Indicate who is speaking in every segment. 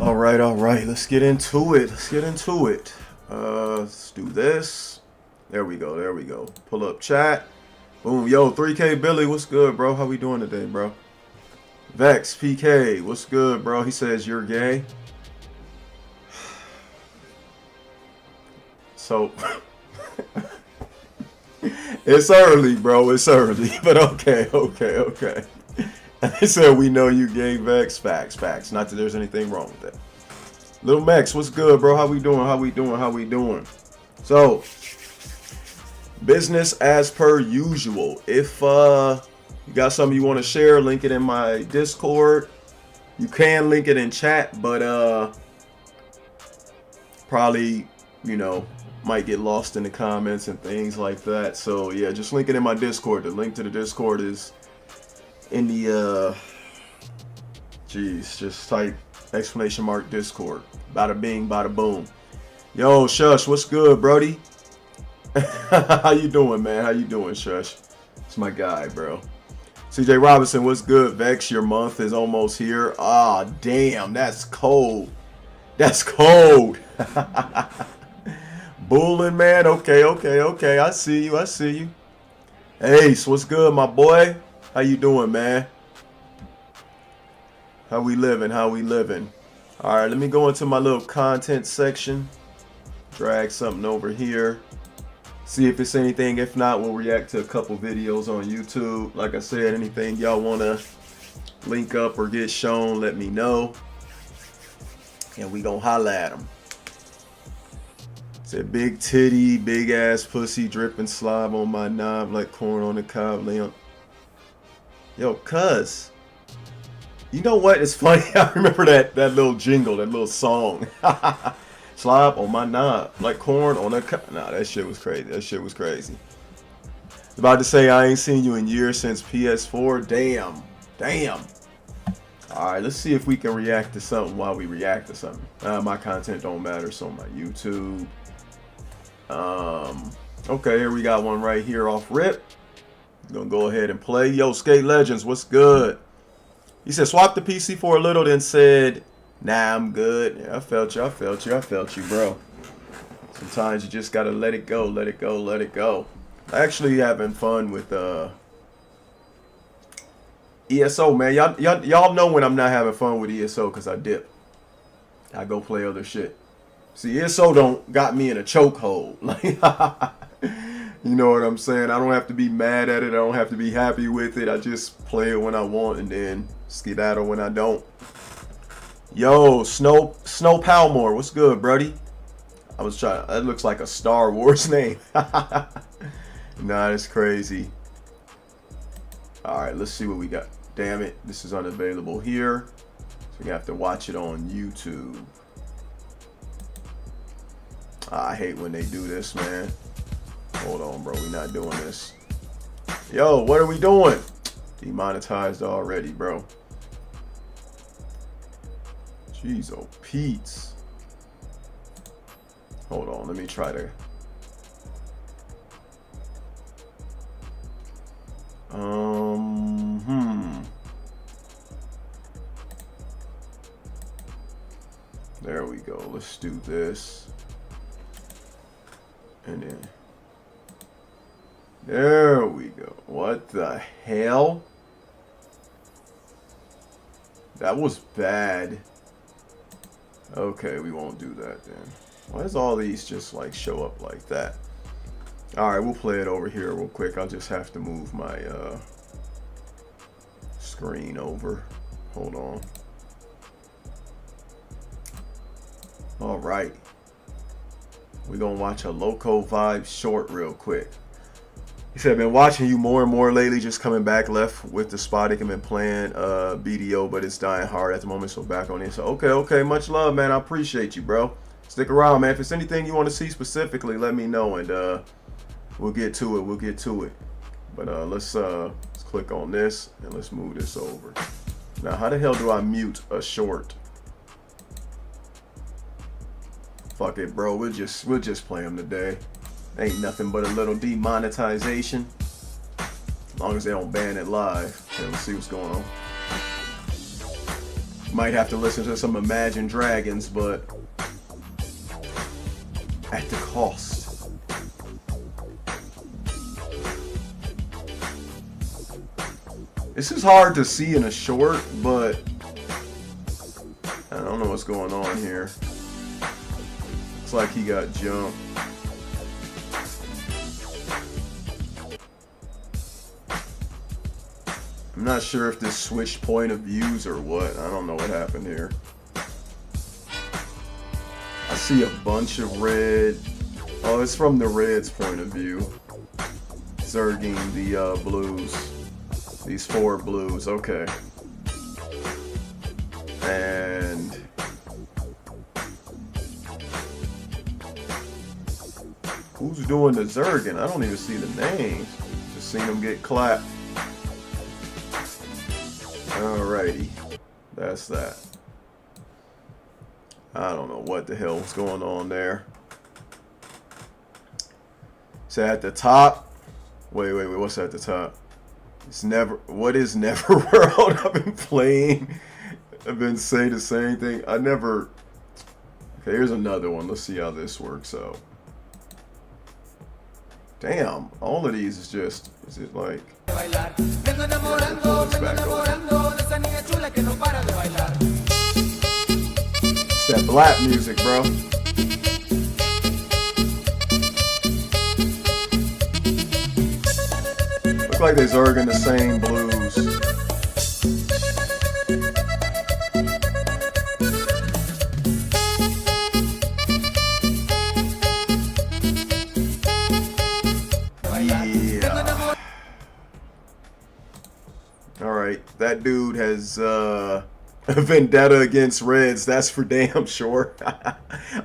Speaker 1: All right, let's get into it. Let's do this. There we go. Pull up chat. Boom, yo, 3K Billy, what's good, bro? How we doing today, bro? Vex PK, what's good, bro? He says you're gay. So it's early, bro. It's early, but okay. He said we know you gay, Vex. Facts. Not that there's anything wrong with that. Little Max, what's good, bro? How we doing? So, business as per usual. If you got something you want to share, link it in my Discord. You can link it in chat, but probably, might get lost in the comments and things like that. So yeah, just link it in my Discord. The link to the Discord is in the just type ! Discord. Bada bing, bada boom. Yo, Shush, what's good, Brody? How you doing, man? How you doing, Shush? It's my guy, bro. CJ Robinson, what's good? Vex, your month is almost here. Ah, damn, that's cold. Bullin', man. Okay. I see you. Ace, what's good, my boy? How you doing, man? How we living? All right, let me go into my little content section. Drag something over here. See if it's anything. If not, we'll react to a couple videos on YouTube. Like I said, anything y'all want to link up or get shown, let me know. And we gonna holla at them. Said big titty, big ass pussy, dripping slob on my knob like corn on the cob lamp. Yo, cuz. You know what? It's funny. I remember that little jingle, that little song. Slob on my knob like corn on a cob. Nah, that shit was crazy. About to say I ain't seen you in years since PS4. Damn. Alright, let's see if we can react to something while we react to something. My content don't matter, so my YouTube. Okay, here we got one right here off rip. Gonna go ahead and play. Yo, Skate Legends, what's good? He said swap the PC for a little, then said, nah, I'm good. Yeah, I felt you, bro. Sometimes you just gotta let it go. Actually having fun with ESO, man. Y'all know when I'm not having fun with ESO because I dip. I go play other shit. See, ESO don't got me in a chokehold. Like, you know what I'm saying? I don't have to be mad at it. I don't have to be happy with it. I just play it when I want and then skedaddle when I don't. Yo, Snow Palmore, what's good, buddy? I was trying. That looks like a Star Wars name. Nah, that's crazy. All right, let's see what we got. Damn it, this is unavailable here. So you have to watch it on YouTube. I hate when they do this, man. Hold on, bro. We're not doing this. Yo, what are we doing? Demonetized already, bro. Jeez, oh, Pete's. Hold on, let me try to... There we go. Let's do this. And then... There we go. What the hell? That was bad. Okay, we won't do that then. Why does all these just like show up like that? Alright, we'll play it over here real quick. I'll just have to move my screen over. Hold on. Alright. We're gonna watch a Loco Vibe short real quick. He said, I've been watching you more and more lately, just coming back left with the Spottic and been playing BDO, but it's dying hard at the moment, so back on it. So, okay, much love, man. I appreciate you, bro. Stick around, man. If it's anything you want to see specifically, let me know, and we'll get to it. But let's click on this, and let's move this over. Now, how the hell do I mute a short? Fuck it, bro. We'll just play them today. Ain't nothing but a little demonetization. As long as they don't ban it live. Okay, let's see what's going on. Might have to listen to some Imagine Dragons, but at the cost. This is hard to see in a short, but I don't know what's going on here. It's like he got jumped. I'm not sure if this switched point of views or what. I don't know what happened here. I see a bunch of red. Oh, it's from the Reds' point of view. Zerging the blues. These 4 blues. Okay. And who's doing the Zerging? I don't even see the names. Just seen them get clapped. Alrighty, that's that. I don't know what the hell was going on there. So at the top, wait, what's at the top? It's never. What is Neverworld? I've been playing. I've been saying the same thing. I never. Okay, here's another one. Let's see how this works out. Damn, all of these is just. Is it like? Yeah, it's that black music, bro. Look like they're Zerging the same blues. Yeah. Alright, that dude has a vendetta against Reds, that's for damn sure.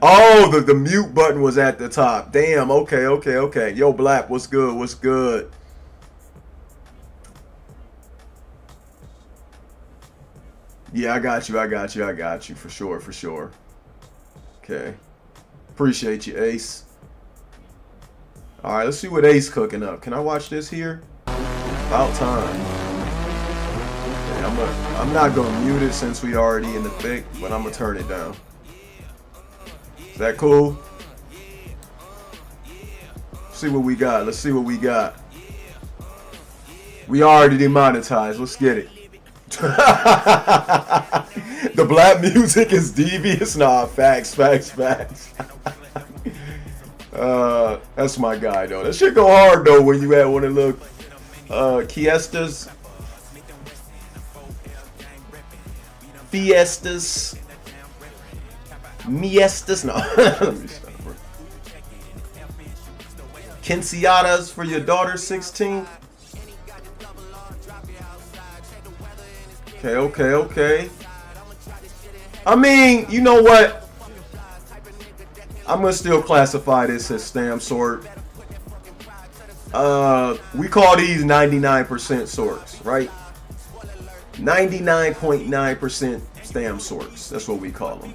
Speaker 1: Oh, the mute button was at the top. Damn, okay. Yo, Black, what's good? What's good? Yeah, I got you, for sure. Okay. Appreciate you, Ace. Alright, let's see what Ace cooking up. Can I watch this here? About time. Okay, I'm not gonna mute it since we already in the thick, but I'm gonna turn it down. Is that cool? Let's see what we got. We already demonetized. Let's get it. The black music is devious. Nah, facts. That's my guy though. That shit go hard though when you had one of the little Fiestas, Miestas. No, let me stop. Quinceañeras for your daughter, 16. Okay. I mean, you know what? I'm gonna still classify this as Stamsorc. We call these 99% sorcs, right? 99.9% Stamsorcs. That's what we call them.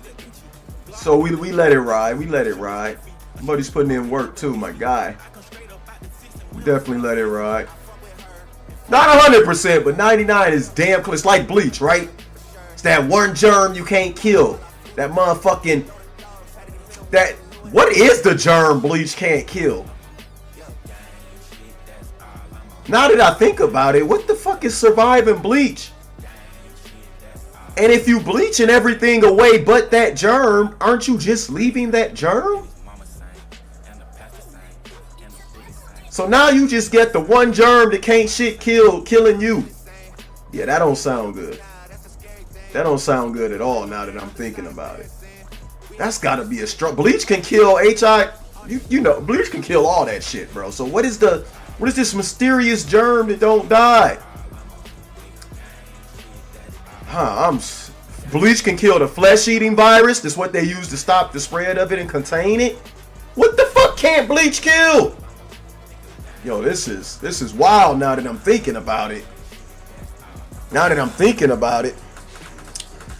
Speaker 1: So we let it ride. Buddy's putting in work too, my guy. Definitely let it ride. Not 100%, but 99 is damn close. It's like Bleach, right? It's that one germ you can't kill. That motherfucking... What is the germ Bleach can't kill? Now that I think about it, what the fuck is surviving Bleach? And if you bleaching everything away but that germ, aren't you just leaving that germ? So now you just get the one germ that can't shit killing you. Yeah, that don't sound good. That don't sound good at all now that I'm thinking about it. That's gotta be a struggle. Bleach can kill HI. You know, Bleach can kill all that shit, bro. So what is this mysterious germ that don't die? Bleach can kill the flesh-eating virus. That's what they use to stop the spread of it and contain it. What the fuck can't Bleach kill? Yo, this is wild now that I'm thinking about it.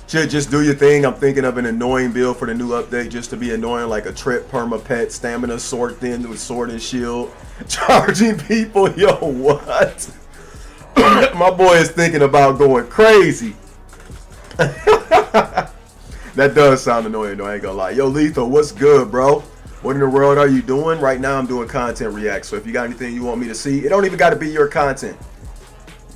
Speaker 1: Should just do your thing. I'm thinking of an annoying build for the new update just to be annoying, like a Trip Perma Pet Stamina Sorc then with Sword and Shield. Charging people, yo, what? My boy is thinking about going crazy. That does sound annoying though, I ain't gonna lie. Yo, Lethal, what's good, bro? What in the world are you doing? Right now I'm doing content react, so if you got anything you want me to see, it don't even got to be your content.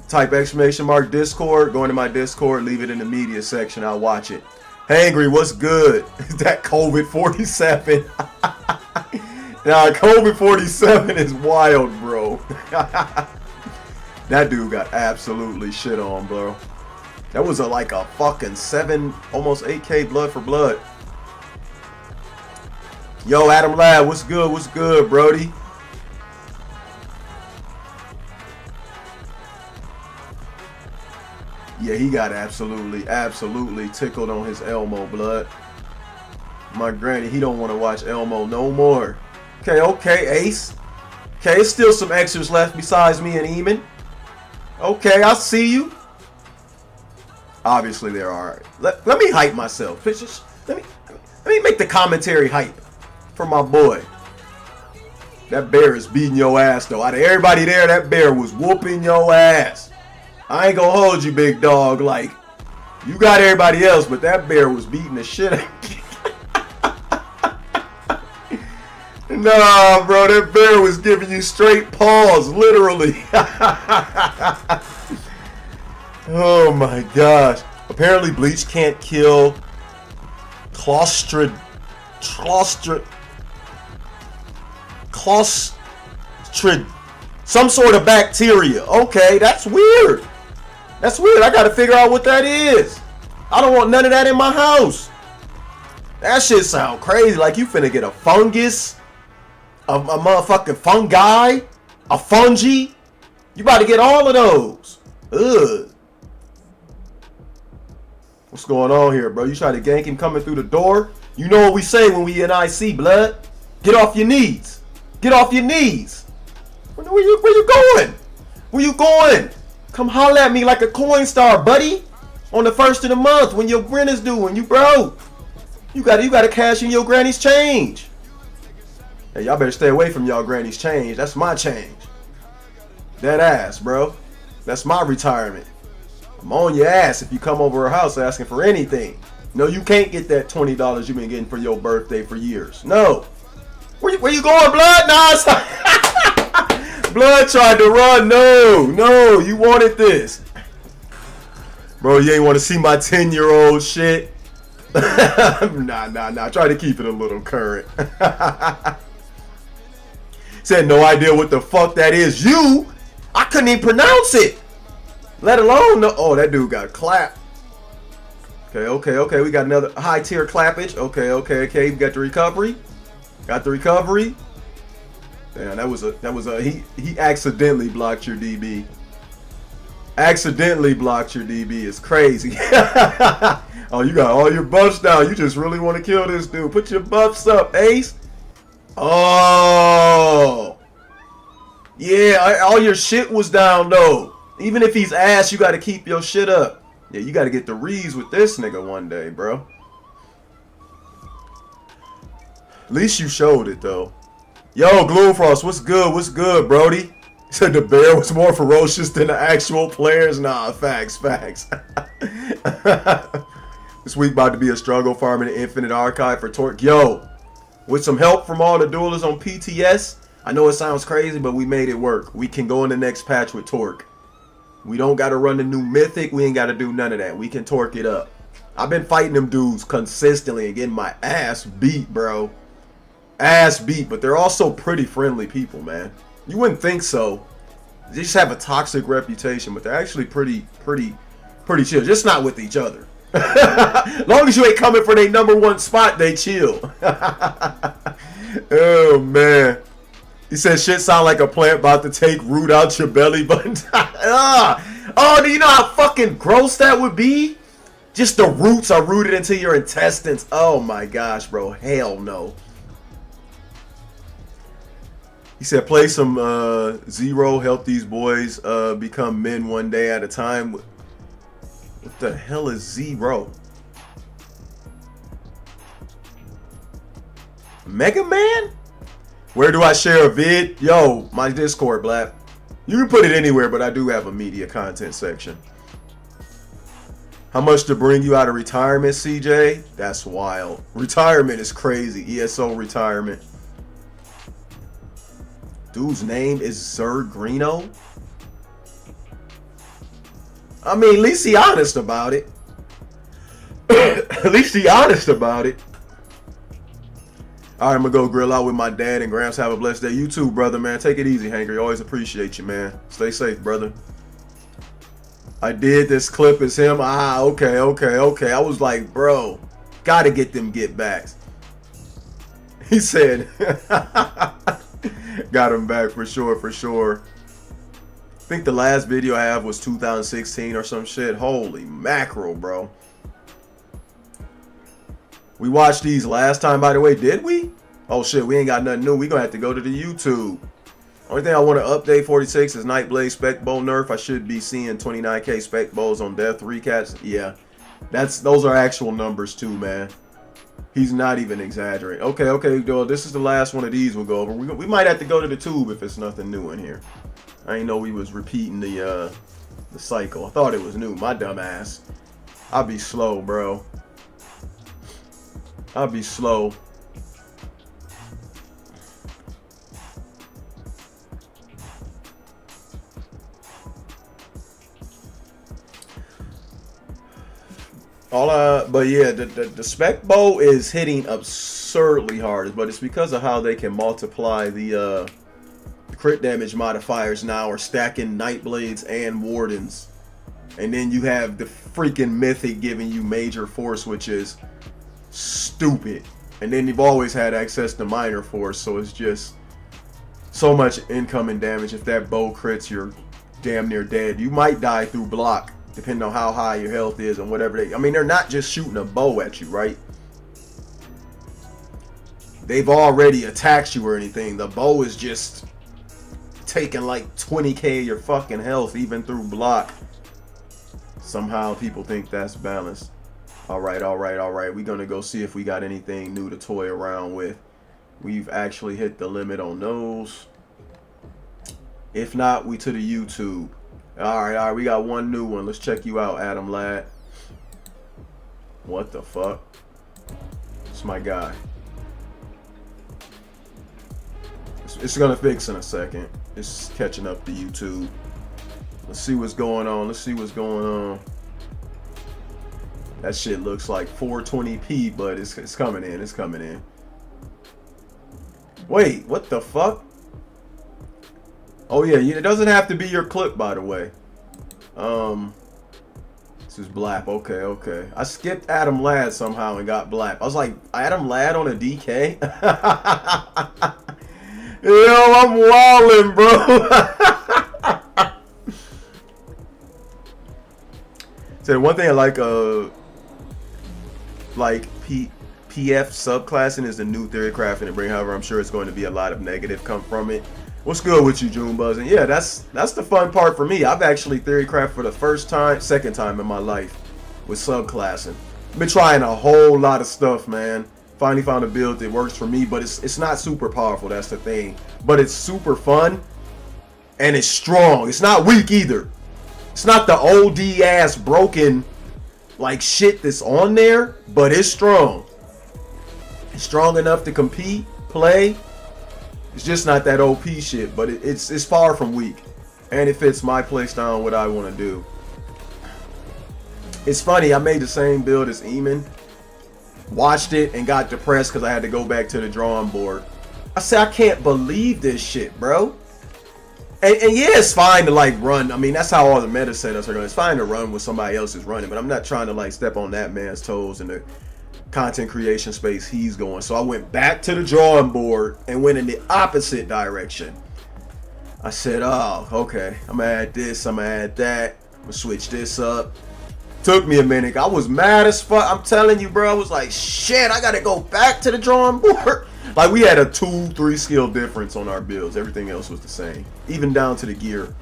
Speaker 1: Type exclamation mark Discord, go into my Discord, leave it in the media section, I'll watch it. Hangry, what's good? That COVID-47. Nah, COVID-47 is wild, bro. That dude got absolutely shit on, bro. That was like a fucking 7, almost 8K blood for blood. Yo, Adam Lab, what's good? What's good, Brody? Yeah, he got absolutely tickled on his Elmo blood. My granny, he don't want to watch Elmo no more. Okay, Ace. Okay, there's still some extras left besides me and Eamon. Okay, I see you. Obviously, there are. Let me hype myself. Let me make the commentary hype for my boy. That bear is beating your ass, though. Out of everybody there, that bear was whooping your ass. I ain't gonna hold you, big dog. Like, you got everybody else, but that bear was beating the shit out of you. Nah, bro, that bear was giving you straight paws, literally. Oh my gosh. Apparently bleach can't kill some sort of bacteria. Okay, that's weird. That's weird. I gotta figure out what that is. I don't want none of that in my house. That shit sound crazy. Like you finna get a fungus, a motherfucking fungi, a fungi. You about to get all of those. Ugh. What's going on here, bro? You try to gank him coming through the door? You know what we say when we in IC, blood? Get off your knees. Get off your knees. Where you going? Where you going? Come holler at me like a coin star, buddy. On the first of the month when your rent is due, when you broke. You gotta cash in your granny's change. Hey, y'all better stay away from y'all granny's change. That's my change. That ass, bro. That's my retirement. I'm on your ass if you come over her house asking for anything. No, you can't get that $20 you've been getting for your birthday for years. No. Where you going, Blood? Nah, Blood tried to run. No, you wanted this. Bro, you ain't want to see my 10-year-old shit? Nah. Try to keep it a little current. Said no idea what the fuck that is. I couldn't even pronounce it. Let alone no. Oh, that dude got clapped. Okay. We got another high tier clappage. Okay. We got the recovery. Damn, that was a he accidentally blocked your DB. Accidentally blocked your DB is crazy. Oh, you got all your buffs down. You just really want to kill this dude. Put your buffs up, Ace. Oh. Yeah, all your shit was down though. Even if he's ass, you got to keep your shit up. Yeah, you got to get the rees with this nigga one day, bro. At least you showed it, though. Yo, Gloomfrost, what's good, Brody? Said the bear was more ferocious than the actual players. Nah, facts. This week about to be a struggle farming an infinite archive for Torque. Yo, with some help from all the duelists on PTS, I know it sounds crazy, but we made it work. We can go in the next patch with Torque. We don't got to run the new Mythic. We ain't got to do none of that. We can torque it up. I've been fighting them dudes consistently and getting my ass beat, bro. Ass beat, but they're also pretty friendly people, man. You wouldn't think so. They just have a toxic reputation, but they're actually pretty chill. Just not with each other. Long as you ain't coming for their #1 spot, they chill. Oh, man. He said shit sound like a plant about to take root out your belly button. Oh, do you know how fucking gross that would be? Just the roots are rooted into your intestines. Oh my gosh, bro. Hell no. He said play some Zero, help these boys become men one day at a time. What the hell is Zero? Mega Man? Where do I share a vid? Yo, my Discord, Black. You can put it anywhere, but I do have a media content section. How much to bring you out of retirement, CJ? That's wild. Retirement is crazy. ESO retirement. Dude's name is Zergrino. I mean, at least he honest about it. At least he honest about it. All right, I'm going to go grill out with my dad and Gramps. Have a blessed day. You too, brother, man. Take it easy, Hanker. Always appreciate you, man. Stay safe, brother. I did this clip as him. Ah, okay. I was like, bro, got to get them get backs. He said, got him back for sure. I think the last video I have was 2016 or some shit. Holy mackerel, bro. We watched these last time, by the way. Did we? Oh, shit. We ain't got nothing new. We going to have to go to the YouTube. Only thing I want to update 46 is Nightblade Spec Bow nerf. I should be seeing 29k Spec Bows on Death Recats. Yeah. Those are actual numbers too, man. He's not even exaggerating. Okay, dude. This is the last one of these we'll go over. We might have to go to the tube if it's nothing new in here. I didn't know we was repeating the cycle. I thought it was new. My dumb ass. I'll be slow, bro. I'll be slow. But yeah, the Spec Bow is hitting absurdly hard, but it's because of how they can multiply the crit damage modifiers now, are stacking Nightblades and Wardens. And then you have the freaking Mythic giving you major force, which is stupid. And then you've always had access to minor force, so it's just so much incoming damage. If that bow crits, you're damn near dead. You might die through block, depending on how high your health is and whatever I mean, they're not just shooting a bow at you, right? They've already attacked you or anything. The bow is just taking like 20k of your fucking health, even through block. Somehow people think that's balanced. All right. We're going to go see if we got anything new to toy around with. We've actually hit the limit on those. If not, we to the YouTube. All right, we got one new one. Let's check you out, Adam Ladd. What the fuck? It's my guy. It's gonna fix in a second. It's catching up to YouTube. Let's see what's going on. That shit looks like 420p, but it's coming in. Wait, what the fuck? Oh yeah, it doesn't have to be your clip, by the way. This is Blap. Okay. I skipped Adam Ladd somehow and got Blap. I was like, Adam Ladd on a DK? Yo, I'm wildin', bro. So one thing I like PF subclassing is the new theory crafting to bring. However, I'm sure it's going to be a lot of negative come from it. What's good with you, June Buzzing? Yeah, that's the fun part for me. I've actually theory craft for the second time in my life with subclassing. Been trying a whole lot of stuff, man. Finally found a build that works for me, but it's not super powerful. That's the thing. But it's super fun and it's strong. It's not weak either. It's not the OD ass broken like shit that's on there, but it's strong. It's strong enough to compete, play. It's just not that OP shit, but it's far from weak. And it fits my playstyle and what I want to do. It's funny, I made the same build as Eamon. Watched it and got depressed because I had to go back to the drawing board. I said, I can't believe this shit, bro. And yeah, it's fine to like run. I mean, that's how all the meta setups are going. It's fine to run when somebody else is running, but I'm not trying to like step on that man's toes in the content creation space he's going. So I went back to the drawing board and went in the opposite direction. I said, oh, okay, I'm gonna add this, I'm gonna add that, I'm gonna switch this up. Took me a minute. I was mad as fuck. I'm telling you, bro. I was like, shit, I gotta go back to the drawing board. Like, we had a 2-3 skill difference on our builds. Everything else was the same, even down to the gear.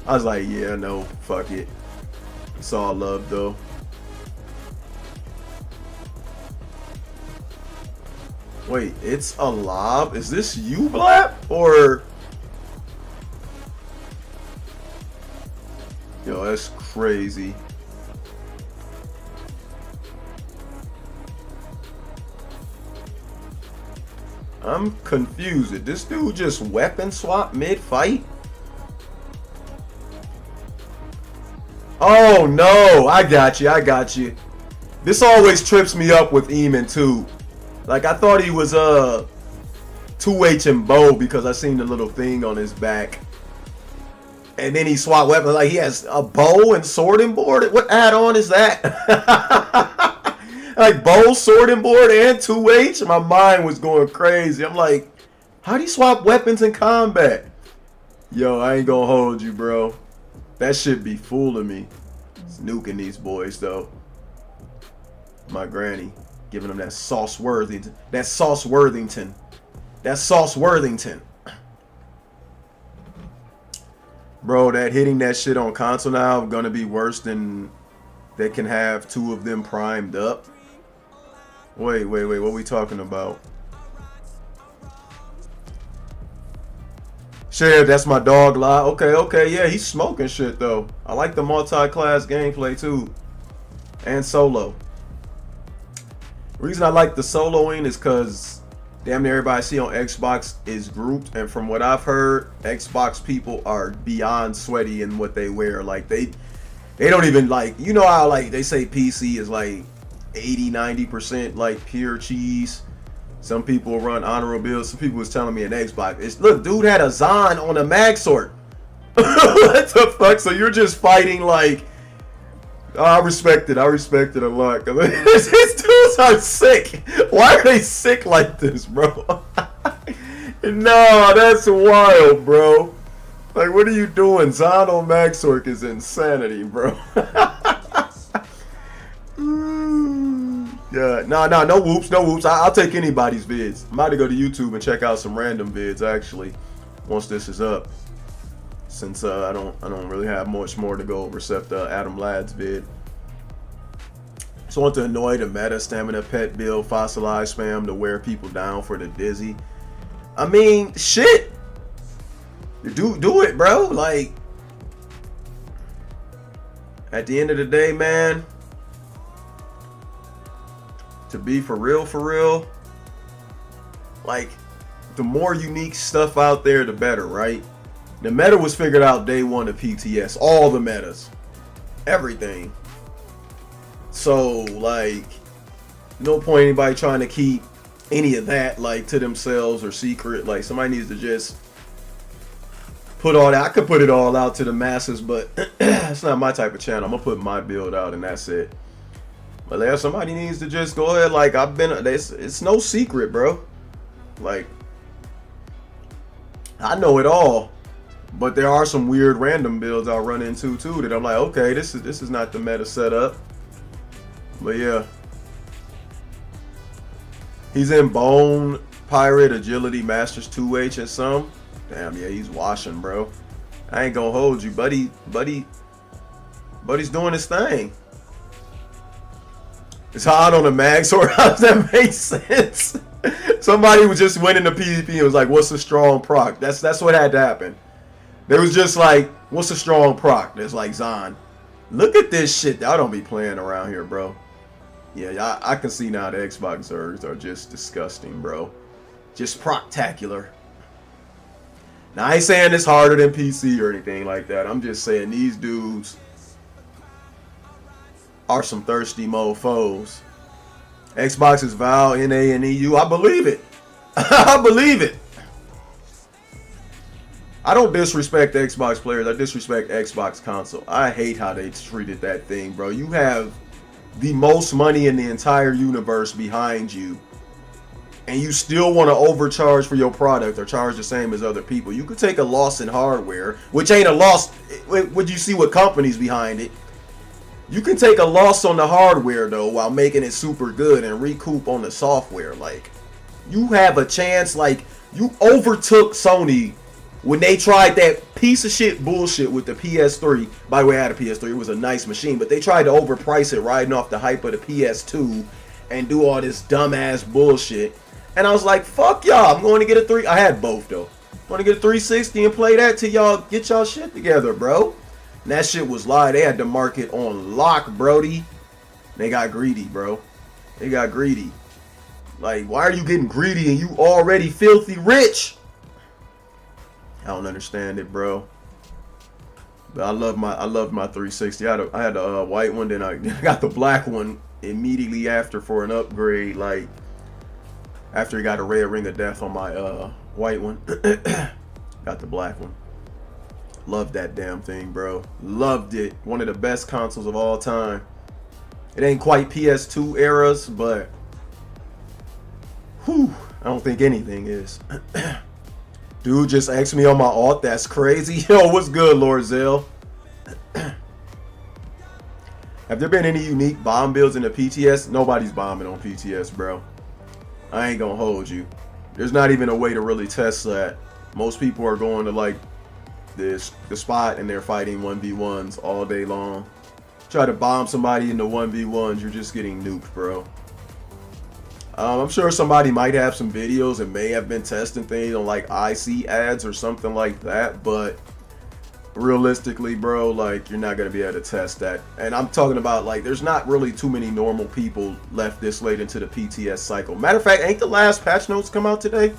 Speaker 1: I was like, yeah, no, fuck it. It's all love, though. Wait, it's a lob? Is this you, Blap? Or... Yo, that's crazy. I'm confused. Did this dude just weapon swap mid-fight? Oh no, I got you, I got you. This always trips me up with Eamon too. Like I thought he was 2H and bow because I seen the little thing on his back. And then he swapped weapons. Like he has a bow and sword and board. What add-on is that? Like bow, sword and board, and 2H. My mind was going crazy. I'm like, how do you swap weapons in combat? Yo, I ain't gonna hold you, bro. That shit be fooling me. It's nuking these boys though. My granny giving them that Sauce Worthington. That Sauce Worthington. That Sauce Worthington. Bro, that hitting that shit on console now gonna be worse than they can have two of them primed up. Wait, what are we talking about? Share, that's my dog lie. Okay, yeah, he's smoking shit though. I like the multi-class gameplay too. And solo. The reason I like the soloing is because damn near everybody I see on Xbox is grouped, and from what I've heard, Xbox people are beyond sweaty in what they wear. Like they don't even like, you know how like they say PC is like 80-90% like pure cheese. Some people run honorable builds. Some people was telling me an Xbox. Look, dude had a Zon on a mag sword. What the fuck? So you're just fighting like. I respect it. I respect it a lot. These dudes are sick. Why are they sick like this, bro? No, that's wild, bro. Like, what are you doing? Zon on Maxork is insanity, bro. Yeah, no whoops, no whoops. I'll take anybody's vids. I'm about to go to YouTube and check out some random vids actually. Once this is up, since I don't really have much more to go over except Adam Ladd's vid. So I want to annoy the meta stamina pet build fossilized spam to wear people down for the dizzy. I mean, shit. Do it, bro. Like, at the end of the day, man. To be for real, like, the more unique stuff out there, the better, right? The meta was figured out day one of PTS. All the metas. Everything. So, like, no point anybody trying to keep any of that, like, to themselves or secret. Like, somebody needs to just put all that. I could put it all out to the masses, but it's not my type of channel. I'm going to put my build out and that's it. But yeah, somebody needs to just go ahead. Like, it's no secret, bro. Like, I know it all. But there are some weird random builds I'll run into too that I'm like, okay, this is not the meta setup. But yeah. He's in Bone, Pirate, Agility, Masters 2H and some. Damn, yeah, he's washing, bro. I ain't gonna hold you, buddy. Buddy's doing his thing. It's hot on the mag sword. How does that make sense? Somebody was just went into PvP and was like, what's a strong proc? That's what had to happen. They was just like, what's a strong proc? There's like Zon. Look at this shit. I don't be playing around here, bro. Yeah, I can see now the Xbox Zergs are just disgusting, bro. Just proctacular. Now, I ain't saying it's harder than PC or anything like that. I'm just saying these dudes are some thirsty mofos. Xbox is Val, NA, and EU. I believe it. I believe it. I don't disrespect Xbox players. I disrespect Xbox console. I hate how they treated that thing, bro. You have the most money in the entire universe behind you, and you still want to overcharge for your product or charge the same as other people. You could take a loss in hardware, which ain't a loss. Would you see what companies behind it? You can take a loss on the hardware, though, while making it super good and recoup on the software. Like, you have a chance. Like, you overtook Sony when they tried that piece of shit bullshit with the PS3. By the way, I had a PS3. It was a nice machine, but they tried to overprice it riding off the hype of the PS2 and do all this dumbass bullshit. And I was like, fuck y'all. I'm going to get a 3. I had both, though. I'm going to get a 360 and play that till y'all get y'all shit together, bro. And that shit was live. They had the market on lock, Brody. They got greedy, bro. They got greedy. Like, why are you getting greedy and you already filthy rich? I don't understand it, bro. But I love my 360. I had the white one, then I got the black one immediately after for an upgrade. Like after I got a red ring of death on my white one, got the black one. Loved that damn thing, bro. Loved it. One of the best consoles of all time. It ain't quite PS2 eras, but whew, I don't think anything is. Dude just asked me on my alt. That's crazy. Yo, what's good, Lord Zell? Have there been any unique bomb builds in the PTS? Nobody's bombing on PTS, bro. I ain't gonna hold you. There's not even a way to really test that. Most people are going to like the spot and they're fighting 1v1s all day long. Try to bomb somebody in the 1v1s, you're just getting nuked, bro. I'm sure somebody might have some videos and may have been testing things on like IC ads or something like that, but realistically, bro, like you're not gonna be able to test that. And I'm talking about like there's not really too many normal people left this late into the PTS cycle. Matter of fact, ain't the last patch notes come out today?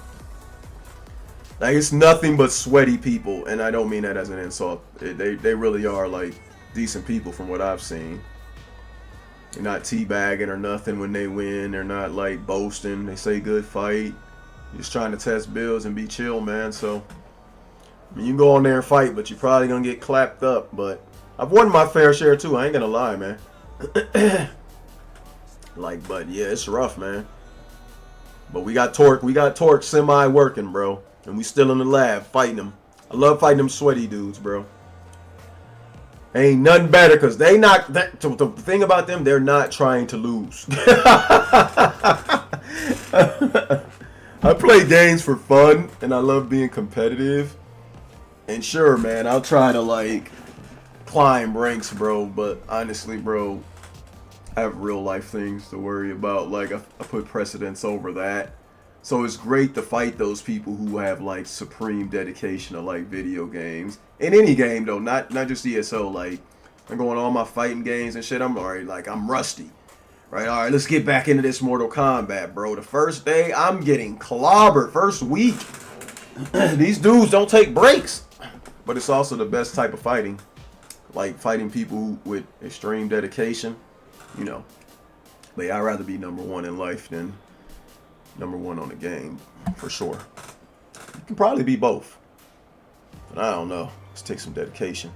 Speaker 1: Like it's nothing but sweaty people, and I don't mean that as an insult. They really are like decent people from what I've seen. They're not teabagging or nothing when they win. They're not like boasting. They say good fight. Just trying to test builds and be chill, man. So I mean, you can go on there and fight, but you're probably gonna get clapped up. But I've won my fair share too. I ain't gonna lie, man. Like, but yeah, it's rough, man. But we got Torque semi working, bro, and we still in the lab fighting them. I love fighting them sweaty dudes, bro. Ain't nothing better because they not that. The thing about them, they're not trying to lose. I play games for fun, and I love being competitive. And sure, man, I'll try to like climb ranks, bro. But honestly, bro, I have real life things to worry about. Like I put precedence over that. So it's great to fight those people who have like supreme dedication to like video games. In any game though, not just ESO. Like I'm going on my fighting games and shit. I'm already like I'm rusty. Right, all right, let's get back into this Mortal Kombat, bro. The first day, I'm getting clobbered. First week. These dudes don't take breaks. But it's also the best type of fighting. Like fighting people with extreme dedication. You know. But yeah, I'd rather be number one in life than number one on the game. For sure. You can probably be both. But I don't know. Let's take some dedication.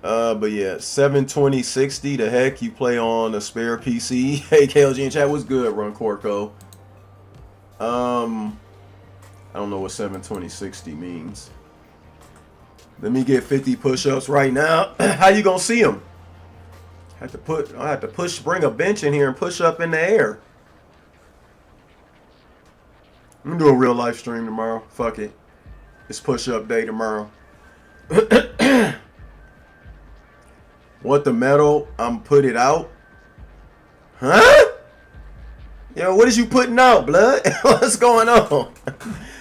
Speaker 1: But yeah, 72060, the heck, you play on a spare PC. Hey, KLG in chat, what's good, Run Corco? I don't know what 72060 means. Let me get 50 push-ups right now. How you gonna see them? I have to bring a bench in here and push up in the air. I'm gonna do a real live stream tomorrow. Fuck it. It's push-up day tomorrow. What the metal? I'm put it out? Huh? Yo, what is you putting out, blood? What's going on?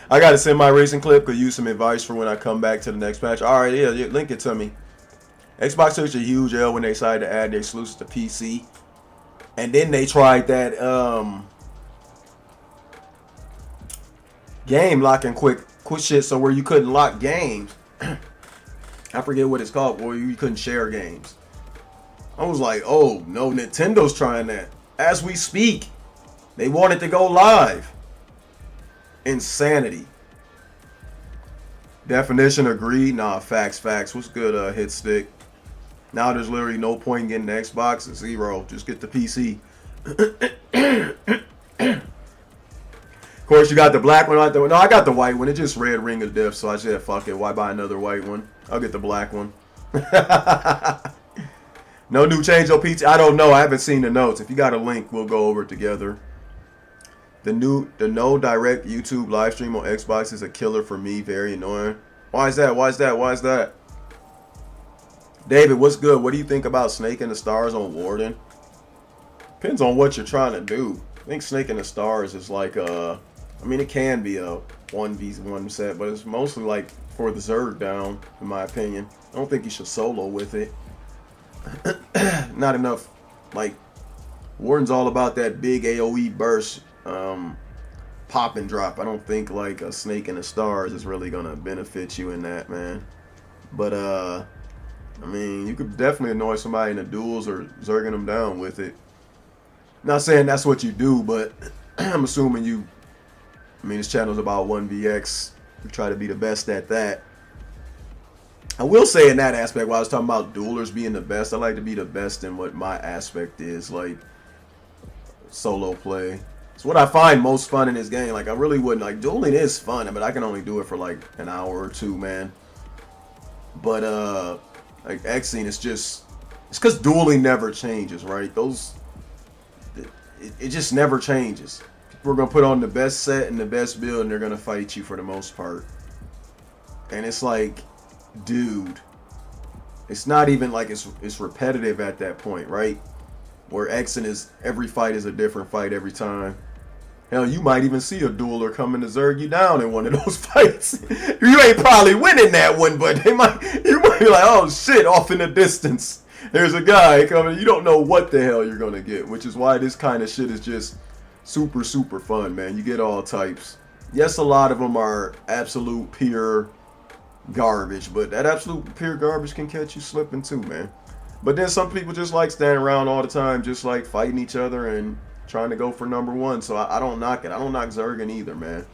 Speaker 1: I gotta send my racing clip. Could use some advice for when I come back to the next patch. Alright, yeah, link it to me. Xbox took a huge L when they decided to add their exclusives to PC. And then they tried that game locking quick shit, so where you couldn't lock games. I forget what it's called, where you couldn't share games. I was like, oh, no, Nintendo's trying that. As we speak, they wanted to go live. Insanity. Definition agreed. Nah, facts. What's good, hit stick? Now there's literally no point in getting the Xbox. Zero. Just get the PC. Of course, you got the black one. No, I got the white one. It's just red ring of death, so I said, fuck it. Why buy another white one? I'll get the black one. No new change on PT. I don't know. I haven't seen the notes. If you got a link, we'll go over it together. The no direct YouTube live stream on Xbox is a killer for me. Very annoying. Why is that? David, what's good? What do you think about Snake in the Stars on Warden? Depends on what you're trying to do. I think Snake in the Stars is like I mean, it can be a 1v1 set, but it's mostly like for the Zerg down, in my opinion. I don't think you should solo with it. Not enough, like, Warden's all about that big AoE burst, pop and drop. I don't think like a snake in the stars is really gonna benefit you in that, man. But I mean, you could definitely annoy somebody in the duels or zerging them down with it. Not saying that's what you do, but I'm assuming you. I mean, this channel's about 1vx. You try to be the best at that. I will say in that aspect, while I was talking about duelers being the best, I like to be the best in what my aspect is, like solo play. It's what I find most fun in this game. Like, I really wouldn't, like, dueling is fun, but I can only do it for like an hour or two, man. But like Xing, it's because dueling never changes, right? It just never changes. We're gonna put on the best set and the best build, and they're gonna fight you for the most part. And it's like, dude, it's not even like it's repetitive at that point, right? Where Xing is, every fight is a different fight every time. Hell, you might even see a dueler coming to zerg you down in one of those fights. You ain't probably winning that one, but you might be like, oh shit, off in the distance, there's a guy coming. You don't know what the hell you're gonna get, which is why this kind of shit is just super, super fun, man. You get all types. Yes, a lot of them are absolute pure garbage, but that absolute pure garbage can catch you slipping too, man. But then some people just like standing around all the time, just like fighting each other and trying to go for #1. So I don't knock it. I don't knock zerging either, man.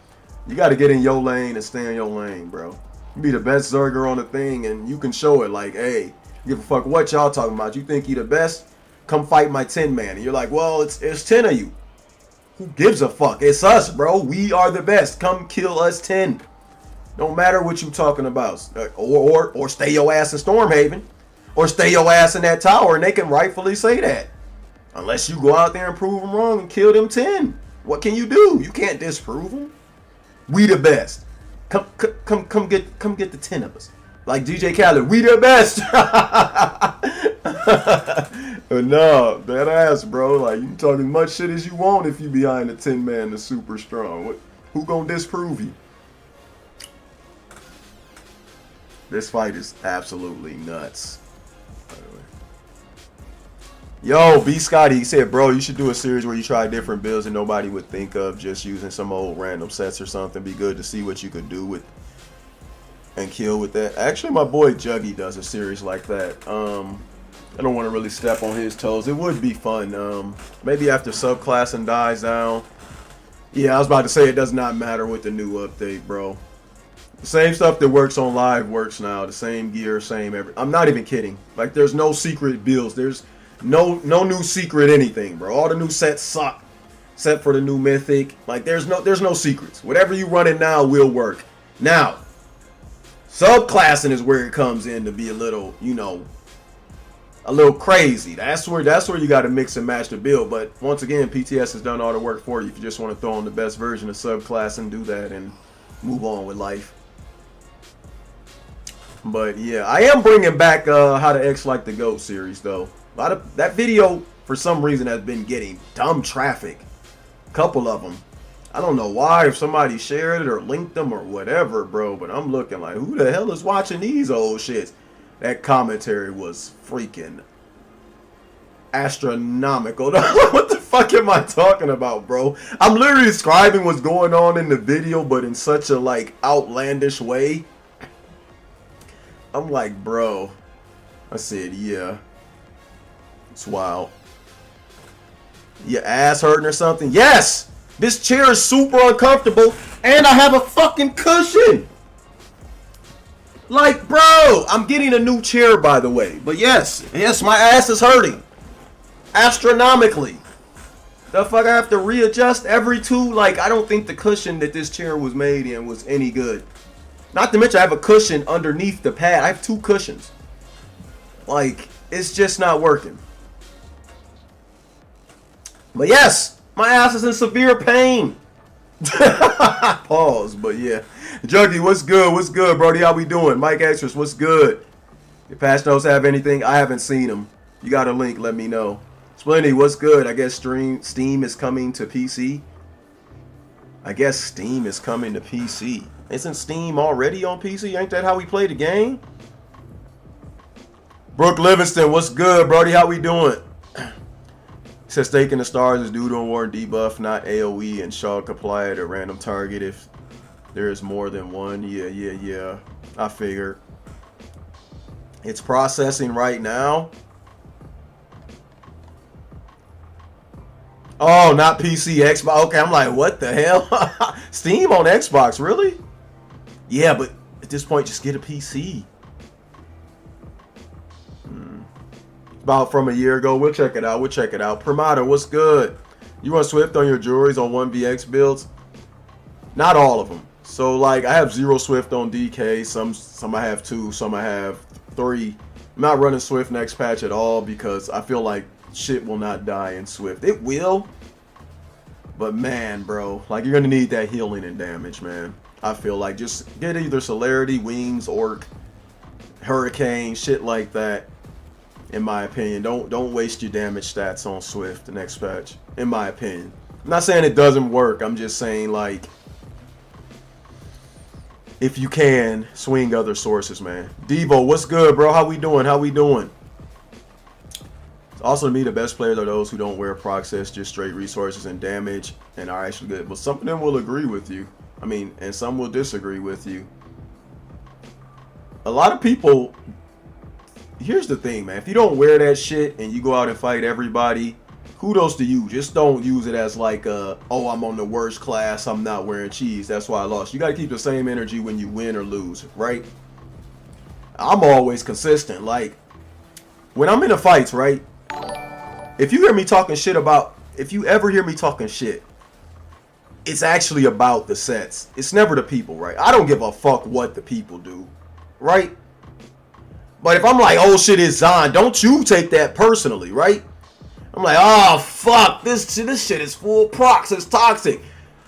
Speaker 1: You got to get in your lane and stay in your lane, bro. You be the best zerger on the thing, and you can show it like, hey, give a fuck what y'all talking about. You think you the best? Come fight my 10-man. And you're like, well, it's 10 of you. Who gives a fuck? It's us, bro. We are the best. Come kill us 10. Don't matter what you talking about. Or stay your ass in Stormhaven. Or stay your ass in that tower, and they can rightfully say that. Unless you go out there and prove them wrong and kill them 10. What can you do? You can't disprove them. We the best. Come get the 10 of us. Like DJ Khaled, we the best. No, that ass, bro. Like, you can talk as much shit as you want if you behind the 10-man that's super strong. Who gonna disprove you? This fight is absolutely nuts. Yo, B Scotty, he said, bro, you should do a series where you try different builds that nobody would think of, just using some old random sets or something. Be good to see what you could do with and kill with that. Actually, my boy Juggy does a series like that. I don't want to really step on his toes. It would be fun. Maybe after subclassing dies down. Yeah, I was about to say it does not matter with the new update, bro. The same stuff that works on live works now. The same gear, same everything. I'm not even kidding. Like, there's no secret builds. There's no new secret anything, bro. All the new sets suck, except for the new mythic. Like, there's no secrets. Whatever you running now will work. Now, subclassing is where it comes in to be a little, you know, a little crazy. That's where you got to mix and match the build. But once again, PTS has done all the work for you. If you just want to throw on the best version of subclassing, do that and move on with life. But yeah, I am bringing back How to X Like the GOAT series though. A lot of that video for some reason has been getting dumb traffic. A couple of them. I don't know why, if somebody shared it or linked them or whatever, bro. But I'm looking like, who the hell is watching these old shits? That commentary was freaking astronomical. What the fuck am I talking about, bro? I'm literally describing what's going on in the video, but in such a like outlandish way. I'm like, bro. I said, yeah. It's wild. Your ass hurting or something? Yes! This chair is super uncomfortable, and I have a fucking cushion! Like, bro, I'm getting a new chair, by the way. But yes, my ass is hurting. Astronomically. The fuck, I have to readjust every two? Like, I don't think the cushion that this chair was made in was any good. Not to mention, I have a cushion underneath the pad. I have 2 cushions. Like, it's just not working. But yes, my ass is in severe pain. Pause, but yeah. Juggy, what's good? What's good, Brody? How we doing? Mike Extras, what's good? Your patch notes have anything? I haven't seen them. You got a link, let me know. Splendy, what's good? I guess Steam is coming to PC. I guess Steam is coming to PC. Isn't Steam already on PC? Ain't that how we play the game? Brooke Livingston, what's good, Brody? How we doing? Says Stake in the Stars is due to a warrant debuff, not AoE, and shall apply at a random target if there is more than one. Yeah. I figured. It's processing right now. Oh, not PC, Xbox. Okay, I'm like, what the hell? Steam on Xbox, really? Yeah, but at this point, just get a PC. About from a year ago. We'll check it out. Primata, what's good? You run Swift on your jewelries on 1VX builds? Not all of them. So, like, I have 0 Swift on DK. Some I have 2. Some I have 3. I'm not running Swift next patch at all because I feel like shit will not die in Swift. It will. But, man, bro. Like, you're going to need that healing and damage, man. I feel like just get either Celerity, Wings, Orc, Hurricane, shit like that. In my opinion, don't waste your damage stats on Swift the next patch. In my opinion, I'm not saying it doesn't work. I'm just saying, like, if you can swing other sources, man. Devo, what's good, bro? How we doing? Also, to me, the best players are those who don't wear process, just straight resources and damage, and are actually good. But some of them will agree with you. I mean, and some will disagree with you. A lot of people. Here's the thing, man. If you don't wear that shit and you go out and fight everybody, kudos to you. Just don't use it as like, oh, I'm on the worst class, I'm not wearing cheese, that's why I lost. You got to keep the same energy when you win or lose, right? I'm always consistent. Like, when I'm in the fights, right? If you ever hear me talking shit, it's actually about the sets. It's never the people, right? I don't give a fuck what the people do, right? But if I'm like, oh shit, it's Zon, don't you take that personally, right? I'm like, oh fuck, this shit is full procs, it's toxic.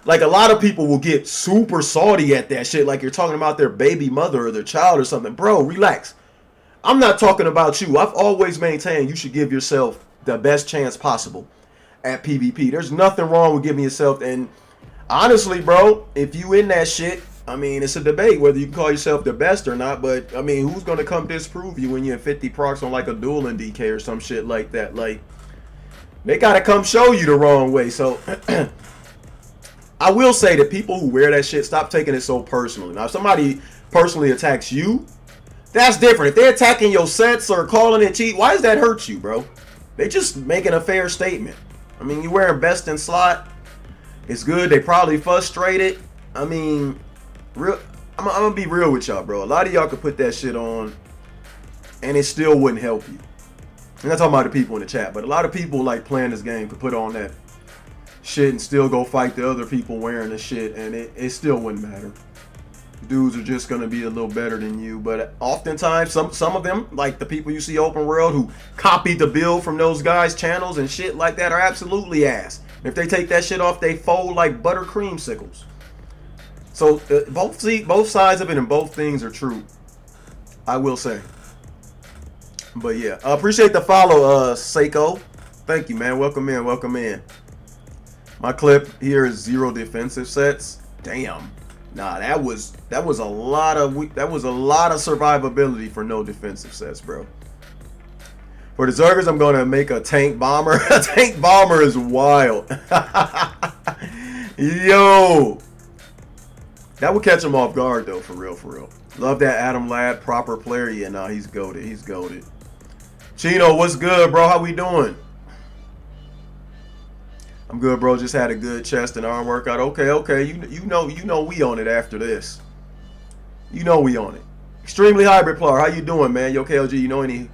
Speaker 1: Like, a lot of people will get super salty at that shit, like you're talking about their baby mother or their child or something. Bro, relax. I'm not talking about you. I've always maintained you should give yourself the best chance possible at PvP. There's nothing wrong with giving yourself, and honestly, bro, if you in that shit, I mean, it's a debate whether you can call yourself the best or not, but, I mean, who's going to come disprove you when you're in 50 procs on, like, a duel in DK or some shit like that? Like, they got to come show you the wrong way. So, I will say that people who wear that shit, stop taking it so personally. Now, if somebody personally attacks you, that's different. If they're attacking your sets or calling it cheat, why does that hurt you, bro? They just making a fair statement. I mean, you wearing best in slot. It's good. They probably frustrated. I mean... I'm gonna be real with y'all, bro. A lot of y'all could put that shit on and it still wouldn't help you. I'm not talking about the people in the chat, but a lot of people like playing this game could put on that shit and still go fight the other people wearing the shit, and it still wouldn't matter. Dudes are just gonna be a little better than you, but oftentimes some of them, like the people you see open world who copied the build from those guys' channels and shit like that, are absolutely ass. If they take that shit off, they fold like butter creamsicles. So both sides of it and both things are true, I will say. But yeah, appreciate the follow, Seiko. Thank you, man. Welcome in. My clip here is 0 defensive sets. Damn. Nah, that was a lot of survivability for no defensive sets, bro. For the Zergers, I'm gonna make a tank bomber. A tank bomber is wild. Yo. That would catch him off guard, though, for real. Love that Adam Lad, proper player. Yeah, nah, he's goated. Chino, what's good, bro? How we doing? I'm good, bro. Just had a good chest and arm workout. Okay. You know we on it after this. You know we on it. Extremely hybrid player. How you doing, man? Yo, KLG, you know any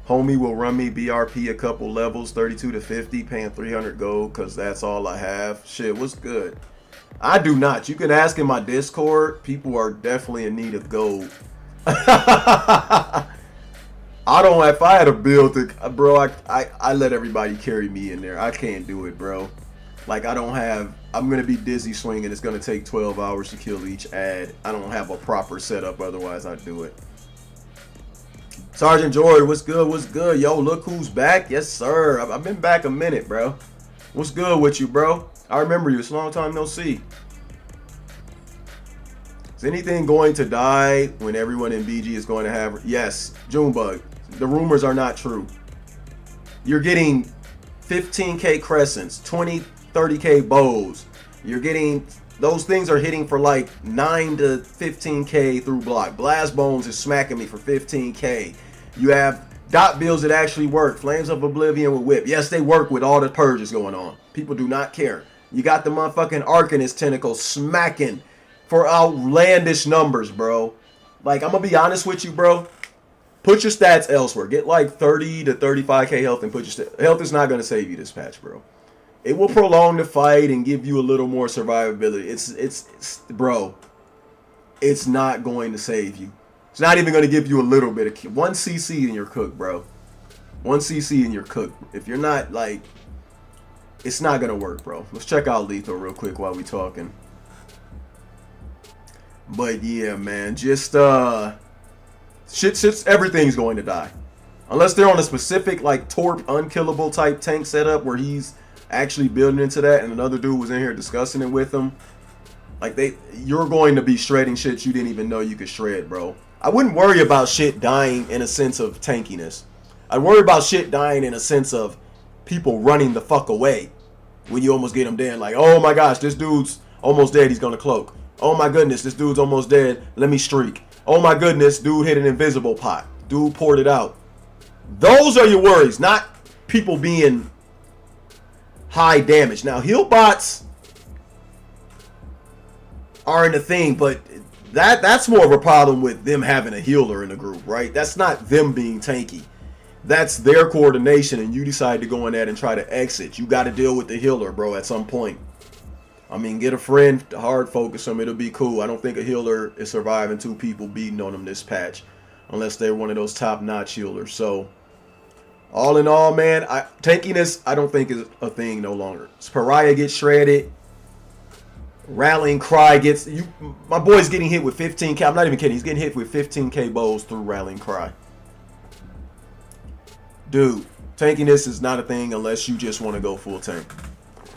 Speaker 1: homie will run me BRP a couple levels, 32 to 50, paying 300 gold, because that's all I have. Shit, what's good? I do not. You can ask in my Discord. People are definitely in need of gold. I don't. If I had a build, bro, I let everybody carry me in there. I can't do it, bro. Like, I don't have. I'm gonna be dizzy swinging. It's gonna take 12 hours to kill each ad. I don't have a proper setup. Otherwise, I'd do it. Sergeant Jory, what's good? What's good? Yo, look who's back. Yes, sir. I've been back a minute, bro. What's good with you, bro? I remember you. It's a long time no see. Is anything going to die when everyone in BG is going to have... Yes, Junebug. The rumors are not true. You're getting 15k crescents, 20, 30k bows. You're getting, those things are hitting for like 9 to 15k through block. Blast Bones is smacking me for 15k. You have dot builds that actually work. Flames of Oblivion with Whip. Yes, they work with all the purges going on. People do not care. You got the motherfucking Arcanist Tentacle smacking for outlandish numbers, bro. Like, I'm gonna be honest with you, bro. Put your stats elsewhere. Get like 30 to 35k health and put your health is not gonna save you this patch, bro. It will prolong the fight and give you a little more survivability. It's bro. It's not going to save you. It's not even going to give you a little bit of 1 CC in your cook, bro. 1 CC in your cook. If you're not like, it's not going to work, bro. Let's check out Lethal real quick while we talking. But yeah, man, just everything's going to die. Unless they're on a specific like Torp unkillable type tank setup where he's actually building into that and another dude was in here discussing it with him. Like you're going to be shredding shit you didn't even know you could shred, bro. I wouldn't worry about shit dying in a sense of tankiness. I'd worry about shit dying in a sense of people running the fuck away when you almost get them dead. Like, oh my gosh, this dude's almost dead, he's gonna cloak. Oh my goodness, this dude's almost dead, let me streak. Oh my goodness, dude hit an invisible pot. Dude poured it out. Those are your worries, not people being high damage. Now, heal bots aren't a thing, but that's more of a problem with them having a healer in the group, right? That's not them being tanky. That's their coordination, and you decide to go in there and try to exit. You got to deal with the healer, bro, at some point. I mean, get a friend to hard focus them. It'll be cool. I don't think a healer is surviving 2 people beating on them this patch, unless they're one of those top-notch healers. So, all in all, man, tankiness, I don't think is a thing no longer. Pariah gets shredded. Rallying Cry gets my boy's getting hit with 15k. I'm not even kidding. He's getting hit with 15k bows through Rallying Cry. Dude, tankiness is not a thing unless you just want to go full tank.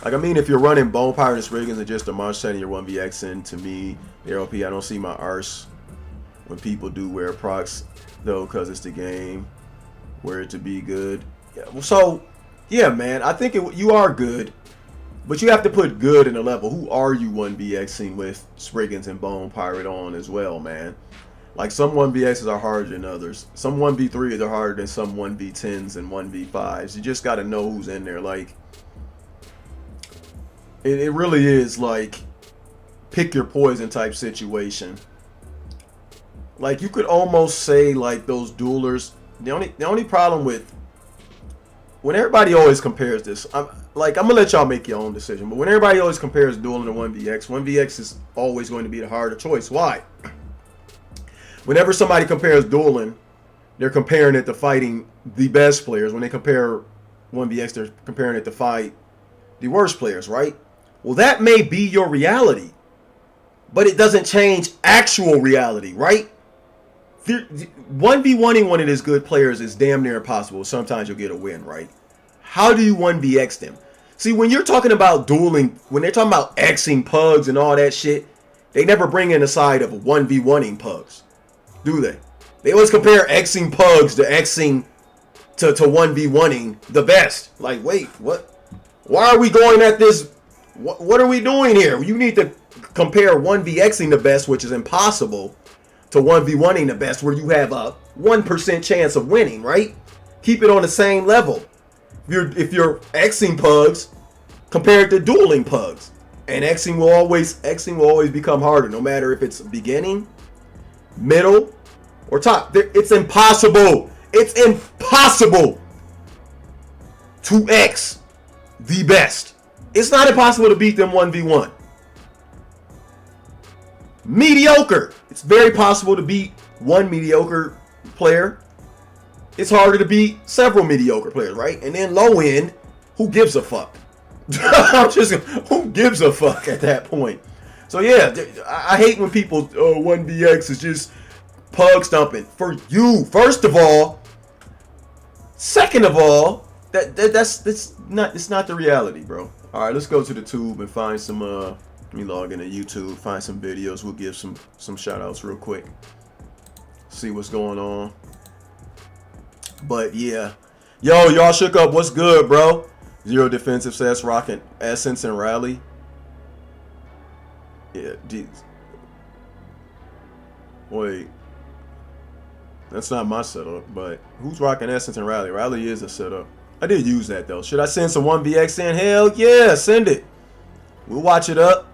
Speaker 1: Like, I mean, if you're running Bone Pirate and Spriggans and just a monster and you're 1vxing, to me, the LP, I don't see my arse when people do wear procs, though, because it's the game. Where it to be good. Yeah, well, so, yeah, man, I think you are good. But you have to put good in a level. Who are you 1vxing with Spriggans and Bone Pirate on as well, man? Like, some 1vxs are harder than others. Some 1v3s are harder than some 1v10s and 1v5s. You just got to know who's in there. Like, it really is like pick your poison type situation. Like, you could almost say like those duelers. The only problem with when everybody always compares this, I'm gonna let y'all make your own decision. But when everybody always compares dueling to 1vx is always going to be the harder choice. Why? Whenever somebody compares dueling, they're comparing it to fighting the best players. When they compare 1vx, they're comparing it to fight the worst players, right? Well, that may be your reality, but it doesn't change actual reality, right? 1v1ing one of these good players is damn near impossible. Sometimes you'll get a win, right? How do you 1vx them? See, when you're talking about dueling, when they're talking about Xing pugs and all that shit, they never bring in the side of 1v1ing pugs, do they? They always compare Xing pugs to Xing to 1v1ing the best. Like, wait, what? Why are we going at this? What are we doing here? You need to compare 1vxing the best, which is impossible, to 1v1ing the best, where you have a 1% chance of winning, right? Keep it on the same level. If you're Xing pugs compared to dueling pugs, and Xing will always become harder, no matter if it's beginning, middle, or top. It's impossible. It's impossible to X the best. It's not impossible to beat them 1v1. Mediocre. It's very possible to beat one mediocre player. It's harder to beat several mediocre players, right? And then low end, who gives a fuck? Who gives a fuck at that point? So yeah, I hate when people 1vx is just pug stumping for you. First of all, second of all, it's not the reality, bro. All right, let's go to the tube and find some. Let me log into YouTube, find some videos. We'll give some shout outs real quick. See what's going on. But yeah, yo, y'all shook up. What's good, bro? 0 defensive sets, rocking Essence and Rally. Yeah, wait. That's not my setup, but who's rocking Essence and Rally? Rally is a setup. I did use that, though. Should I send some 1VX in? Hell yeah, send it. We'll watch it up.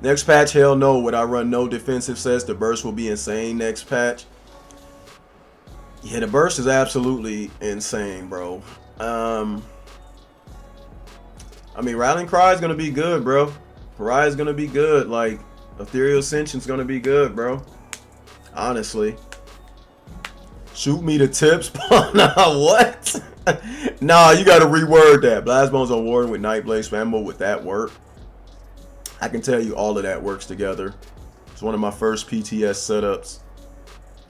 Speaker 1: Next patch, hell no. Would I run no defensive sets? The burst will be insane next patch. Yeah, the burst is absolutely insane, bro. I mean, Rallying Cry is going to be good, bro. Pariah is going to be good. Like, Ethereal Ascension is going to be good, bro. Honestly. Shoot me the tips. Nah, what? Nah, you got to reword that. Blastbone's on Warden with Nightblade Spammo. Would that work? I can tell you all of that works together. It's one of my first PTS setups.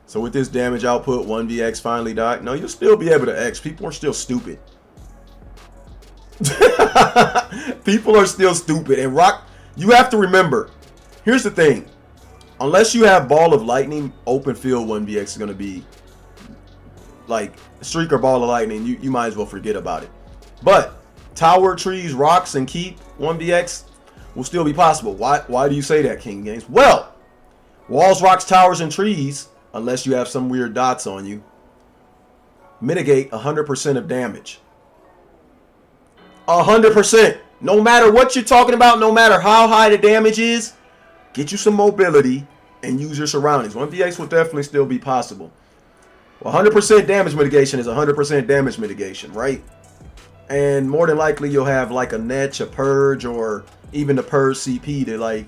Speaker 1: So with this damage output, 1VX finally died. No, you'll still be able to X. People are still stupid. People are still stupid. And Rock, you have to remember, here's the thing. Unless you have Ball of Lightning, open field 1VX is going to be like Streak or Ball of Lightning. You might as well forget about it. But Tower, Trees, Rocks, and Keep 1VX will still be possible. Why do you say that, King Games? Well, Walls, Rocks, Towers, and Trees, unless you have some weird dots on you, mitigate 100% of damage. 100%. No matter what you're talking about, no matter how high the damage is, get you some mobility and use your surroundings. 1VX will definitely still be possible. 100% damage mitigation is 100% damage mitigation, right? And more than likely you'll have like a Netch, a Purge, or even the Purge CP to like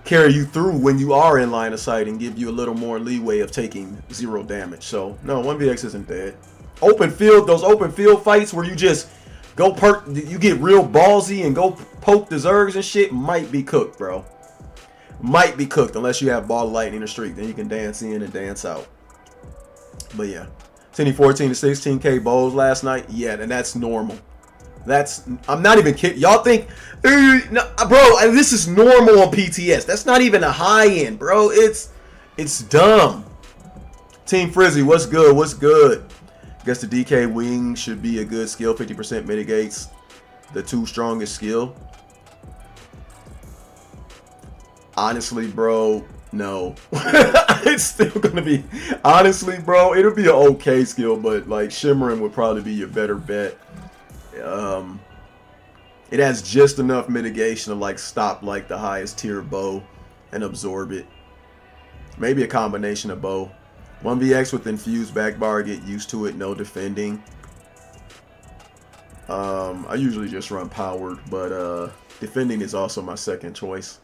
Speaker 1: carry you through when you are in line of sight and give you a little more leeway of taking 0 damage. So no, 1VX isn't dead. Open field, those open field fights where you just go you get real ballsy and go poke the Zergs and shit, might be cooked, bro. Might be cooked unless you have Ball of Lightning or Streak. Then you can dance in and dance out. But yeah, 14 to 16K bowls last night. Yeah, and that's normal. I'm not even kidding. Y'all think, no, bro, this is normal on PTS. That's not even a high end, bro. It's dumb. Team Frizzy, what's good? What's good? Guess the DK wing should be a good skill. 50% mitigates the 2 strongest skill. Honestly, bro, no. It's still gonna be, honestly, bro, it'll be an okay skill, but like Shimmering would probably be your better bet. It has just enough mitigation to like stop like the highest tier bow and absorb it. Maybe a combination of bow. 1VX with infused back bar, get used to it, no defending. I usually just run powered, but defending is also my second choice.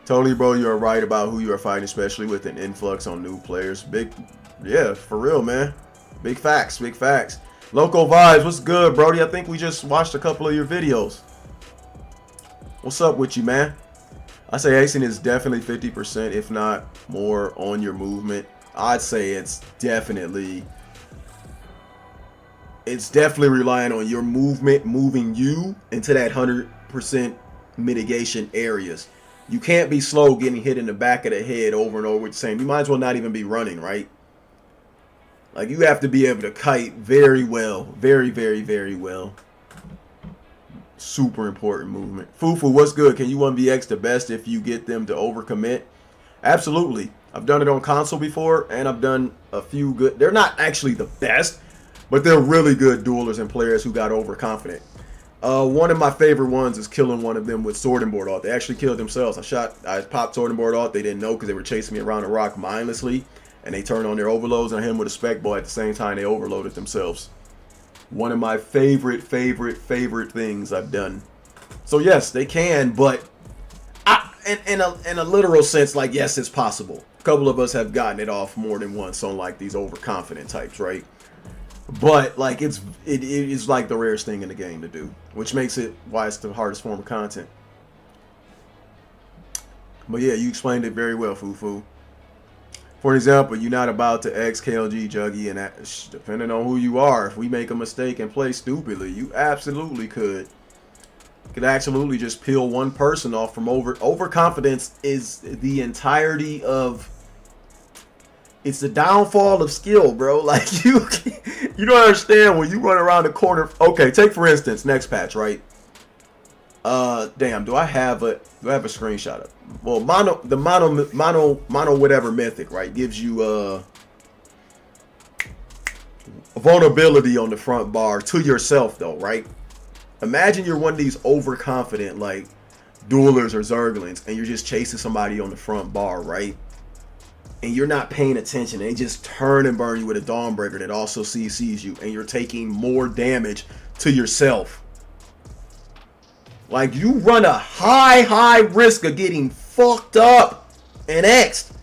Speaker 1: Totally, bro, you're right about who you are fighting, especially with an influx on new players. Yeah, for real, man. Big facts, big facts. Local Vibes, what's good, Brody? I think we just watched a couple of your videos. What's up with you, man? I say acing is definitely 50%, if not more, on your movement. I'd say it's definitely relying on your movement, moving you into that 100% mitigation areas. You can't be slow getting hit in the back of the head over and over with the same. You might as well not even be running, right? Like, you have to be able to kite very well. Very, very, very well. Super important movement. Fufu, what's good? Can you 1VX the best if you get them to overcommit? Absolutely. I've done it on console before, and I've done a few good. They're not actually the best, but they're really good duelers and players who got overconfident. One of my favorite ones is killing one of them with sword and board ult. They actually killed themselves. I popped sword and board ult. They didn't know because they were chasing me around the rock mindlessly, and they turned on their overloads and hit him with a spec ball at the same time they overloaded themselves. One of my favorite things I've done. So yes, they can, but in a literal sense, like, yes, it's possible. A couple of us have gotten it off more than once on like these overconfident types, right? But like it is like the rarest thing in the game to do, which makes it why it's the hardest form of content. But yeah, you explained it very well, Fufu. For example, you're not about to X KLG Juggy, and that, depending on who you are, if we make a mistake and play stupidly, you absolutely could absolutely just peel one person off from overconfidence is the entirety of It's the downfall of skill, bro. Like you don't understand when you run around the corner. Okay, take for instance, next patch, right? Damn, do I have a screenshot of it? Well, mono whatever mythic, right? Gives you a vulnerability on the front bar to yourself though, right? Imagine you're one of these overconfident like duelers or zerglings and you're just chasing somebody on the front bar, right? And you're not paying attention. They just turn and burn you with a Dawnbreaker that also CCs you, and you're taking more damage to yourself. Like, you run a high risk of getting fucked up and X'd.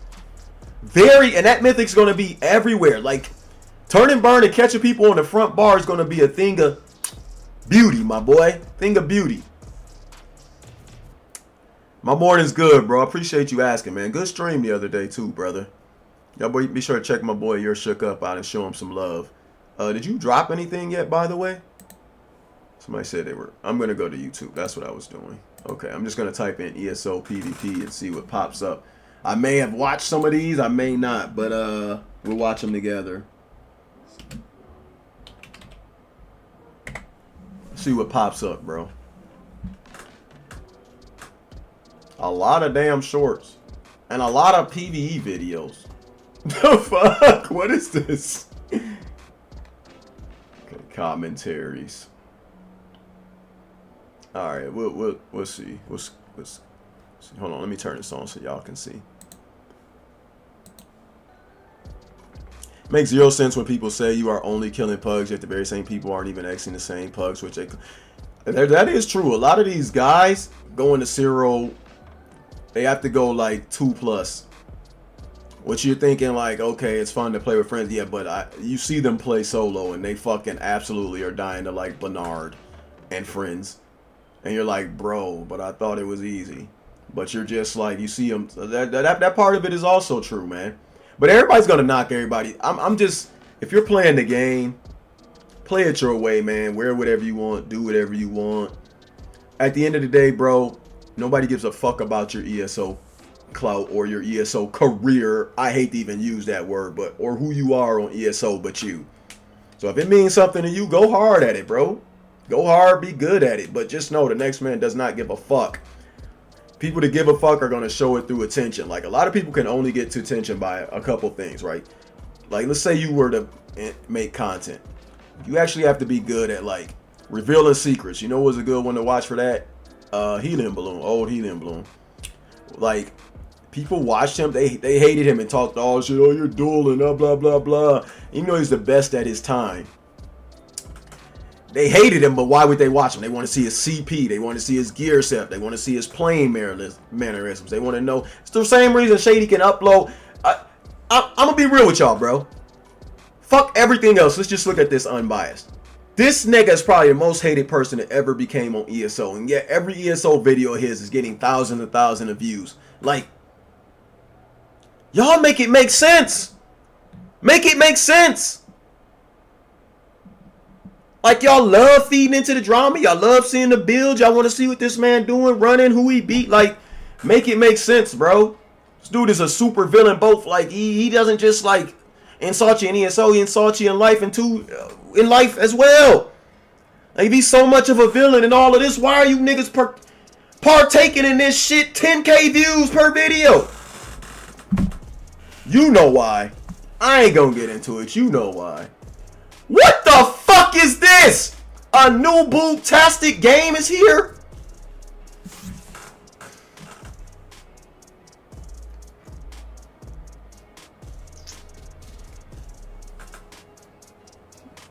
Speaker 1: And that mythic's going to be everywhere. Like, turn and burn and catching people on the front bar is going to be a thing of beauty, my boy. Thing of beauty. My morning's good, bro. I appreciate you asking, man. Good stream the other day, too, brother. Y'all be sure to check my boy You're Shook Up out and show him some love. Did you drop anything yet, by the way? Somebody said they were. I'm going to go to YouTube. That's what I was doing. Okay, I'm just going to type in ESO PvP and see what pops up. I may have watched some of these. I may not, but we'll watch them together. See what pops up, bro. A lot of damn shorts. And a lot of PvE videos. The fuck? What is this? Okay, commentaries. Alright, we'll see. We'll see. Hold on, let me turn this on so y'all can see. Makes zero sense when people say you are only killing pugs, yet the very same people aren't even Xing the same pugs, which they... That is true. A lot of these guys going to 0, they have to go like 2+. What you're thinking like, okay, it's fun to play with friends. Yeah, but you see them play solo and they fucking absolutely are dying to like Bernard and friends. And you're like, bro, but I thought it was easy. But you're just like, you see them. That part of it is also true, man. But everybody's going to knock everybody. I'm just, if you're playing the game, play it your way, man. Wear whatever you want. Do whatever you want. At the end of the day, bro, nobody gives a fuck about your ESO clout or your ESO career. I hate to even use that word, but or who you are on ESO, but you. So if it means something to you, go hard at it, bro. Go hard, be good at it. But just know the next man does not give a fuck. People that give a fuck are going to show it through attention. Like, a lot of people can only get to attention by a couple things, right? Like, let's say you were to make content. You actually have to be good at, like, revealing secrets. You know what was a good one to watch for that? Helium Balloon. Old Helium Balloon. Like, people watched him. They hated him and talked all shit. Oh, you're dueling, blah, blah, blah. Even though he's the best at his time. They hated him, but why would they watch him? They want to see his CP. They want to see his gear set. They want to see his playing mannerisms. They want to know. It's the same reason Shady can upload. I'm going to be real with y'all, bro. Fuck everything else. Let's just look at this unbiased. This nigga is probably the most hated person that ever became on ESO. And yet every ESO video of his is getting thousands and thousands of views. Like, y'all make it make sense. Make it make sense. Like, y'all love feeding into the drama. Y'all love seeing the build. Y'all want to see what this man doing, running, who he beat. Like, make it make sense, bro. This dude is a super villain. Both, like, he doesn't just, like, insult you in ESO. He insults you in life, and in life as well. Like, if he's so much of a villain and all of this, why are you niggas partaking in this shit? 10K views per video. You know why. I ain't gonna get into it. You know why. What the fuck is this? A new boot-tastic game is here?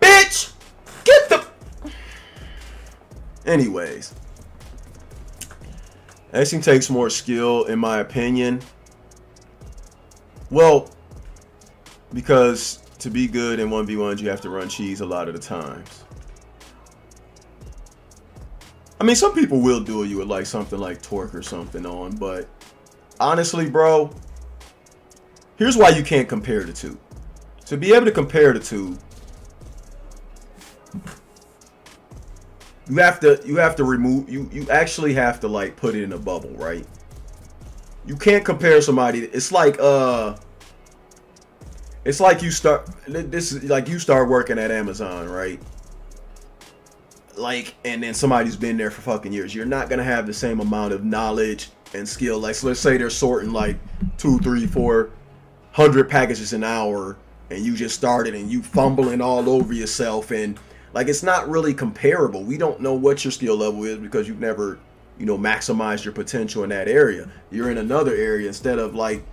Speaker 1: Bitch! Get the... Anyways. Xing takes more skill, in my opinion. Well, because... to be good in 1v1s, you have to run cheese a lot of the times. I mean, some people will duel you with like something like Torque or something on, but honestly, bro, here's why you can't compare the two. To be able to compare the two, you have to remove, you actually have to like put it in a bubble, right? You can't compare somebody. It's like It's like you start, this is like you start working at Amazon, right? Like, and then somebody's been there for fucking years. You're not gonna have the same amount of knowledge and skill. Like, so let's say they're sorting like 2, 3, 400 packages an hour, and you just started and you fumbling all over yourself, and like, it's not really comparable. We don't know what your skill level is because you've never, you know, maximized your potential in that area. You're in another area. Instead of like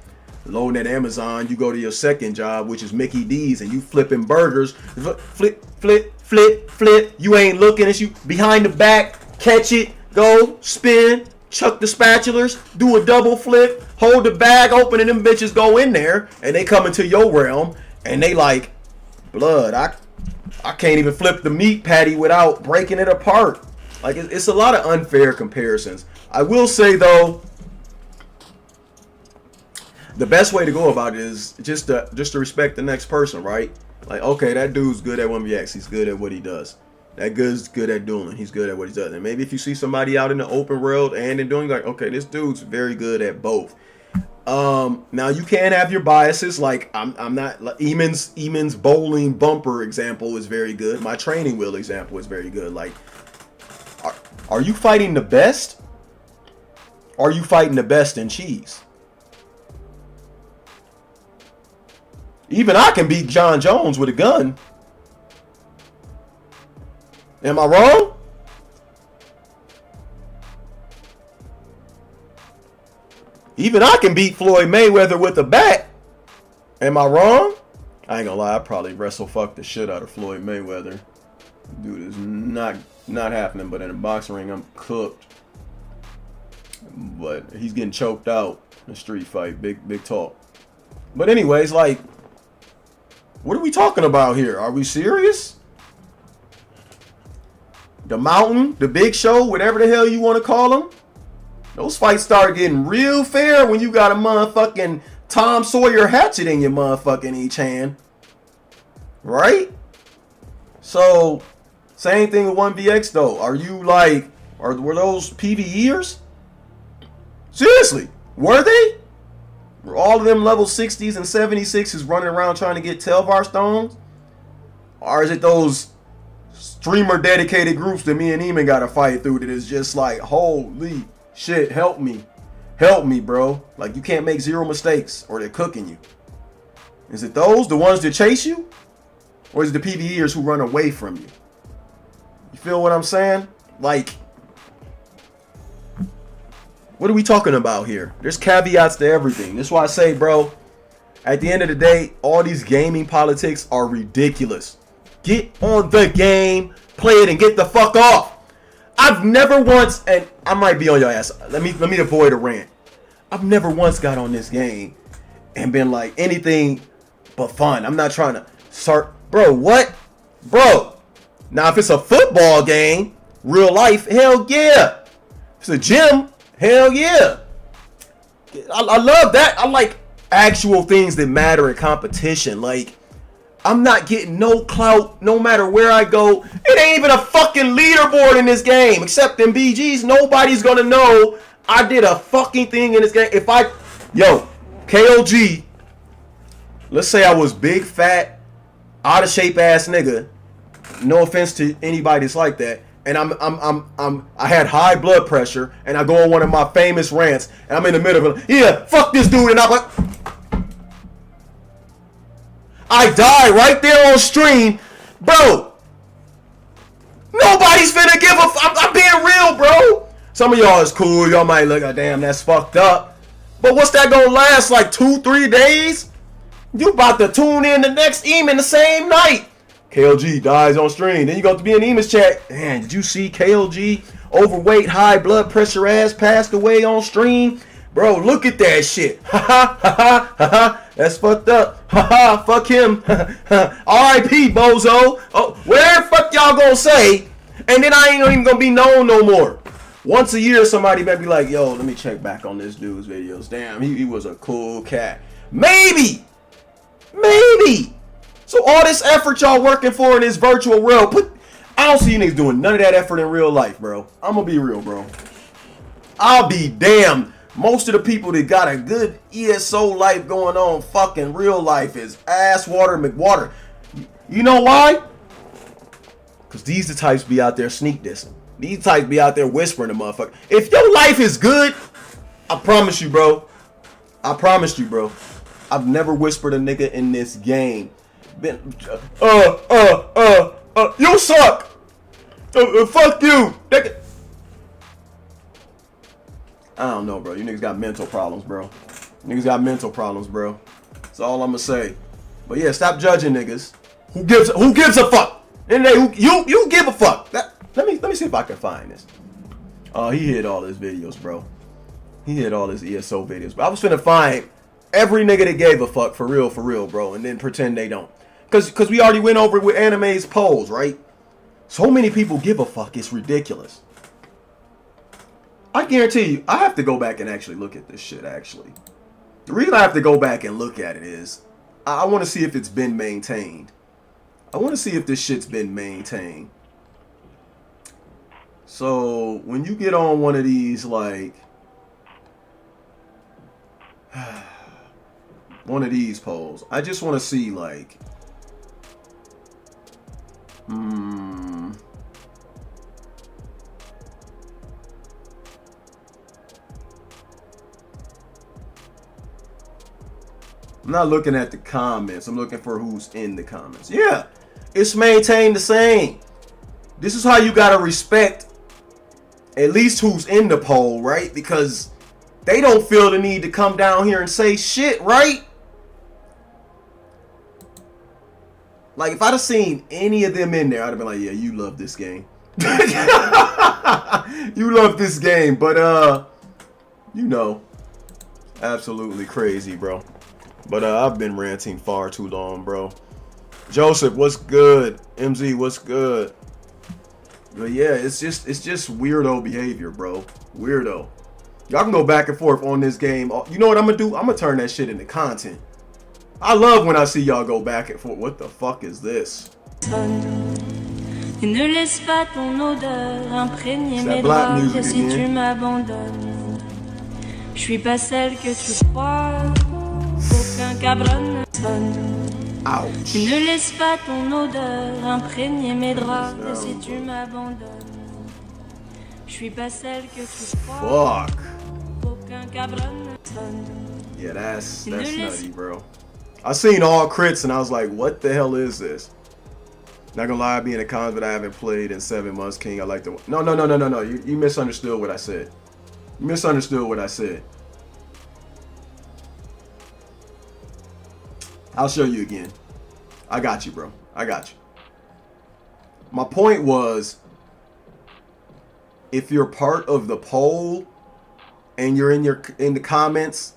Speaker 1: loading at Amazon, you go to your second job, which is Mickey D's, and you flipping burgers. Flip, flip, flip, flip. You ain't looking at you behind the back. Catch it, go, spin, chuck the spatulas, do a double flip, hold the bag open, and them bitches go in there, and they come into your realm, and they like, blood, I can't even flip the meat patty without breaking it apart. Like, it's a lot of unfair comparisons. I will say, though, the best way to go about it is just to respect the next person, right? Like, okay, that dude's good at 1vx. He's good at what he does. That dude's good at dueling. He's good at what he does. And maybe if you see somebody out in the open world and in doing, like, okay, this dude's very good at both. Now you can have your biases. Like, I'm not like Eamon's bowling bumper example is very good. My training wheel example is very good. Like, are you fighting the best? Or are you fighting the best in cheese? Even I can beat John Jones with a gun. Am I wrong? Even I can beat Floyd Mayweather with a bat. Am I wrong? I ain't gonna lie, I probably wrestle fuck the shit out of Floyd Mayweather. Dude, is not happening, but in a boxing ring, I'm cooked. But he's getting choked out in a street fight. Big talk. But anyways, like, what are we talking about here? Are we serious? The Mountain, the Big Show, whatever the hell you want to call them. Those fights start getting real fair when you got a motherfucking Tom Sawyer hatchet in your motherfucking each hand. Right? So, same thing with 1vx though. Are you like, were those PvEers? Seriously, were they? Were all of them level 60s and 76s running around trying to get Telvar stones? Or is it those streamer dedicated groups that me and Eamon gotta fight through that is just like, holy shit, help me, bro? Like, you can't make zero mistakes or they're cooking you. Is it those, the ones that chase you? Or is it the PvEers who run away from you? You feel what I'm saying? Like, what are we talking about here? There's caveats to everything. That's why I say, bro, at the end of the day, all these gaming politics are ridiculous. Get on the game, play it, and get the fuck off. I've never once, and I might be on your ass. Let me avoid a rant. I've never once got on this game and been like anything but fun. I'm not trying to start, bro. What, bro? Now, if it's a football game, real life, hell yeah. If it's a gym, hell yeah. I love that. I like actual things that matter in competition. Like, I'm not getting no clout no matter where I go. It ain't even a fucking leaderboard in this game. Except in BGs, nobody's gonna know I did a fucking thing in this game. If I, yo, KOG, let's say I was big, fat, out of shape ass nigga. No offense to anybody that's like that. And I had high blood pressure, and I go on one of my famous rants, and I'm in the middle of it. Yeah, fuck this dude, and I'm like, I die right there on stream, bro. Nobody's finna give a. I'm being real, bro. Some of y'all is cool. Y'all might look, oh, damn, that's fucked up. But what's that gonna last, like 2-3 days? You about to tune in the next Eamon the same night. KLG dies on stream. Then you go to be in Eamon's chat. Man, did you see KLG, overweight, high blood pressure ass, passed away on stream? Bro, look at that shit. Ha ha ha ha ha ha. That's fucked up. Ha ha, fuck him. R.I.P. bozo. Oh, whatever fuck y'all gonna say. And then I ain't even gonna be known no more. Once a year, somebody might be like, yo, let me check back on this dude's videos. Damn, he was a cool cat. Maybe. So all this effort y'all working for in this virtual world, I don't see you niggas doing none of that effort in real life, bro. I'm gonna be real, bro. I'll be damned. Most of the people that got a good ESO life going on, fucking real life, is ass water McWater. You know why? Because these the types be out there sneak dissing. These types be out there whispering to motherfucker. If your life is good, I promise you, bro. I promise you, bro. I've never whispered a nigga in this game. Been, you suck. Fuck you. Nigga. I don't know, bro. You niggas got mental problems, bro. Niggas got mental problems, bro. That's all I'm gonna say. But yeah, stop judging niggas. Who gives a fuck? And they you give a fuck. Let me see if I can find this. He hid all his videos, bro. He hid all his ESO videos. But I was finna find every nigga that gave a fuck for real, bro, and then pretend they don't. Cause we already went over it with Anime's polls, right? So many people give a fuck, it's ridiculous. I guarantee you, I have to go back and actually look at this shit, actually. The reason I have to go back and look at it is, I want to see if it's been maintained. I want to see if this shit's been maintained. So, when you get on one of these, like, one of these polls, I just want to see, like, I'm not looking at the comments. I'm looking for who's in the comments. Yeah, it's maintained the same. This is how you gotta respect at least who's in the poll, right? Because they don't feel the need to come down here and say shit, right? Like, if I'd have seen any of them in there, I'd have been like, yeah, you love this game. You love this game. But, you know, absolutely crazy, bro. But I've been ranting far too long, bro. Joseph, what's good? MZ, what's good? But yeah, it's just weirdo behavior, bro. Weirdo. Y'all can go back and forth on this game. You know what I'm gonna do? I'm gonna turn that shit into content. I love when I see y'all go back and forth. What the fuck is this?
Speaker 2: Ne laisse pas ton odeur imprégner mes draps si tu m'abandonnes. Je suis pas celle que tu crois. Aucun cabron ne sonne. Ne laisse pas ton odeur imprégner mes draps si tu m'abandonnes. Je suis pas celle que tu crois.
Speaker 1: Fuck.
Speaker 2: Aucun cabron ne sonne.
Speaker 1: Yeah, that's nutty, bro. I seen all crits and I was like, what the hell is this? Not gonna lie, I be in a con that I haven't played in 7 months, King. I like to. No. You misunderstood what I said. You misunderstood what I said. I'll show you again. I got you, bro. I got you. My point was, if you're part of the poll and you're in the comments,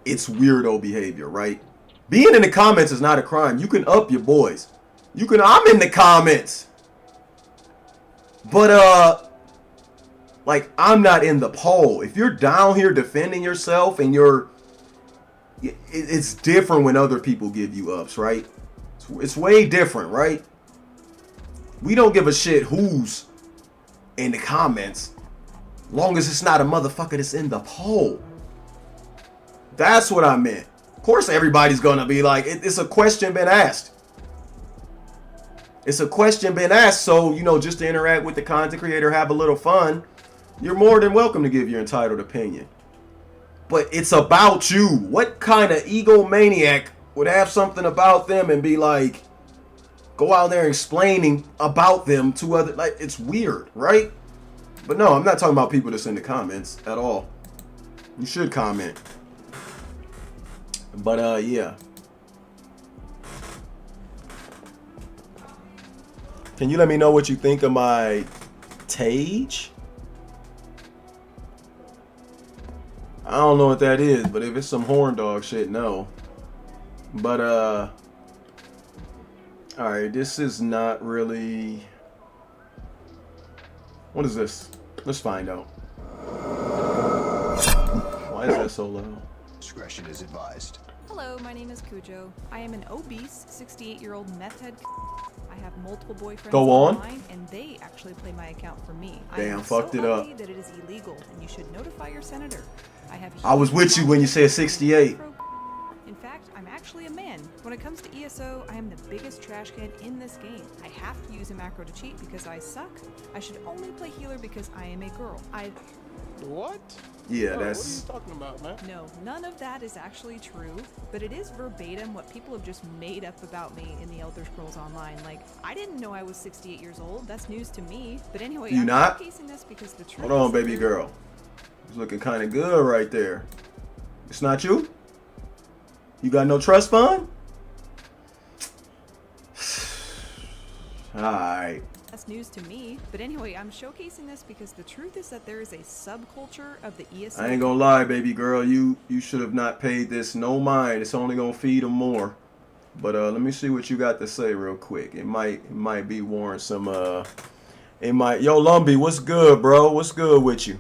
Speaker 1: it's weirdo behavior, right? Being in the comments is not a crime. You can up your boys. I'm in the comments. But like, I'm not in the poll. If you're down here defending yourself and it's different when other people give you ups, right? It's way different, right? We don't give a shit who's in the comments, long as it's not a motherfucker that's in the poll. That's what I meant. Of course, everybody's gonna be like, it's a question been asked. It's a question been asked, so, you know, just to interact with the content creator, have a little fun, you're more than welcome to give your entitled opinion. But it's about you. What kind of egomaniac would have something about them and be like, go out there explaining about them to other, like, it's weird, right? But no, I'm not talking about people that's in the comments at all. You should comment. But yeah. Can you let me know what you think of my Tage? I don't know what that is, but if it's some horn dog shit, no. But alright, this is not really. What is this? Let's find out. Why is that so low?
Speaker 3: Discretion is advised.
Speaker 4: Hello, my name is Cujo. I am an obese 68-year-old meth head. I have multiple boyfriends online, and they actually play my account for me.
Speaker 1: Damn,
Speaker 4: I am
Speaker 1: fucked
Speaker 4: so
Speaker 1: it up.
Speaker 4: that it is illegal, and you should notify your senator.
Speaker 1: I was with you when you said 68.
Speaker 4: In fact, I'm actually a man. When it comes to ESO, I am the biggest trash can in this game. I have to use a macro to cheat because I suck. I should only play healer because I am a girl.
Speaker 5: What?
Speaker 1: Yeah,
Speaker 5: Bro,
Speaker 1: that's...
Speaker 5: What are you talking about, man?
Speaker 4: No, none of that is actually true, but it is verbatim what people have just made up about me in the Elder Scrolls Online. Like, I didn't know I was 68 years old. That's news to me. But anyway,
Speaker 1: You
Speaker 4: I'm
Speaker 1: not?
Speaker 4: showcasing this because the truth
Speaker 1: Hold on,
Speaker 4: is
Speaker 1: baby
Speaker 4: that
Speaker 1: girl. It's looking kind of good right there. It's not you? You got no trust fund? Alright.
Speaker 4: that's news to me. But anyway, I'm showcasing this because the truth is that there is a subculture of the ESO.
Speaker 1: I ain't gonna lie, baby girl. You should have not paid this no mind. It's only gonna feed them more. But let me see what you got to say real quick. It might be warrant some it might. Yo, Lumbee, what's good, bro? What's good with you?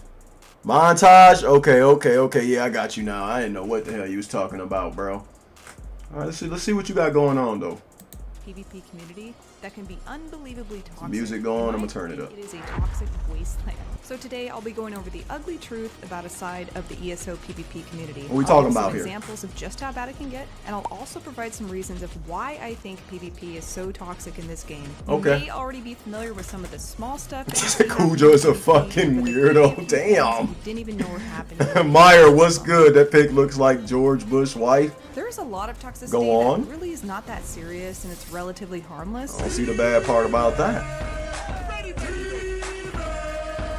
Speaker 1: Montage? Okay. Yeah, I got you now. I didn't know what the hell you was talking about, bro. All right, let's see what you got going on though.
Speaker 4: PvP community that can be unbelievably toxic.
Speaker 1: Music going,
Speaker 4: In
Speaker 1: I'm
Speaker 4: my
Speaker 1: gonna turn it up.
Speaker 4: opinion, It is a toxic wasteland. So today I'll be going over the ugly truth about a side of the ESO PvP community.
Speaker 1: What we
Speaker 4: I'll
Speaker 1: talking
Speaker 4: give some
Speaker 1: about here?
Speaker 4: Examples of just how bad it can get, and I'll also provide some reasons of why I think PvP is so toxic in this game.
Speaker 1: Okay.
Speaker 4: You may already be familiar with some of the small stuff. that you
Speaker 1: Said
Speaker 4: see happening
Speaker 1: Cujo is a
Speaker 4: in PvP,
Speaker 1: fucking
Speaker 4: but there
Speaker 1: weirdo.
Speaker 4: could be a few things
Speaker 1: Damn.
Speaker 4: You didn't even know were happening.
Speaker 1: Meyer, what's good? That pic looks like George Bush's wife.
Speaker 4: There's a lot of toxicity
Speaker 1: Go on.
Speaker 4: that really is not that serious, and it's relatively harmless.
Speaker 1: I don't see the bad part about that.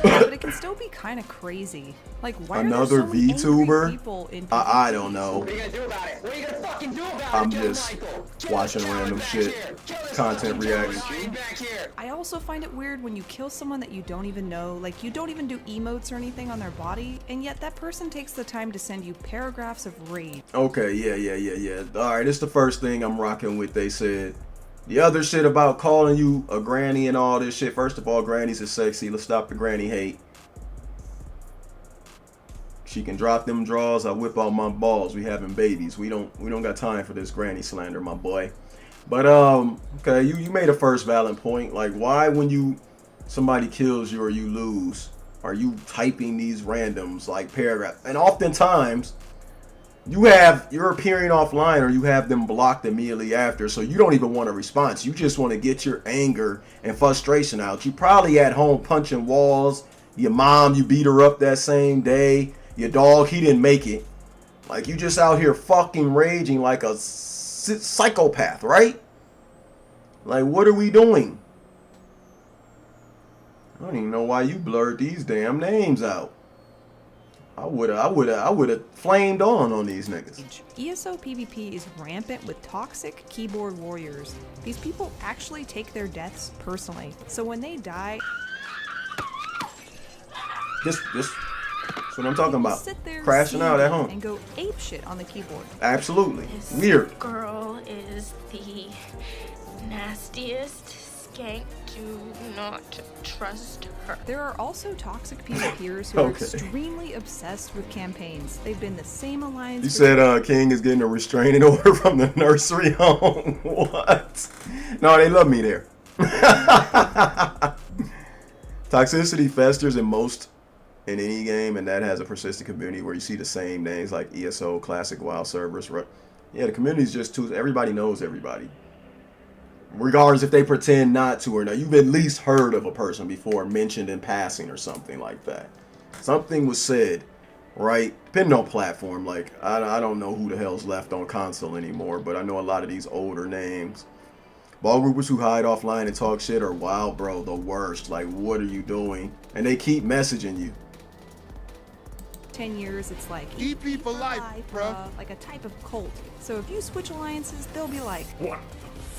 Speaker 4: But it can still be kind of crazy. Like, why
Speaker 1: Another
Speaker 4: are there so many angry
Speaker 1: VTuber?
Speaker 4: people in
Speaker 1: I
Speaker 4: PvP?
Speaker 1: don't know.
Speaker 6: What are you gonna do about it? What are you gonna fucking do about it?
Speaker 1: I'm
Speaker 6: Kill
Speaker 1: just
Speaker 6: Michael. Kill
Speaker 1: watching
Speaker 6: this coward
Speaker 1: random
Speaker 6: back
Speaker 1: shit,
Speaker 6: here. Kill this
Speaker 1: content
Speaker 6: fucking coward
Speaker 1: reacts.
Speaker 6: lying back here.
Speaker 4: I also find it weird when you kill someone that you don't even know, like you don't even do emotes or anything on their body, and yet that person takes the time to send you paragraphs of rage.
Speaker 1: Okay, yeah. Alright, this is the first thing I'm rocking with. They said the other shit about calling you a granny and all this shit. First of all, grannies are sexy. Let's stop the granny hate. She can drop them draws. I whip out my balls. We having babies. We don't got time for this granny slander, my boy. But okay, you made a first valid point. Like, why when somebody kills you or you lose, are you typing these randoms like paragraphs? And oftentimes you're appearing offline or you have them blocked immediately after, so you don't even want a response. You just want to get your anger and frustration out. You probably at home punching walls. Your mom, you beat her up that same day. Your dog, he didn't make it. Like, you just out here fucking raging like a psychopath, right? Like, what are we doing? I don't even know why you blurred these damn names out. I would've flamed on these niggas.
Speaker 4: ESO PvP is rampant with toxic keyboard warriors. These people actually take their deaths personally. So when they die,
Speaker 1: This that's what I'm talking about.
Speaker 4: sit there
Speaker 1: Crashing out at home.
Speaker 4: and go ape shit on the keyboard.
Speaker 1: Absolutely.
Speaker 7: This
Speaker 1: Weird.
Speaker 7: girl is the nastiest skank. Do not trust her.
Speaker 4: There are also toxic PvPers who are
Speaker 1: Okay.
Speaker 4: extremely obsessed with campaigns. They've been the same alliance.
Speaker 1: You
Speaker 4: for
Speaker 1: said King is getting a restraining order from the nursery home. What? No, they love me there. Toxicity festers in any game, and that has a persistent community where you see the same names like ESO, Classic, WoW servers. Yeah, the community is just too. Everybody knows everybody, regardless if they pretend not to or not. You've at least heard of a person before, mentioned in passing or something like that. Something was said, right? Depending on platform. Like, I don't know who the hell's left on console anymore, but I know a lot of these older names. Ball groupers who hide offline and talk shit are wild, bro. The worst. Like, what are you doing? And they keep messaging you.
Speaker 4: 10 years, it's like
Speaker 5: EP for life, bruh.
Speaker 4: like a type of cult. So if you switch alliances, they'll be like,
Speaker 8: What the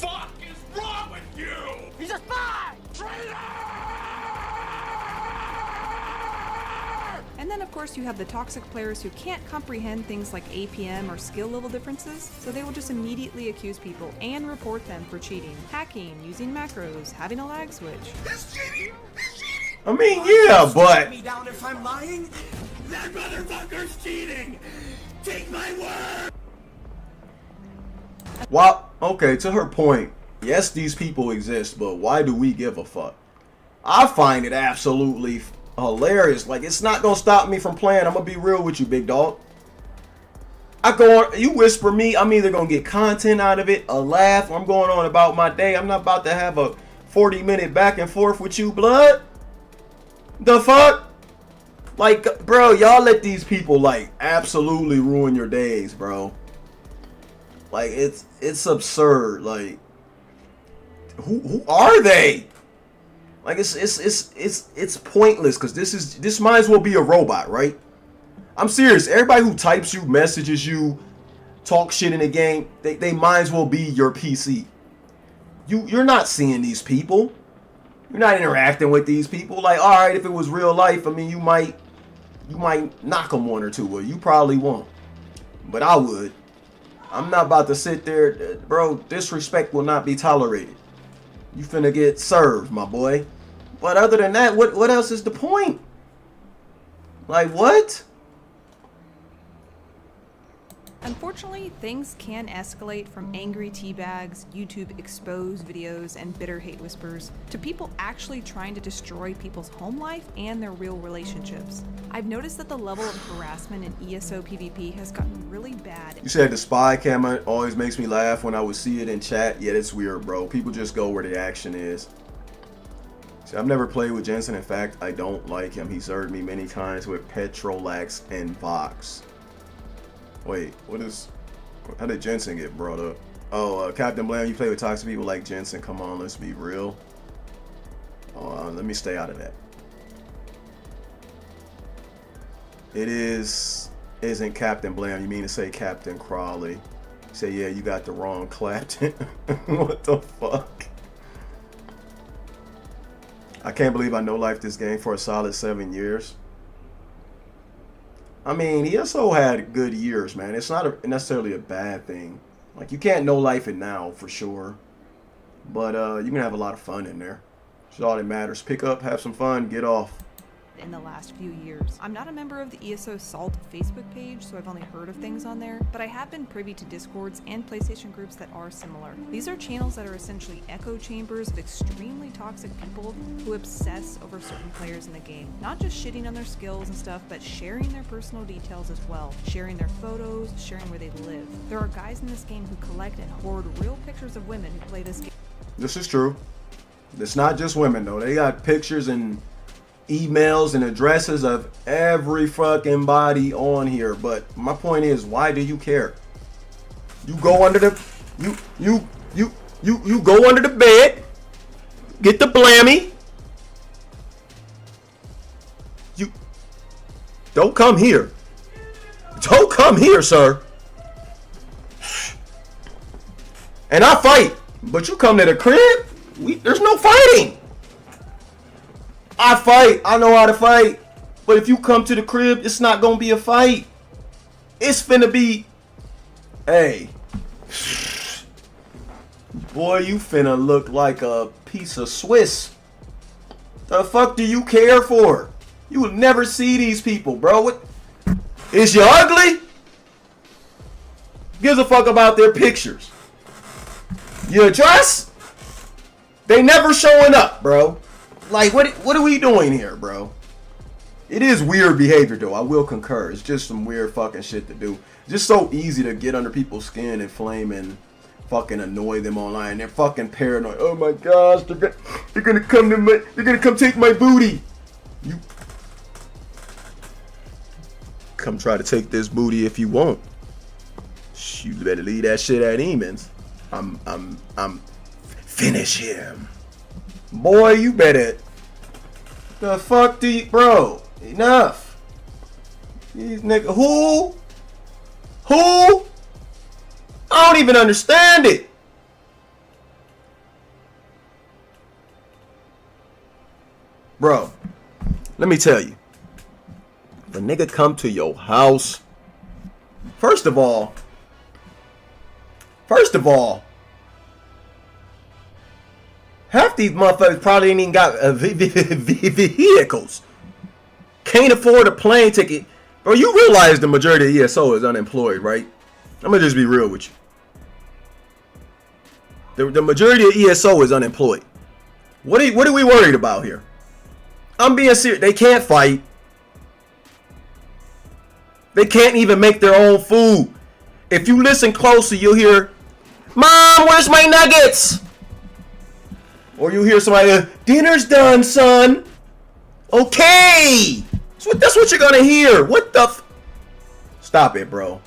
Speaker 8: fuck is wrong with you?
Speaker 6: He's a spy!
Speaker 4: and then of course you have the toxic players who can't comprehend things like APM or skill level differences, so they will just immediately accuse people and report them for cheating, hacking, using macros, having a lag switch.
Speaker 8: He's cheating! He's cheating!
Speaker 1: I mean, yeah, but
Speaker 8: Me down if I'm lying? That motherfucker's cheating! Take my word!
Speaker 1: while okay, to her point, yes, these people exist, but why do we give a fuck? I find it absolutely hilarious. Like, it's not gonna stop me from playing. I'm gonna be real with you, big dog. I go on, you whisper me, I'm either gonna get content out of it, a laugh, or I'm going on about my day. I'm not about to have a 40-minute back and forth with you, blood. The fuck? Like, bro, y'all let these people, like, absolutely ruin your days, bro. Like, it's absurd. Like, who are they? Like, it's pointless, because this might as well be a robot, right? I'm serious. Everybody who types you, messages you, talk shit in the game, they might as well be your PC. You're not seeing these people. You're not interacting with these people. Like, all right, if it was real life, I mean, you might knock them one or two, or you probably won't. But I would. I'm not about to sit there, bro. Disrespect will not be tolerated. You finna get served, my boy. But other than that, what else is the point? Like, what?
Speaker 4: Unfortunately, things can escalate from angry teabags, YouTube exposed videos, and bitter hate whispers to people actually trying to destroy people's home life and their real relationships. I've noticed that the level of harassment in ESO PvP has gotten really bad.
Speaker 1: You said the spy camera always makes me laugh when I would see it in chat. Yeah, it's weird, bro. People just go where the action is. See, I've never played with Jensen. In fact, I don't like him. He's served me many times with Petrolax and Vox. Wait, how did Jensen get brought up? Oh, Captain Blam, you play with toxic people like Jensen. Come on, let's be real. Let me stay out of that. It isn't Captain Blam. You mean to say Captain Crawley? You say, yeah, you got the wrong Clapton. What the fuck? I can't believe I no-lifed this game for a solid 7 years. I mean, ESO had good years, man. It's not necessarily a bad thing. Like, you can't no-life it now, for sure. But you can have a lot of fun in there. That's all that matters. Pick up, have some fun, get off.
Speaker 4: In the last few years. I'm not a member of the ESO Salt Facebook page, so I've only heard of things on there, but I have been privy to discords and PlayStation groups that are similar. These are channels that are essentially echo chambers of extremely toxic people who obsess over certain players in the game. Not just shitting on their skills and stuff, but sharing their personal details as well. Sharing their photos, sharing where they live. There are guys in this game who collect and hoard real pictures of women who play this game.
Speaker 1: This is true. It's not just women, though. They got pictures and emails and addresses of every fucking body on here. But my point is, why do you care? You go under the you go under the bed, get the blammy. You don't come here. Don't come here, sir. And I fight, but you come to the crib, there's no fighting. I fight. I know how to fight. But if you come to the crib, it's not going to be a fight. It's finna be... Hey. Boy, you finna look like a piece of Swiss. The fuck do you care for? You will never see these people, bro. What? Is you ugly? Gives a fuck about their pictures. Your dress? They never showing up, bro. Like, what are we doing here, bro? It is weird behavior, though. I will concur. It's just some weird fucking shit to do. It's just so easy to get under people's skin and flame and fucking annoy them online. They're fucking paranoid. Oh my gosh, they're gonna come to my, they're gonna come take my booty. You come try to take this booty if you want. You better leave that shit at Eamon's. I'm finish him. Boy, you better. The fuck do you, bro? Enough. These niggas. Who? I don't even understand it. Bro, let me tell you. If a nigga come to your house, first of all, half these motherfuckers probably ain't even got vehicles. Can't afford a plane ticket. Bro, you realize the majority of ESO is unemployed, right? I'm gonna just be real with you. The majority of ESO is unemployed. What are we worried about here? I'm being serious. They can't fight. They can't even make their own food. If you listen closely, you'll hear, "Mom, where's my nuggets?" Or you hear somebody, "Dinner's done, son." Okay. That's what you're gonna hear. What the Stop it, bro.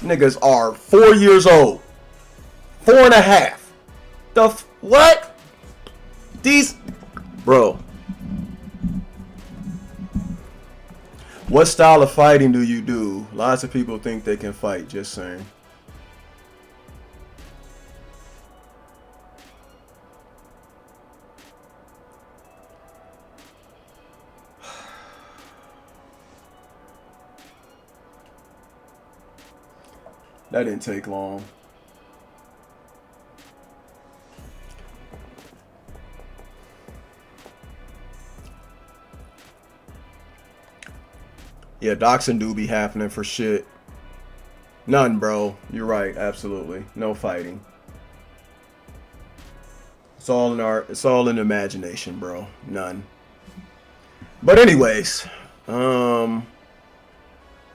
Speaker 1: These niggas are 4 years old. 4.5. What? These... Bro. What style of fighting do you do? Lots of people think they can fight, just saying. That didn't take long. Yeah, doxing do be happening for shit. None, bro. You're right, absolutely. No fighting. It's all in art. It's all in imagination, bro. None. But anyways,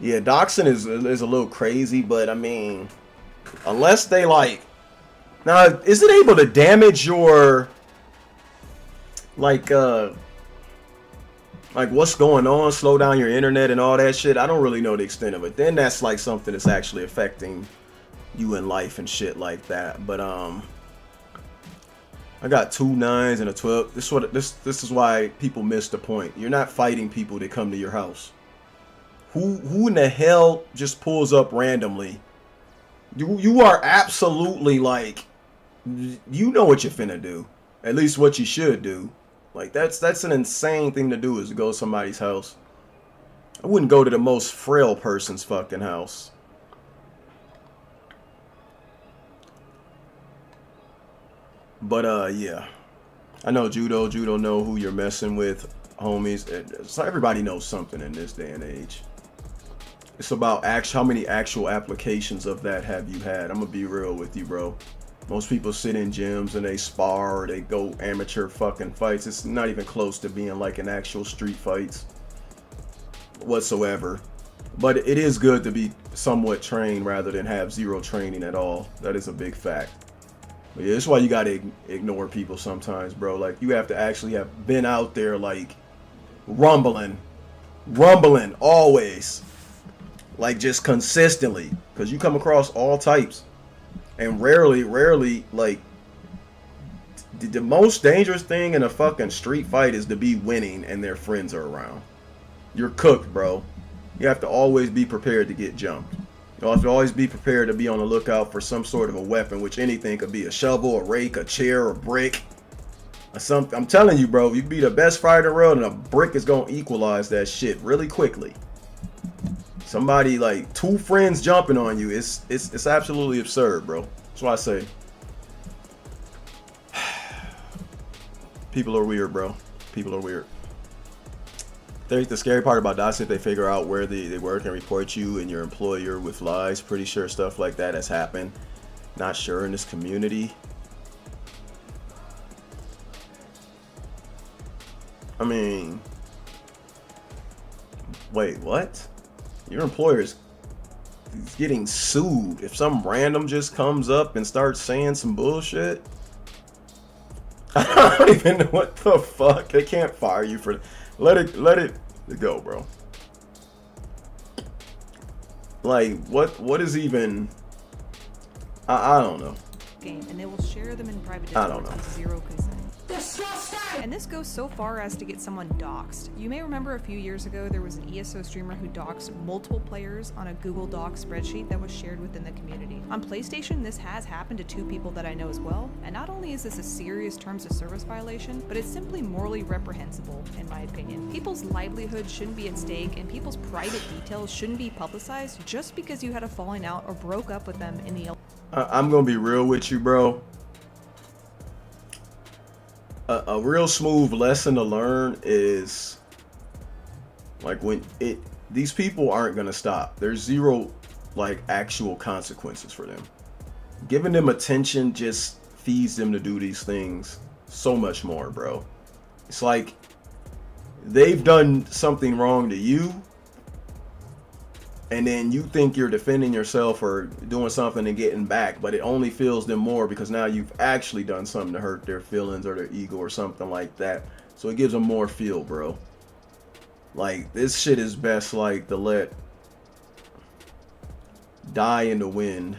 Speaker 1: yeah, doxing is a little crazy, but I mean, unless they like, now is it able to damage your like what's going on, slow down your internet and all that shit? I don't really know the extent of it. Then that's like something that's actually affecting you in life and shit like that. But I got 2 9s and a 12. This is why people miss the point. You're not fighting people that come to your house. Who in the hell just pulls up randomly? You are absolutely like, you know what you're finna do. At least what you should do. Like that's an insane thing to do, is to go to somebody's house. I wouldn't go to the most frail person's fucking house. But yeah. I know Judo know who you're messing with, homies. So everybody knows something in this day and age. It's about how many actual applications of that have you had. I'm gonna be real with you, bro. Most people sit in gyms and they spar or they go amateur fucking fights. It's not even close to being like an actual street fights whatsoever. But it is good to be somewhat trained rather than have zero training at all. That is a big fact. But yeah, that's why you gotta ignore people sometimes, bro. Like, you have to actually have been out there, like, rumbling always. Like, just consistently, because you come across all types, and rarely, like, the most dangerous thing in a fucking street fight is to be winning and their friends are around. You're cooked, bro. You have to always be prepared to get jumped. You have to always be prepared to be on the lookout for some sort of a weapon, which anything could be: a shovel, a rake, a chair, a brick, or something. I'm telling you, bro, you can be the best fighter in the world, and a brick is gonna equalize that shit really quickly. Somebody, like, 2 friends jumping on you, it's absolutely absurd, bro. That's why I say people are weird, bro. People are weird. The scary part about doxing, if they figure out where they work and report you and your employer with lies. Pretty sure stuff like that has happened. Not sure in this community. I mean, wait, what? Your employer is getting sued if some random just comes up and starts saying some bullshit? I don't even know what the fuck. They can't fire you for... Let it go, bro. Like, what is even... I don't know.
Speaker 4: Game, and they will share them in private
Speaker 1: I don't
Speaker 4: Discord
Speaker 1: know.
Speaker 4: with zero consent.
Speaker 6: Disgusting!
Speaker 4: And this goes so far as to get someone doxxed. You may remember a few years ago there was an ESO streamer who doxed multiple players on a Google Docs spreadsheet that was shared within the community. On PlayStation, this has happened to 2 people that I know as well, and not only is this a serious terms of service violation, but it's simply morally reprehensible, in my opinion. People's livelihoods shouldn't be at stake, and people's private details shouldn't be publicized just because you had a falling out or broke up with them in the...
Speaker 1: I'm gonna be real with you, bro. A real smooth lesson to learn is, like, these people aren't gonna stop. There's zero, like, actual consequences for them. Giving them attention just feeds them to do these things so much more, bro. It's like they've done something wrong to you, and then you think you're defending yourself or doing something and getting back, but it only feels them more because now you've actually done something to hurt their feelings or their ego or something like that. So it gives them more feel, bro. Like, this shit is best like to let die in the wind,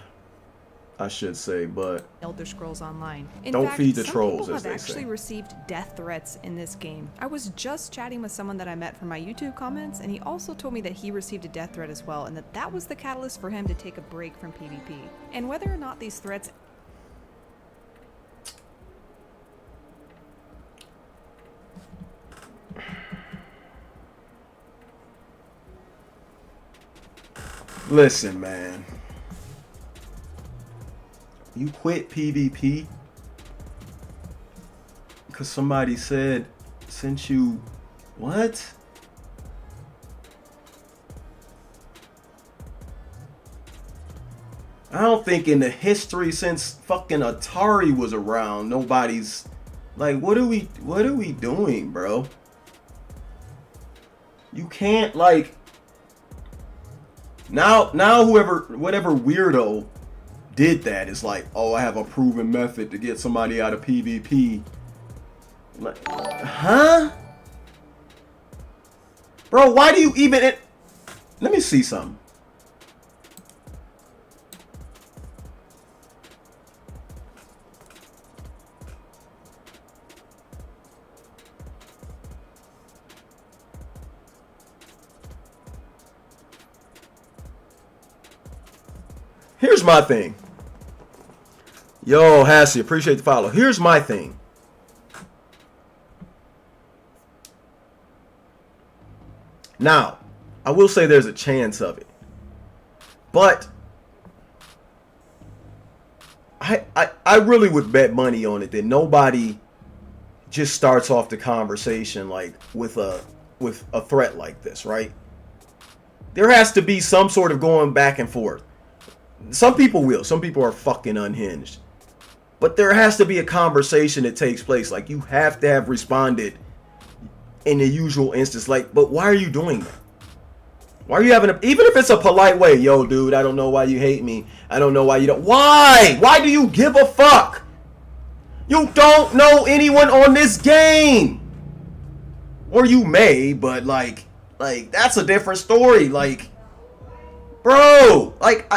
Speaker 1: I should say, but
Speaker 4: Elder Scrolls Online. In
Speaker 1: don't
Speaker 4: fact,
Speaker 1: feed the
Speaker 4: some
Speaker 1: trolls,
Speaker 4: people
Speaker 1: as
Speaker 4: have
Speaker 1: they say.
Speaker 4: actually received death threats in this game. I was just chatting with someone that I met from my YouTube comments, and he also told me that he received a death threat as well, and that was the catalyst for him to take a break from PvP. And whether or not these threats
Speaker 1: listen, man. You quit PvP because somebody said, since you, what? I don't think in the history since fucking Atari was around, nobody's like, what are we doing, bro? You can't, like, now whatever weirdo did that is like, oh, I have a proven method to get somebody out of PvP. Like, huh? Bro, why do you even... Let me see something. Here's my thing. Yo, Hassie, appreciate the follow. Here's my thing. Now, I will say there's a chance of it. But I really would bet money on it that nobody just starts off the conversation like with a threat like this, right? There has to be some sort of going back and forth. Some people will. Some people are fucking unhinged. But there has to be a conversation that takes place. Like, you have to have responded in the usual instance. Like, but why are you doing that? Why are you having a... Even if it's a polite way. Yo, dude, I don't know why you hate me. I don't know why you don't... Why? Why do you give a fuck? You don't know anyone on this game. Or you may, but like that's a different story. Like, bro, like,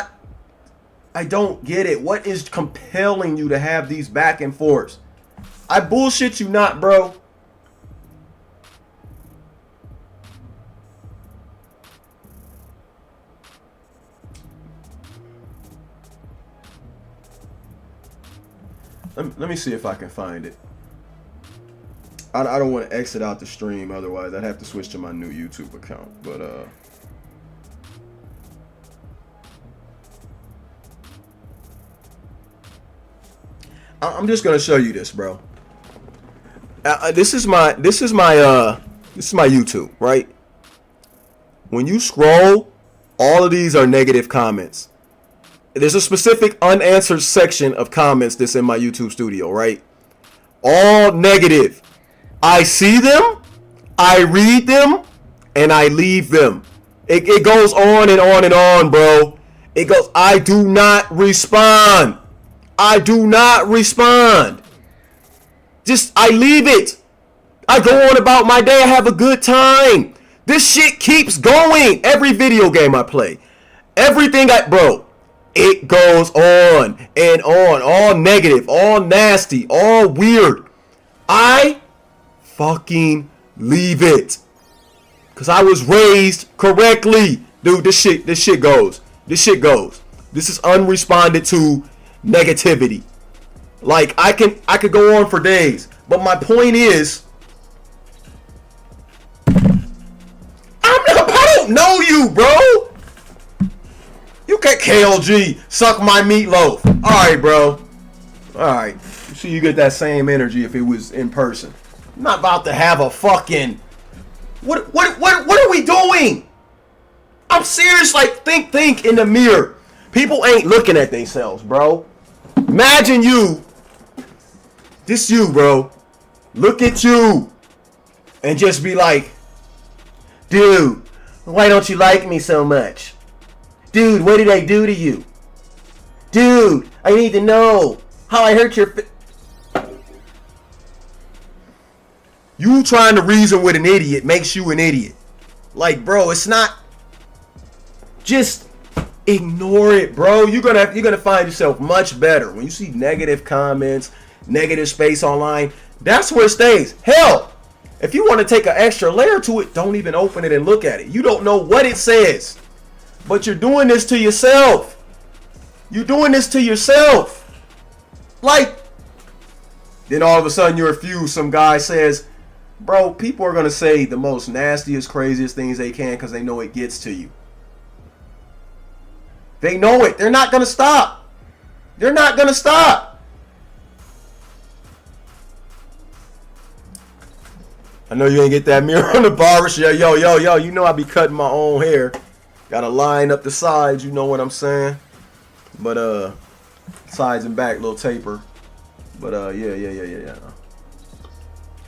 Speaker 1: I don't get it. What is compelling you to have these back and forths? I bullshit you not, bro. Let me see if I can find it. I don't want to exit out the stream, otherwise I'd have to switch to my new YouTube account. But I'm just gonna show you this, bro. This is my YouTube, right? When you scroll, all of these are negative comments. There's a specific unanswered section of comments that's in my YouTube studio, right? All negative. I see them, I read them, and I leave them. It goes on and on and on, bro. It goes, I do not respond. I do not respond. Just, I leave it. I go on about my day. I have a good time. This shit keeps going. Every video game I play. Everything bro, it goes on and on. All negative, all nasty, all weird. I fucking leave it. Because I was raised correctly. Dude, this shit goes. This shit goes. This is unresponded to negativity. Like, I could go on for days. But my point is, I don't know you, bro. You get KLG, suck my meatloaf. Alright, bro. Alright. You see, you get that same energy if it was in person. I'm not about to have a fucking... What are we doing? I'm serious, like, think in the mirror. People ain't looking at themselves, bro. Imagine you. This you, bro. Look at you. And just be like, Dude, why don't you like me so much? Dude, what did I do to you? Dude, I need to know how I hurt your You trying to reason with an idiot makes you an idiot. Like, bro, it's not. Just ignore it, bro. You're gonna find yourself much better when you see negative comments, negative space online. That's where it stays. Hell, if you want to take an extra layer to it, don't even open it and look at it. You don't know what it says, but you're doing this to yourself. You're doing this to yourself. Like, then all of a sudden you're refused. Some guy says, bro, people are going to say the most nastiest, craziest things they can because they know it gets to you. They know it. They're not going to stop. They're not going to stop. I know you ain't get that mirror on the barber shop. Yo, you know I be cutting my own hair. Got to line up the sides, you know what I'm saying? But, sides and back, little taper. But, yeah.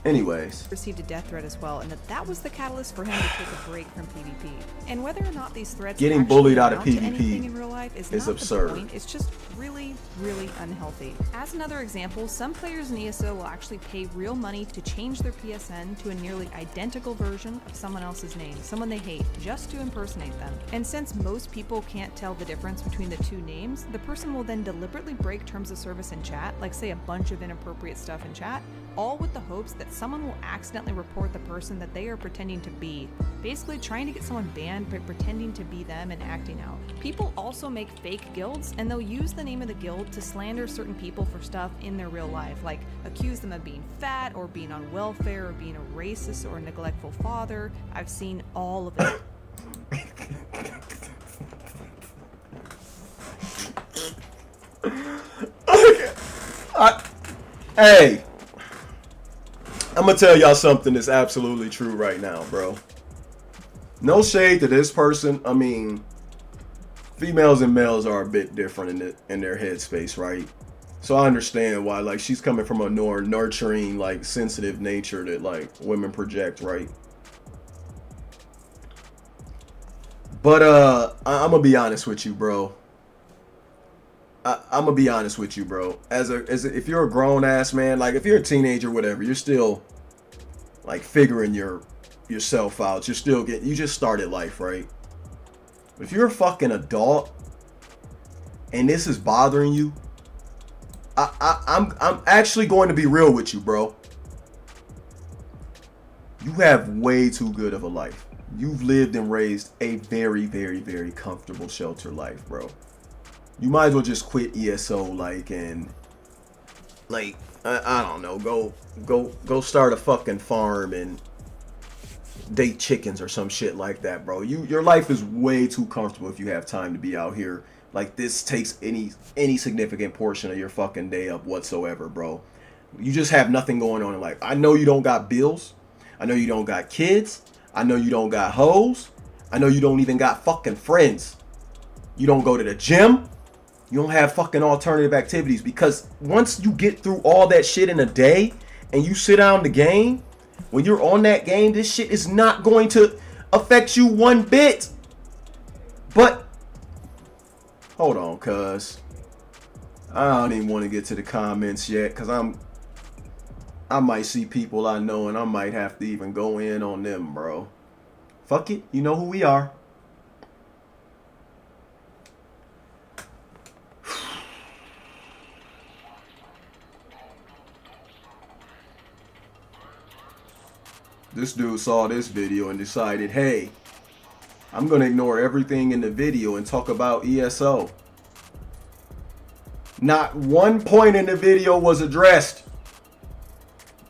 Speaker 1: Anyways,
Speaker 4: received a death threat as well, and that was the catalyst for him to take a break from PvP. And whether or not these threats
Speaker 1: getting
Speaker 4: actually
Speaker 1: bullied out of
Speaker 4: amount to anything
Speaker 1: PvP
Speaker 4: in real life is
Speaker 1: is
Speaker 4: not
Speaker 1: absurd.
Speaker 4: The point. It's just really, really unhealthy. As another example, some players in ESO will actually pay real money to change their PSN to a nearly identical version of someone else's name, someone they hate, just to impersonate them. And since most people can't tell the difference between the two names, the person will then deliberately break terms of service in chat, like say a bunch of inappropriate stuff in chat, all with the hopes that someone will accidentally report the person that they are pretending to be, basically trying to get someone banned by pretending to be them and acting out. People also make fake guilds, and they'll use the name of the guild to slander certain people for stuff in their real life, like accuse them of being fat or being on welfare or being a racist or a neglectful father. I've seen all of it.
Speaker 1: Hey, I'm gonna tell y'all something that's absolutely true right now, bro. No shade to this person. I mean, females and males are a bit different in their headspace, right? So I understand why, like, she's coming from a more nurturing, like, sensitive nature that, like, women project, right? But I'm gonna be honest with you, bro. I'm gonna be honest with you, bro. If you're a grown ass man, like if you're a teenager, whatever, you're still like figuring yourself out. You just started life, right? But if you're a fucking adult and this is bothering you, I'm actually going to be real with you, bro. You have way too good of a life. You've lived and raised a very, very, very comfortable shelter life, bro. You might as well just quit ESO, like, and like, I don't know, go start a fucking farm and date chickens or some shit like that, bro. Your life is way too comfortable if you have time to be out here. Like, this takes any significant portion of your fucking day up whatsoever, bro. You just have nothing going on in life. I know you don't got bills. I know you don't got kids. I know you don't got hoes. I know you don't even got fucking friends. You don't go to the gym. You don't have fucking alternative activities, because once you get through all that shit in a day and you sit down the game, when you're on that game, this shit is not going to affect you one bit. But hold on, cuz I don't even want to get to the comments yet, because I might see people I know and I might have to even go in on them, bro. Fuck it, you know who we are. This dude saw this video and decided, hey, I'm going to ignore everything in the video and talk about ESO. Not one point in the video was addressed.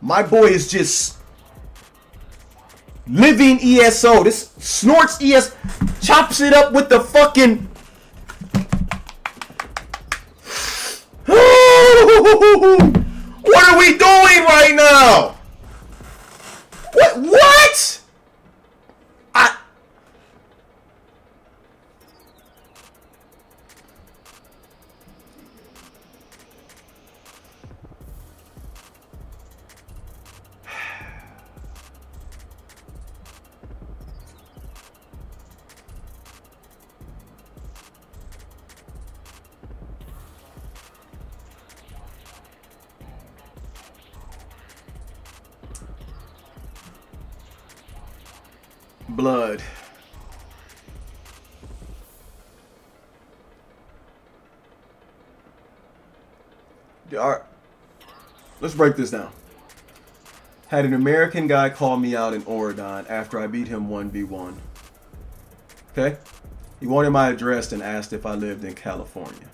Speaker 1: My boy is just living ESO. This snorts ESO, chops it up with the fucking... What are we doing right now? What? Blood. All right. Let's break this down. Had an American guy call me out in Oregon after I beat him 1v1. Okay? He wanted my address and asked if I lived in California.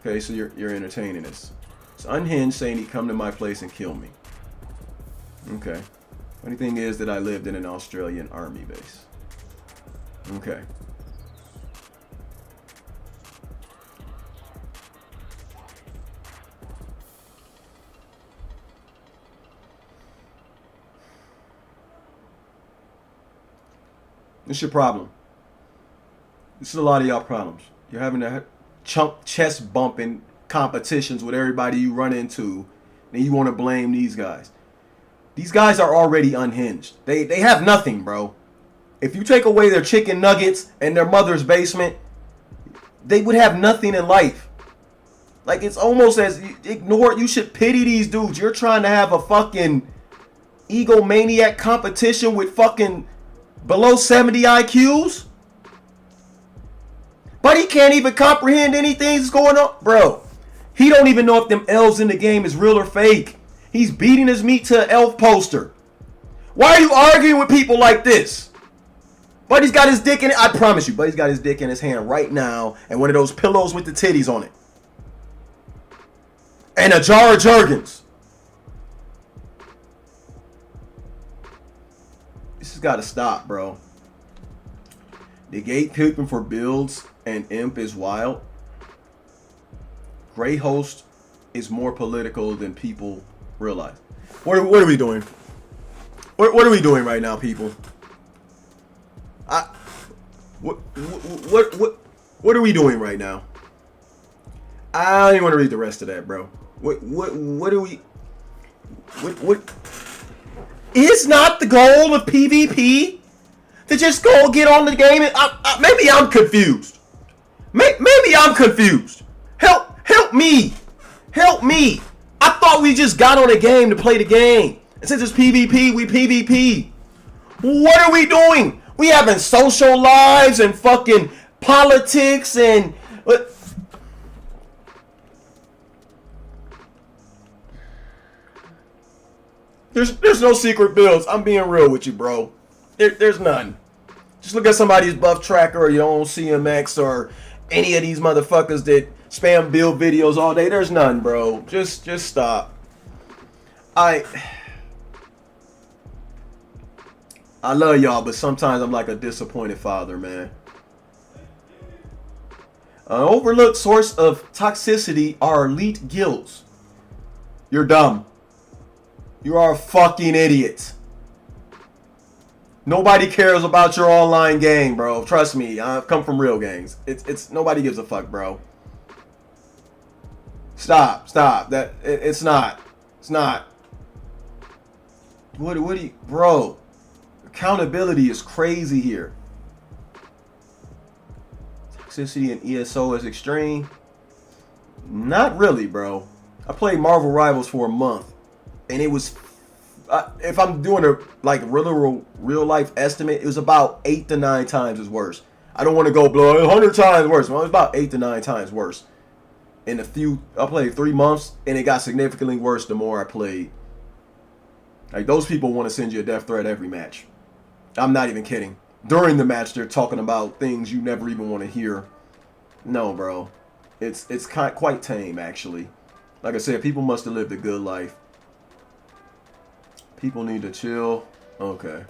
Speaker 1: Okay, so you're entertaining this. It's unhinged saying he'd come to my place and kill me. Okay. Funny thing is that I lived in an Australian army base. Okay. This is your problem. This is a lot of y'all problems. You're having to chunk chest bumping competitions with everybody you run into, and you want to blame these guys. These guys are already unhinged. They have nothing, bro. If you take away their chicken nuggets and their mother's basement, they would have nothing in life. Like, it's almost as ignore it. You should pity these dudes. You're trying to have a fucking egomaniac competition with fucking below 70 IQs? But he can't even comprehend anything that's going on. Bro, he don't even know if them elves in the game is real or fake. He's beating his meat to an elf poster. Why are you arguing with people like this? Buddy's got his dick in it. I promise you, Buddy's got his dick in his hand right now. And one of those pillows with the titties on it. And a jar of Jergens. This has got to stop, bro. The gatekeeping for builds and imp is wild. Grey Host is more political than people realize. What are we doing? What are we doing right now, people? What are we doing right now? I don't even want to read the rest of that, bro. What are we? What? Is not the goal of PvP to just go get on the game? And maybe I'm confused. Maybe I'm confused. Help me. Help me. I thought we just got on a game to play the game. And since it's PvP, we PvP. What are we doing? We having social lives and fucking politics and... There's no secret builds. I'm being real with you, bro. There's none. Just look at somebody's buff tracker or your own CMX or any of these motherfuckers that spam build videos all day. There's none, bro. Just stop. I love y'all, but sometimes I'm like a disappointed father, man. An overlooked source of toxicity are elite guilds. You're dumb. You are a fucking idiot. Nobody cares about your online game, bro. Trust me, I've come from real games. It's nobody gives a fuck, bro. Stop. It's not. What do you, bro? Accountability is crazy here. Toxicity in ESO is extreme. Not really, bro. I played Marvel Rivals for a month, and it was, if I'm doing a like real life estimate, it was about 8 to 9 times as worse. I don't want to go blow 100 times worse. Well, it was about 8 to 9 times worse. In I played 3 months, and it got significantly worse the more I played. Like, those people want to send you a death threat every match. I'm not even kidding. During the match, they're talking about things you never even want to hear. No, bro. It's quite tame, actually. Like I said, people must have lived a good life. People need to chill. Okay.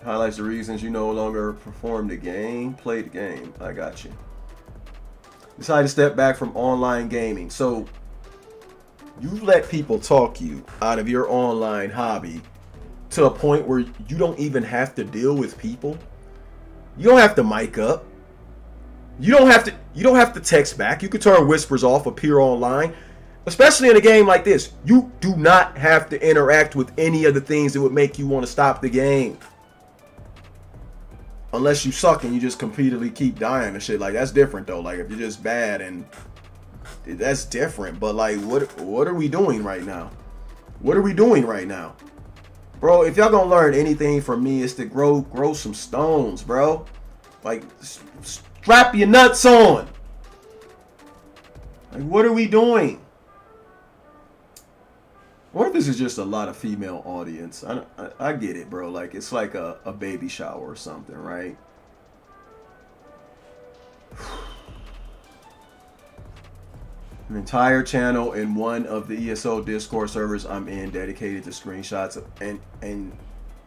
Speaker 1: Highlights the reasons you no longer perform the game. Play the game. I got you. Decided to step back from online gaming. So you let people talk you out of your online hobby to a point where you don't even have to deal with people. You don't have to mic up. You don't have to text back. You can turn whispers off, appear online. Especially in a game like this, you do not have to interact with any of the things that would make you want to stop the game. Unless you suck and you just repeatedly keep dying and shit. Like, that's different though. Like, if you're just bad and that's different. But like, what are we doing right now? What are we doing right now? Bro, if y'all gonna learn anything from me, it's to grow some stones, bro. Like, strap your nuts on. Like, what are we doing? What if this is just a lot of female audience? I get it, bro. Like, it's like a baby shower or something, right? An entire channel in one of the ESO Discord servers I'm in dedicated to screenshots of,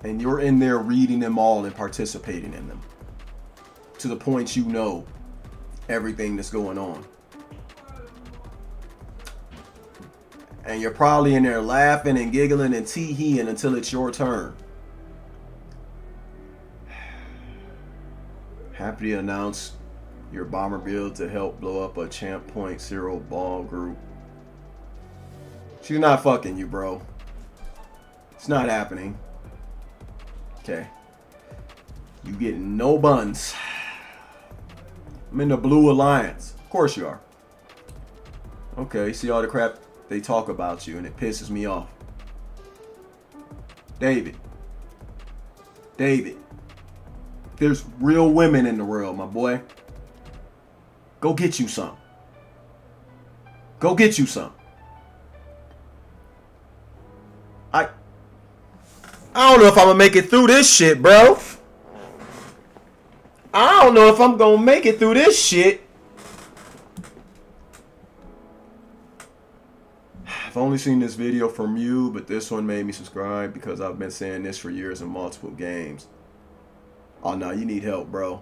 Speaker 1: and you're in there reading them all and participating in them to the point you know everything that's going on. And you're probably in there laughing and giggling and tee-heeing until it's your turn. Happy to announce your bomber build to help blow up a Champ Point Zero ball group. She's not fucking you, bro. It's not happening. Okay. You getting no buns. I'm in the Blue Alliance. Of course you are. Okay, see all the crap they talk about you and it pisses me off. David. There's real women in the world, my boy. Go get you some. Go get you some. I don't know if I'm gonna make it through this shit, bro. I don't know if I'm gonna make it through this shit. I've only seen this video from you, but this one made me subscribe because I've been saying this for years in multiple games. Oh no, you need help, bro.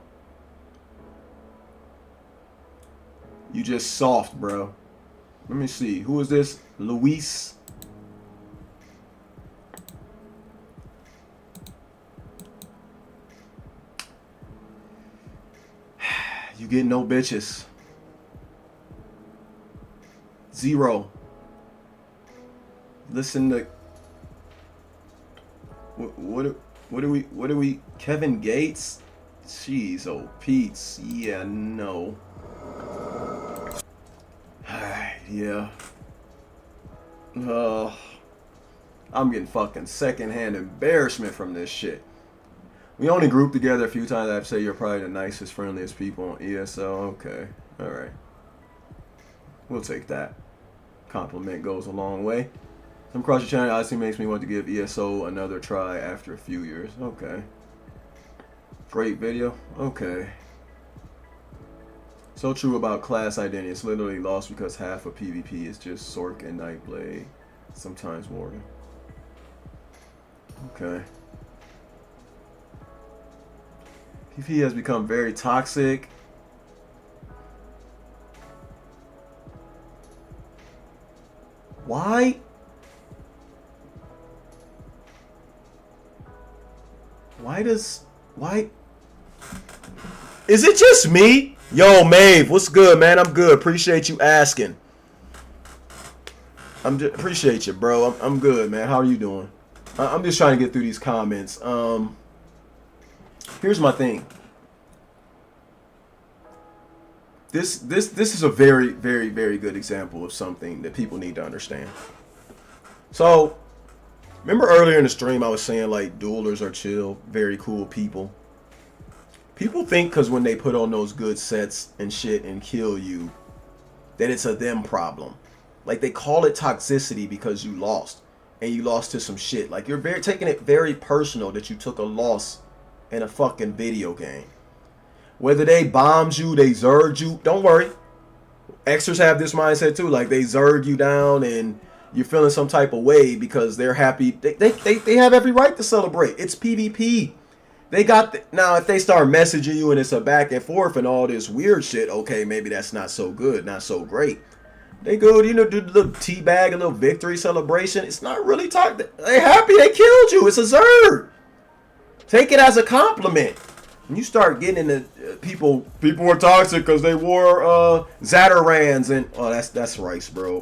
Speaker 1: You just soft, bro. Let me see. Who is this? Luis. You get no bitches. 0. Listen to what are we Kevin Gates? Jeez, oh Pete's. Yeah, no. Yeah. I'm getting fucking secondhand embarrassment from this shit. We only grouped together a few times. I have to say you're probably the nicest, friendliest people on ESO. Okay. Alright. We'll take that. Compliment goes a long way. Some across your channel honestly makes me want to give ESO another try after a few years. Okay. Great video. Okay. So true about class identity. It's literally lost because half of PvP is just Sorc and Nightblade. Sometimes Morgan. Okay. PvP has become very toxic. Why? Why? Is it just me? Yo, Maeve, what's good, man? I'm good. Appreciate you asking. Appreciate you, bro. I'm good, man. How are you doing? I'm just trying to get through these comments. Here's my thing. This is a very, very, very good example of something that people need to understand. So, remember earlier in the stream I was saying like duelers are chill, very cool people. People think because when they put on those good sets and shit and kill you, that it's a them problem. Like they call it toxicity because you lost. And you lost to some shit. Like you're taking it very personal that you took a loss in a fucking video game. Whether they bombed you, they zerged you, don't worry. Extras have this mindset too. Like they zerg you down and you're feeling some type of way because they're happy. They have every right to celebrate. It's PvP. They got now if they start messaging you and it's a back and forth and all this weird shit, okay, maybe that's not so good, not so great. They go, you know, do the little teabag, a little victory celebration. It's not really talking. They're happy they killed you. It's a zerg. Take it as a compliment. When you start getting into people were toxic because they wore Zatarans and that's rice, bro.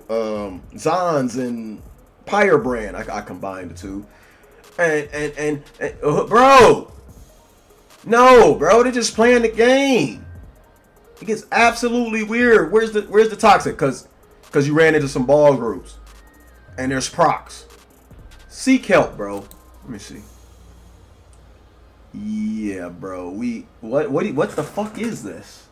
Speaker 1: Zons and Pyrebrand. I combined the two. And bro. No, bro, they're just playing the game. It gets absolutely weird. Where's the toxic? Because because you ran into some ball groups. And there's procs. Seek help, bro. Let me see. Yeah, bro. What the fuck is this?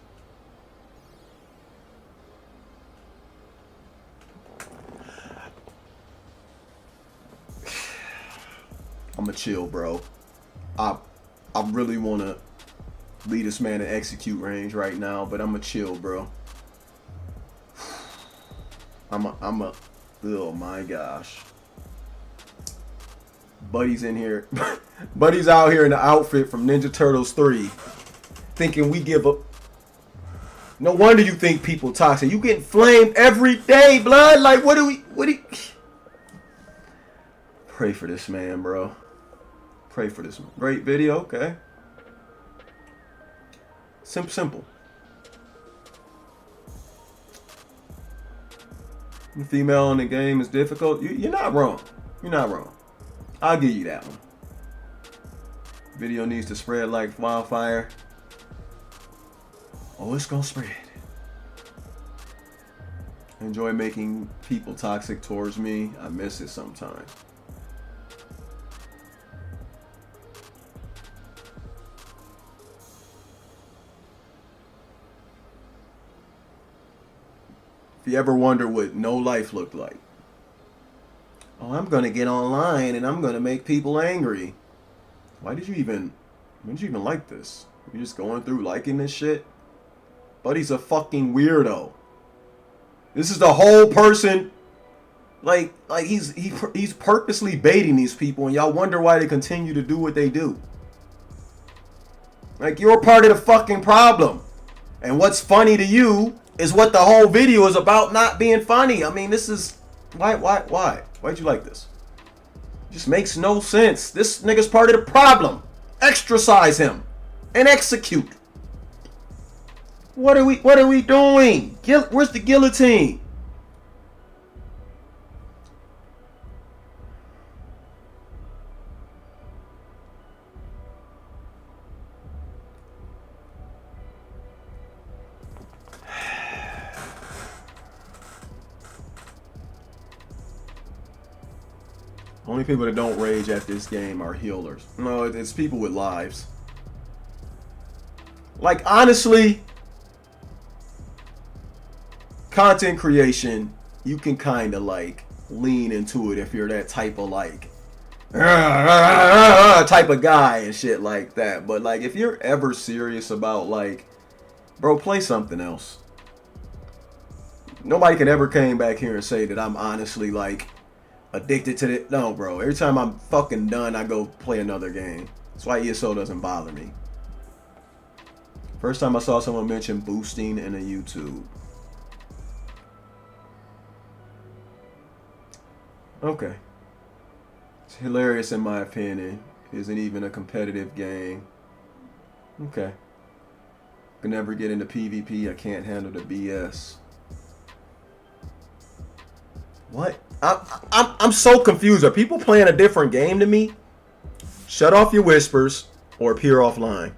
Speaker 1: I'ma chill, bro. I really wanna lead this man to execute range right now, but I'ma chill, bro. Oh my gosh. Buddy's in here. Buddy's out here in the outfit from Ninja Turtles 3. Thinking we give up. No wonder you think people toxic. You getting flamed every day, blood. Like, what do you... Pray for this man, bro. Pray for this man. Great video, okay. Simple. The female in the game is difficult. You're not wrong. You're not wrong. I'll give you that one. Video needs to spread like wildfire. Oh, it's gonna spread. Enjoy making people toxic towards me. I miss it sometimes. If you ever wonder what no life looked like. Oh, I'm gonna get online and I'm gonna make people angry. When did you even like this? You just going through liking this shit? Buddy's a fucking weirdo. This is the whole person. Like he's purposely baiting these people, and y'all wonder why they continue to do what they do. Like, you're part of the fucking problem. And what's funny to you is what the whole video is about not being funny. I mean, this is why? Why'd you like this? Just makes no sense. This nigga's part of the problem. Extrasize him and execute. What are we doing? Where's the guillotine? Only people that don't rage at this game are healers. No, it's people with lives. Like, honestly, content creation, you can kind of like lean into it if you're that type of like type of guy and shit like that. But like, if you're ever serious about like, bro, play something else. Nobody could ever came back here and say that I'm honestly like addicted to it. No, bro. Every time I'm fucking done, I go play another game. That's why ESO doesn't bother me. First time I saw someone mention boosting in a YouTube. Okay. It's hilarious in my opinion. Isn't even a competitive game. Okay. Can never get into PvP. I can't handle the BS. What? I'm so confused. Are people playing a different game to me? Shut off your whispers or appear offline.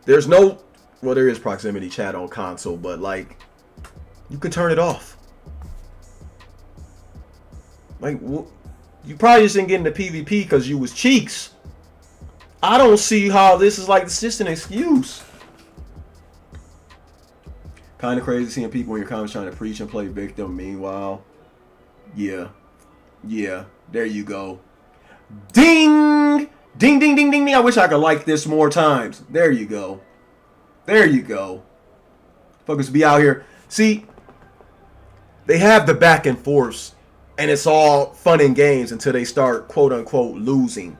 Speaker 1: There's no... Well, there is proximity chat on console, but like, you can turn it off. Like, you probably just didn't get into PvP because you was cheeks. I don't see how this is like, it's just an excuse. Kind of crazy seeing people in your comments trying to preach and play victim. Meanwhile, yeah, there you go. Ding! Ding, ding, ding, ding, ding. I wish I could like this more times. There you go. There you go. Fuckers be out here. See, they have the back and forth, and it's all fun and games until they start, quote unquote, losing.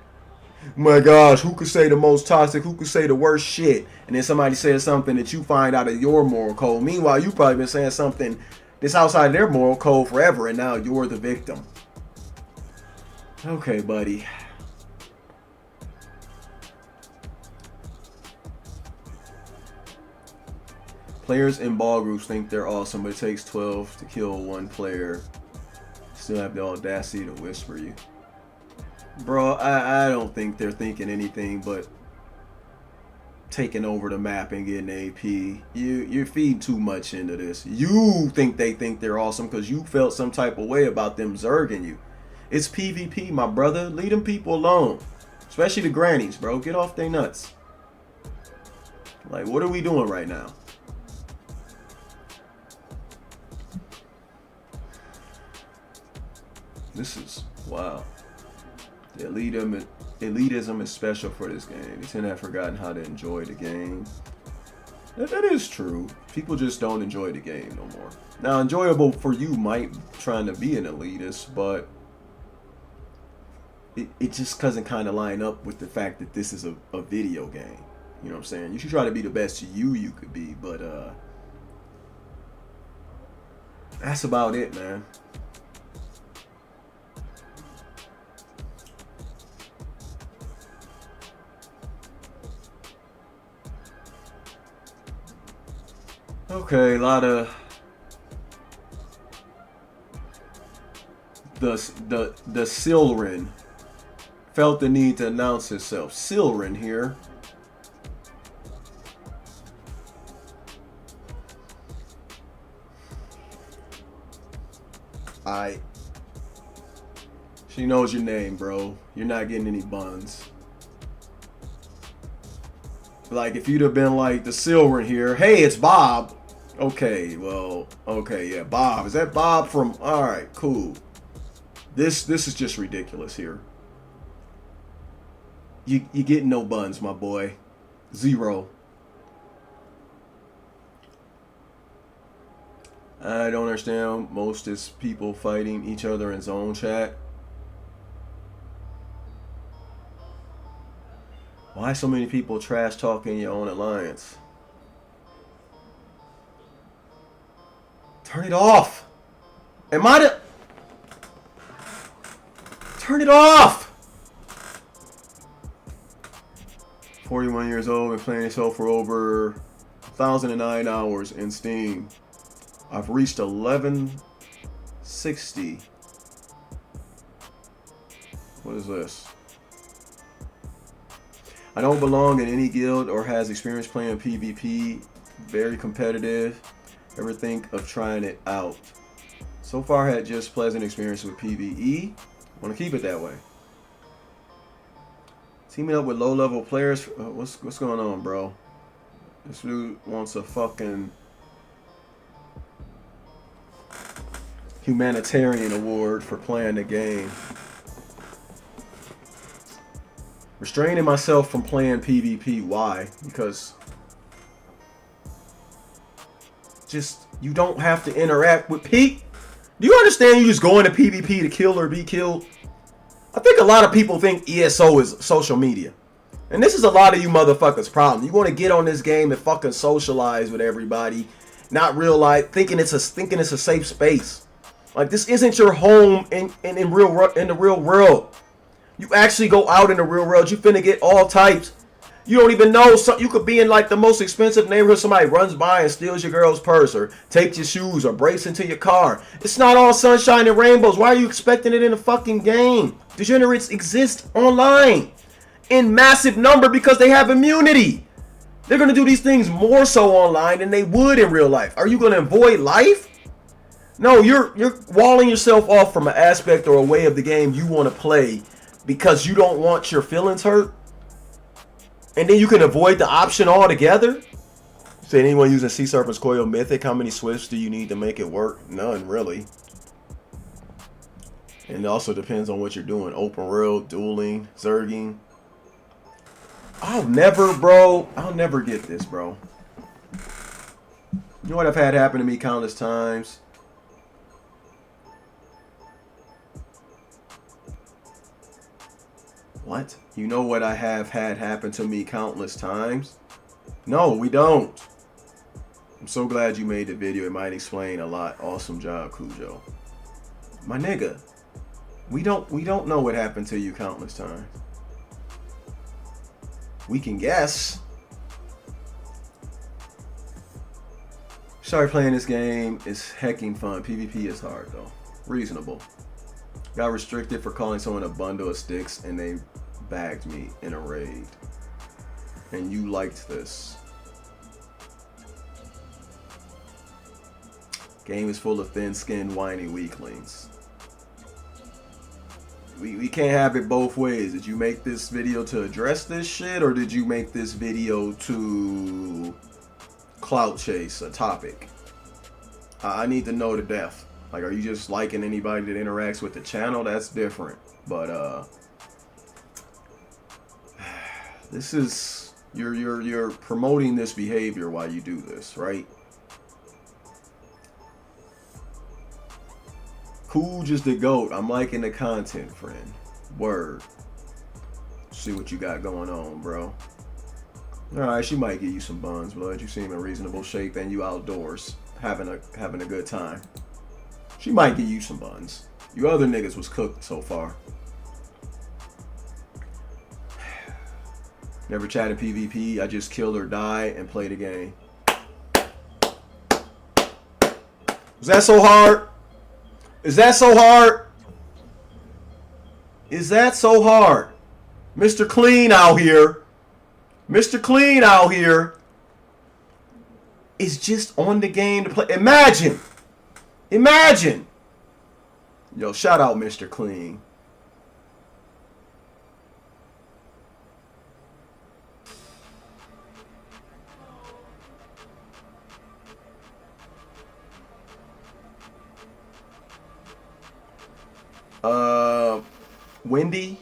Speaker 1: My gosh, who could say the most toxic? Who could say the worst shit? And then somebody says something that you find out of your moral code. Meanwhile, you've probably been saying something that's outside of their moral code forever, and now you're the victim. Okay, buddy. Players in ball groups think they're awesome, but it takes 12 to kill one player. Still have the audacity to whisper you. Bro, I don't think they're thinking anything but taking over the map and getting AP. You're feeding too much into this. You think they think they're awesome because you felt some type of way about them zerging you. It's PvP, my brother. Leave them people alone. Especially the grannies, bro. Get off their nuts. Like, what are we doing right now? This is, wow. The elitism is special for this game. They tend to have forgotten how to enjoy the game. That is true. People just don't enjoy the game no more. Now, enjoyable for you might trying to be an elitist, but it just doesn't kind of line up with the fact that this is a video game. You know what I'm saying? You should try to be the best you could be, but that's about it, man. Okay, a lot of the Silrin felt the need to announce himself. Silrin here. She knows your name, bro. You're not getting any buns. Like, if you'd have been like the Silver here, hey, it's Bob. Okay, well, okay, yeah, Bob. Is that Bob from? All right, cool. This is just ridiculous here. You getting no buns, my boy. Zero. I don't understand. Most is people fighting each other in zone chat. Why so many people trash talking your own alliance? Turn it off. Am I the... Turn it off. 41 years old and playing ESO for over 1,009 hours in Steam. I've reached 1160. What is this? I don't belong in any guild or has experience playing PvP. Very competitive. Ever think of trying it out? So far had just pleasant experience with PvE. Want to keep it that way. Teaming up with low-level players. What's going on, bro? This dude wants a fucking humanitarian award for playing the game. Restraining myself from playing PvP. Why? Because just you don't have to interact with people. Do you understand you just go into PvP to kill or be killed? I think a lot of people think ESO is social media. And this is a lot of you motherfuckers' problem. You want to get on this game and fucking socialize with everybody, not realize thinking it's a safe space. Like, this isn't your home in the real world. You actually go out in the real world. You finna get all types. You don't even know. You could be in like the most expensive neighborhood. Somebody runs by and steals your girl's purse or takes your shoes or breaks into your car. It's not all sunshine and rainbows. Why are you expecting it in a fucking game? Degenerates exist online in massive number because they have immunity. They're going to do these things more so online than they would in real life. Are you going to avoid life? No, you're walling yourself off from an aspect or a way of the game you want to play because you don't want your feelings hurt. And then you can avoid the option altogether. Say anyone using Sea Serpent's Coil Mythic, how many swifts do you need to make it work? None, really. And it also depends on what you're doing. Open world, dueling, zerging. I'll never get this, bro. You know what I've had happen to me countless times? What? You know what I have had happen to me countless times? No, we don't. I'm so glad you made the video. It might explain a lot. Awesome job, Cujo. My nigga, we don't know what happened to you countless times. We can guess. Started playing this game. It's hecking fun. PvP is hard though. Reasonable. Got restricted for calling someone a bundle of sticks and they bagged me in a raid. and you liked this. Game is full of thin-skinned, whiny weaklings. We can't have it both ways. Did you make this video to address this shit, or did you make this video to clout chase a topic? I need to know the depth. Like, are you just liking anybody that interacts with the channel? That's different. But this is you're promoting this behavior while you do this, right? Cool, just the GOAT. I'm liking the content, friend. Word. See what you got going on, bro. Alright, she might give you some buns, blood. You seem in reasonable shape and you outdoors having a good time. She might give you some buns. You other niggas was cooked so far. Never chatted PvP. I just kill or die and play the game. Was that so hard? Is that so hard? Is that so hard? Mr. Clean out here. Mr. Clean out here is just on the game to play. Imagine. Imagine. Yo, shout out Mr. Clean. Wendy,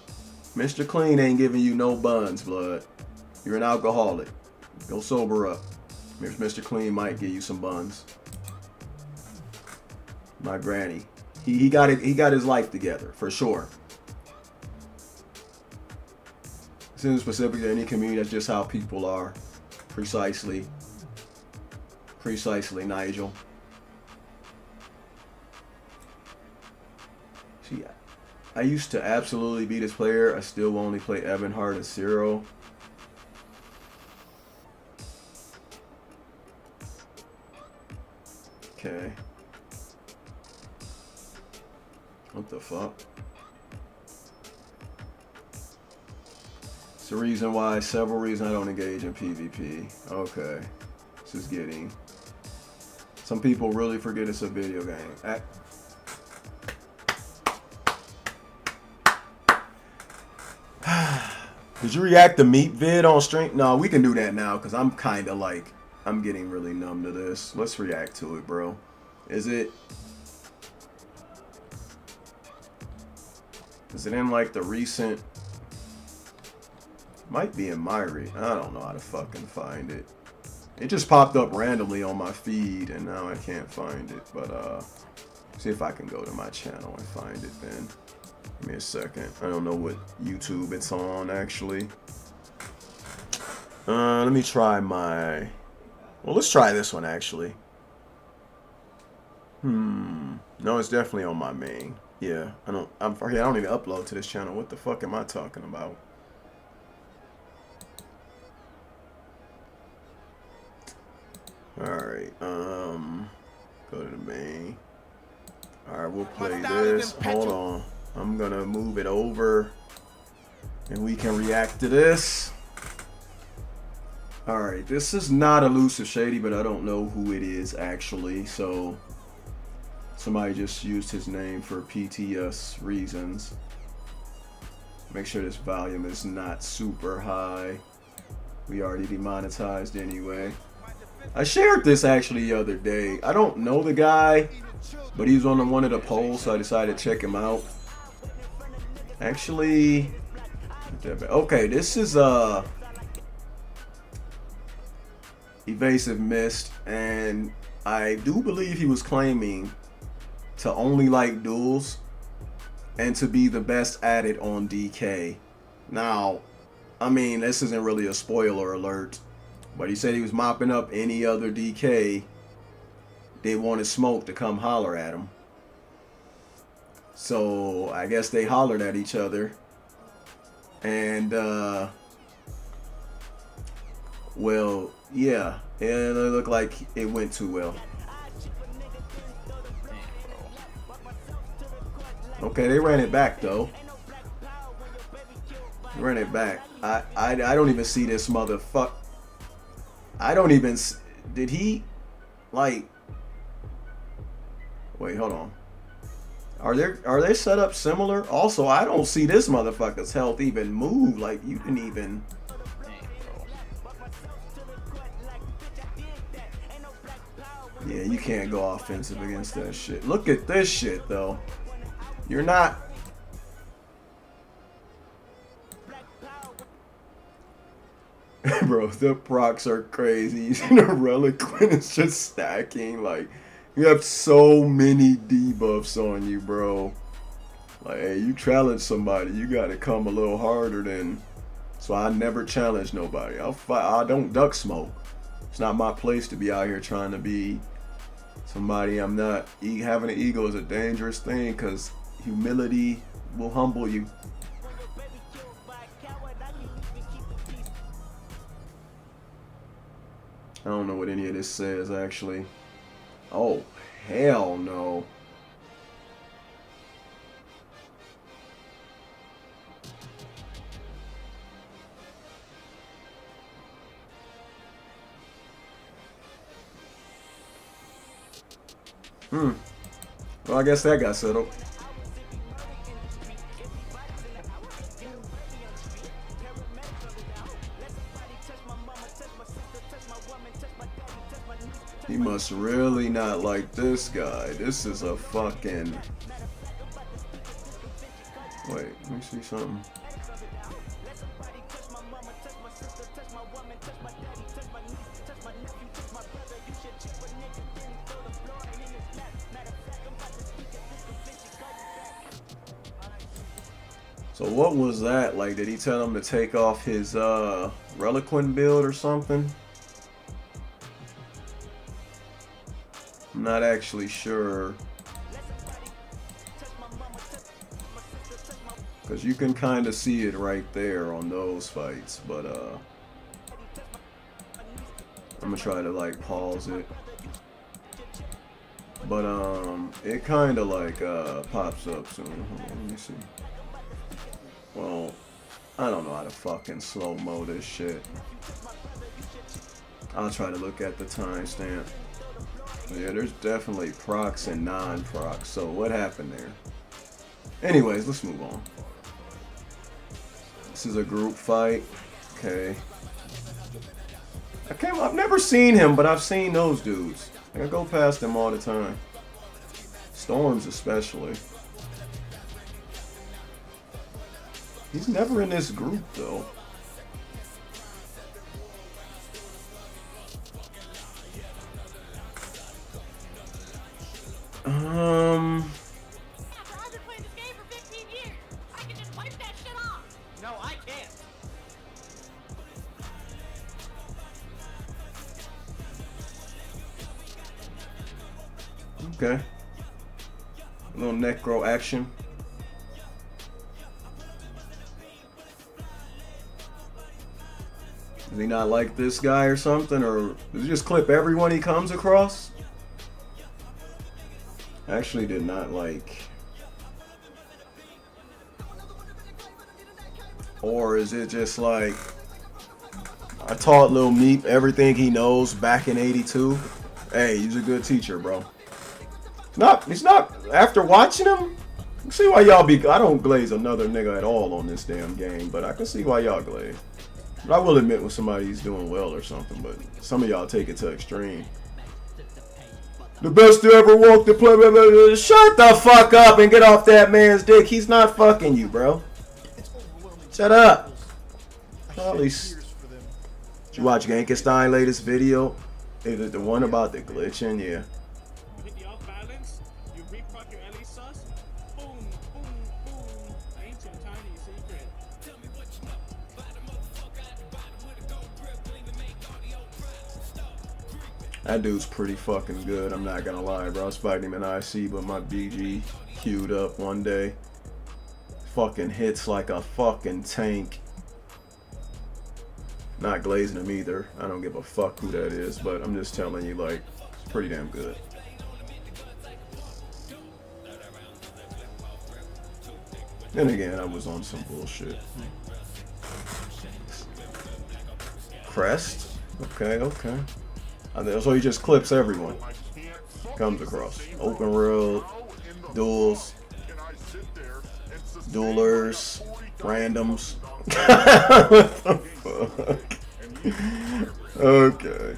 Speaker 1: Mr. Clean ain't giving you no buns, blood. You're an alcoholic. Go sober up. Mr. Clean might give you some buns. My granny. He got it. He got his life together for sure. This isn't specific to any community. That's just how people are. Precisely. Precisely, Nigel. See, I used to absolutely be this player. I still only play Ebonheart and Zero. Okay. What the fuck? It's the reason why, several reasons I don't engage in PvP. Okay. This is getting... Some people really forget it's a video game. Did you react to Meat vid on stream? No, we can do that now because I'm kind of like, I'm getting really numb to this. Let's react to it, bro. Is it in like the recent? Might be in my I don't know how to fucking find it. It just popped up randomly on my feed and now I can't find it. But see if I can go to my channel and find it then. Give me a second. I don't know what YouTube it's on actually. Let me try my... Well, let's try this one actually. No, it's definitely on my main. Yeah, I don't even upload to this channel. What the fuck am I talking about? Alright, go to the main. Alright, we'll play this. Hold on. I'm gonna move it over and we can react to this. Alright, this is not Elusive Shady, but I don't know who it is actually, so somebody just used his name for PTS reasons. Make sure this volume is not super high. We already demonetized anyway. I shared this actually the other day. I don't know the guy, but he's on one of the polls, so I decided to check him out. Actually, okay, this is Evasive Mist, and I do believe he was claiming to only like duels and to be the best at it on DK. Now, I mean, this isn't really a spoiler alert, but he said he was mopping up any other DK they wanted smoke to come holler at him. So I guess they hollered at each other, and well, yeah, it looked like it went too well. Okay, they ran it back though. Run it back. I don't even see this motherfucker. I don't even. Did he, like? Wait, hold on. Are they set up similar? Also, I don't see this motherfucker's health even move. Like you can even. Yeah, you can't go offensive against that shit. Look at this shit though. You're not. Bro, the procs are crazy. The Reliquant is just stacking. Like, you have so many debuffs on you, bro. Like, hey, you challenge somebody, you gotta come a little harder than. So I never challenge nobody. I'll fight. I don't duck smoke. It's not my place to be out here trying to be somebody I'm not. Having an ego is a dangerous thing because humility will humble you. I don't know what any of this says actually. Oh, hell no. Well, I guess that got settled. He must really not like this guy. This is a fucking... Wait, let me see something. So what was that? Like, did he tell him to take off his Reliquant build or something? I'm not actually sure. Because you can kind of see it right there on those fights. But I'm going to try to like pause it. But it kind of like pops up soon. Hold on, let me see. Well, I don't know how to fucking slow-mo this shit. I'll try to look at the timestamp. Yeah, there's definitely procs and non-procs. So what happened there? Anyways, let's move on. This is a group fight. Okay. I've never seen him, but I've seen those dudes. I go past them all the time. Storms especially. He's never in this group though.
Speaker 6: I've been playing this game for 15 years. I can just wipe that shit off. No, I can't.
Speaker 1: Okay. A little necro action. Does he not like this guy or something? Or does he just clip everyone he comes across? I actually did not like. Or is it just like, I taught Lil Meep everything he knows back in '82. Hey, he's a good teacher, bro. He's not. After watching him, I can see why y'all be. I don't glaze another nigga at all on this damn game, but I can see why y'all glaze. But I will admit when somebody's doing well or something, but some of y'all take it to extreme. The best to ever walk the play. Shut the fuck up and get off that man's dick. He's not fucking you, bro. Shut up. Probably. Did you watch Gankenstein's latest video? Is it the one about the glitching? Yeah.
Speaker 9: You hit the off balance, you reproc your LE sus, boom, boom, boom. Ancient tiny secret. Tell me what you know. Buy the motherfucker at the bottom with a gold grip, bling to make audio prize. Stop.
Speaker 1: That dude's pretty fucking good, I'm not gonna lie, bro. I was fighting him in IC, but my BG queued up one day. Fucking hits like a fucking tank. Not glazing him either. I don't give a fuck who that is, but I'm just telling you, like, it's pretty damn good. Then again, I was on some bullshit. Crest. Okay, okay. So he just clips everyone. Comes across. Open world, duels, duelers, randoms. What the fuck? Okay.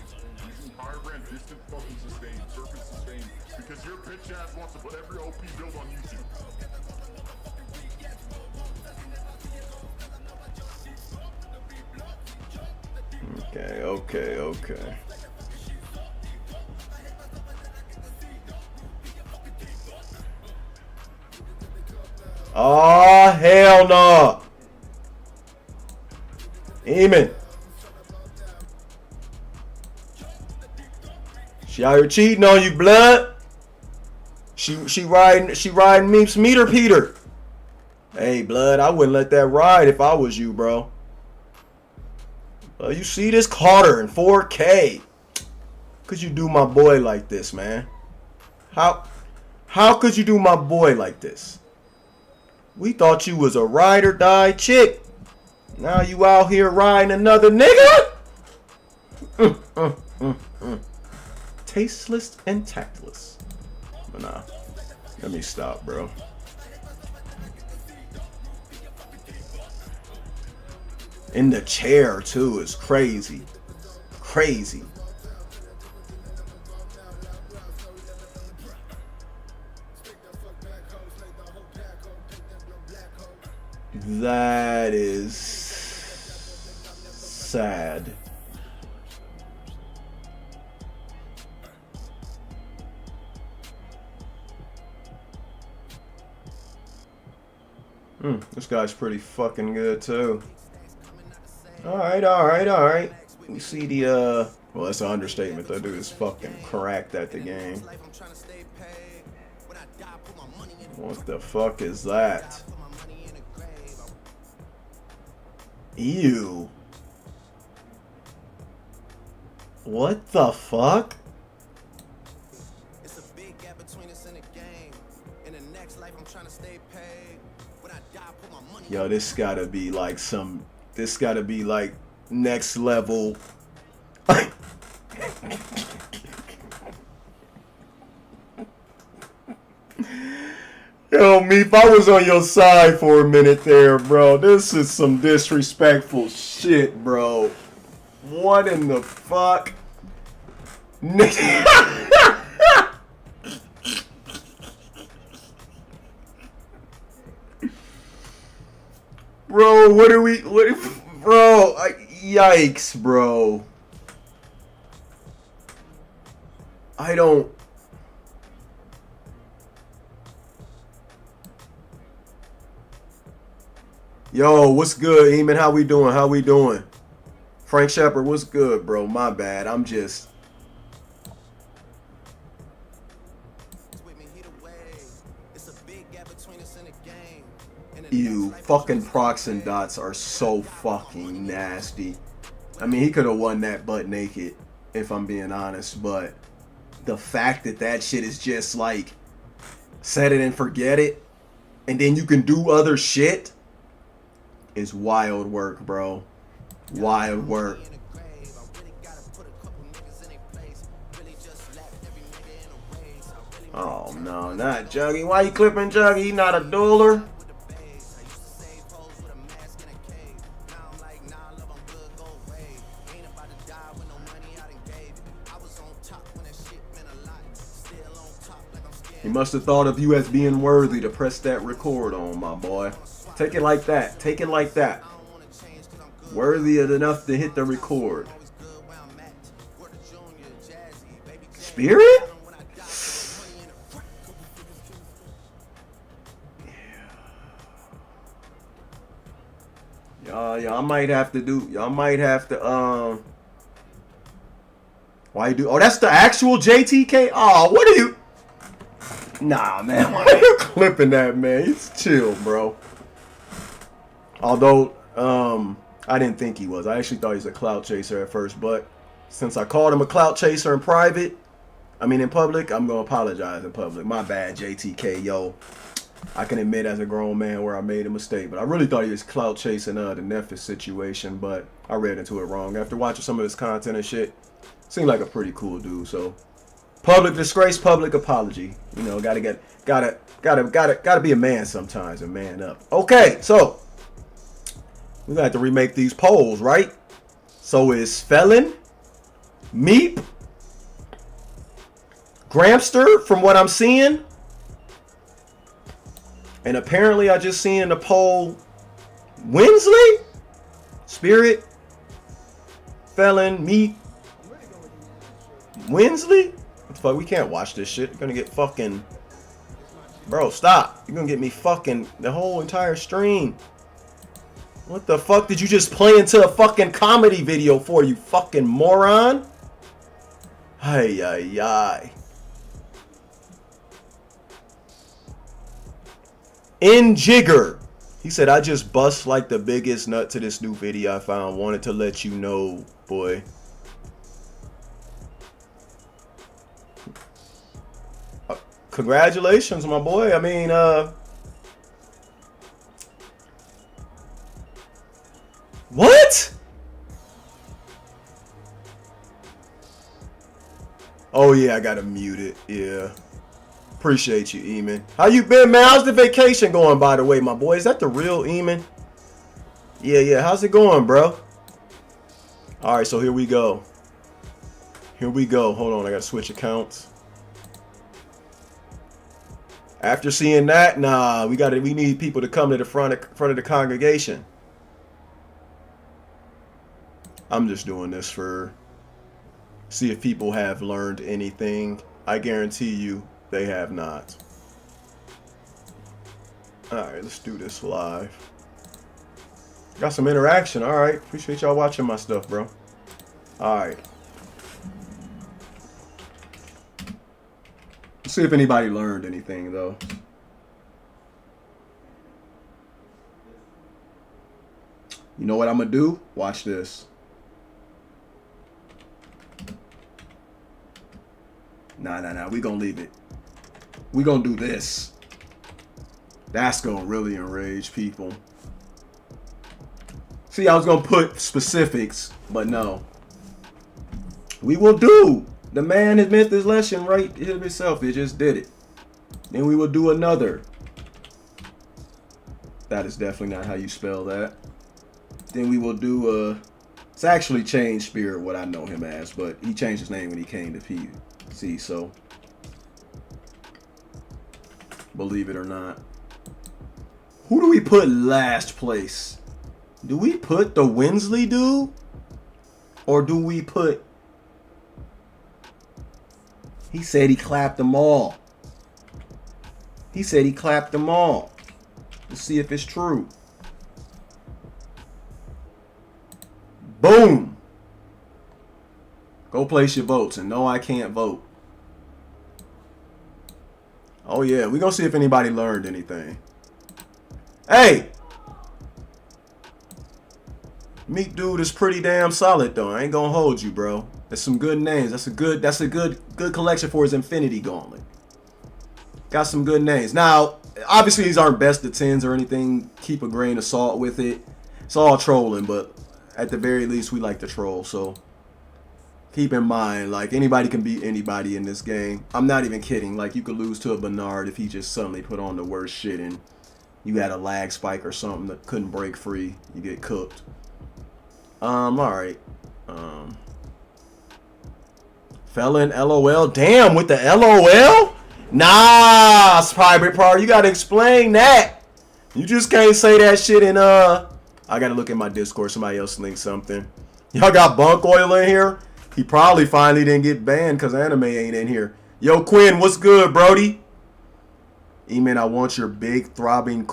Speaker 1: Okay, okay, okay. Oh, hell no. Eamon. She out here cheating on you, blood. She riding Meeps Meter Peter. Hey, blood, I wouldn't let that ride if I was you, bro. You see this Carter in 4K. Could you do my boy like this, man? How could you do my boy like this? We thought you was a ride or die chick. Now you out here riding another nigga? Tasteless and tactless. But nah, let me stop, bro. In the chair too is crazy. Crazy. That is sad. This guy's pretty fucking good too. Alright, alright, alright. We see the well, that's an understatement. That dude is fucking cracked at the game. What the fuck is that? Ew. What the fuck? Yo, this gotta be like some. This gotta be like next level. Yo, Meep, I was on your side for a minute there, bro. This is some disrespectful shit, bro. What in the fuck? Bro, what are we... bro, yikes, bro. I don't... Yo, what's good, Eamon? How we doing? How we doing? Frank Shepard, what's good, bro? My bad. I'm just... Ew, fucking procs and dots are so fucking nasty. I mean, he could have won that butt naked, if I'm being honest, but the fact that that shit is just like, set it and forget it, and then you can do other shit, is wild work, bro. Wild work. Oh, no, not Juggy. Why you clipping Juggy? He not a dueler. He must have thought of you as being worthy to press that record on, my boy. Take it like that. Take it like that. Worthy enough to hit the record. Spirit? Y'all might have to do. Y'all might have to. Why you do? Oh, that's the actual JTK. Oh, what are you? Nah, man. Why are you clipping that, man? It's chill, bro. Although, I didn't think he was. I actually thought he was a clout chaser at first, but since I called him a clout chaser in private, I mean in public, I'm gonna apologize in public. My bad, JTK, yo. I can admit as a grown man where I made a mistake, but I really thought he was clout chasing the Memphis situation, but I read into it wrong. After watching some of his content and shit, seemed like a pretty cool dude. So public disgrace, public apology. You know, gotta be a man sometimes and man up. Okay, so we got to remake these polls, right? So is Felon, Meep, Gramster from what I'm seeing. And apparently I just seen in the poll Winsley, Spirit, Felon, Meep, Winsley. What the fuck? We can't watch this shit. You're gonna get fucking... Bro, stop. You're gonna get me fucking the whole entire stream. What the fuck did you just play into a fucking comedy video for, you fucking moron? Ay, ay, ay. In Jigger. He said, I just bust like the biggest nut to this new video I found. Wanted to let you know, boy. Congratulations, my boy. I mean, what? Oh, yeah, I gotta mute it. Yeah. Appreciate you, Eamon. How you been, man? How's the vacation going, by the way, my boy? Is that the real Eamon? Yeah. How's it going, bro? All right, so here we go. Hold on, I gotta switch accounts. After seeing that, nah, we need people to come to the front of the congregation. I'm just doing this for see if people have learned anything. I guarantee you they have not. All right, let's do this live. Got some interaction. All right, appreciate y'all watching my stuff, bro. All right. Let's see if anybody learned anything, though. You know what I'm going to do? Watch this. Nah. We going to leave it. We going to do this. That's going to really enrage people. See, I was going to put specifics, but no. We will do. The man admits his lesson right himself. He just did it. Then we will do another. That is definitely not how you spell that. Then we will do it's actually changed Spirit what I know him as, but he changed his name when he came to PC, so believe it or not. Who do we put last place? Do we put the Winsley dude? Or do we put... He said he clapped them all. He said he clapped them all. Let's see if it's true. Boom. Go place your votes. And no, I can't vote. Oh, yeah. We're going to see if anybody learned anything. Hey. Meat Dude is pretty damn solid, though. I ain't going to hold you, bro. That's some good names. That's a good collection for his Infinity Gauntlet. Got some good names. Now, obviously these aren't best of 10s or anything. Keep a grain of salt with it. It's all trolling, but at the very least we like to troll. So keep in mind, like, anybody can beat anybody in this game. I'm not even kidding. Like, you could lose to a Bernard if he just suddenly put on the worst shit and you had a lag spike or something that couldn't break free. You get cooked. Alright. Felon LOL. Damn, with the LOL? Nah, Private Par, you gotta explain that. You just can't say that shit in I gotta look at my Discord. Somebody else linked something. Y'all got Bunk Oil in here? He probably finally didn't get banned because anime ain't in here. Yo, Quinn, what's good, Brody? E-man, I want your big throbbing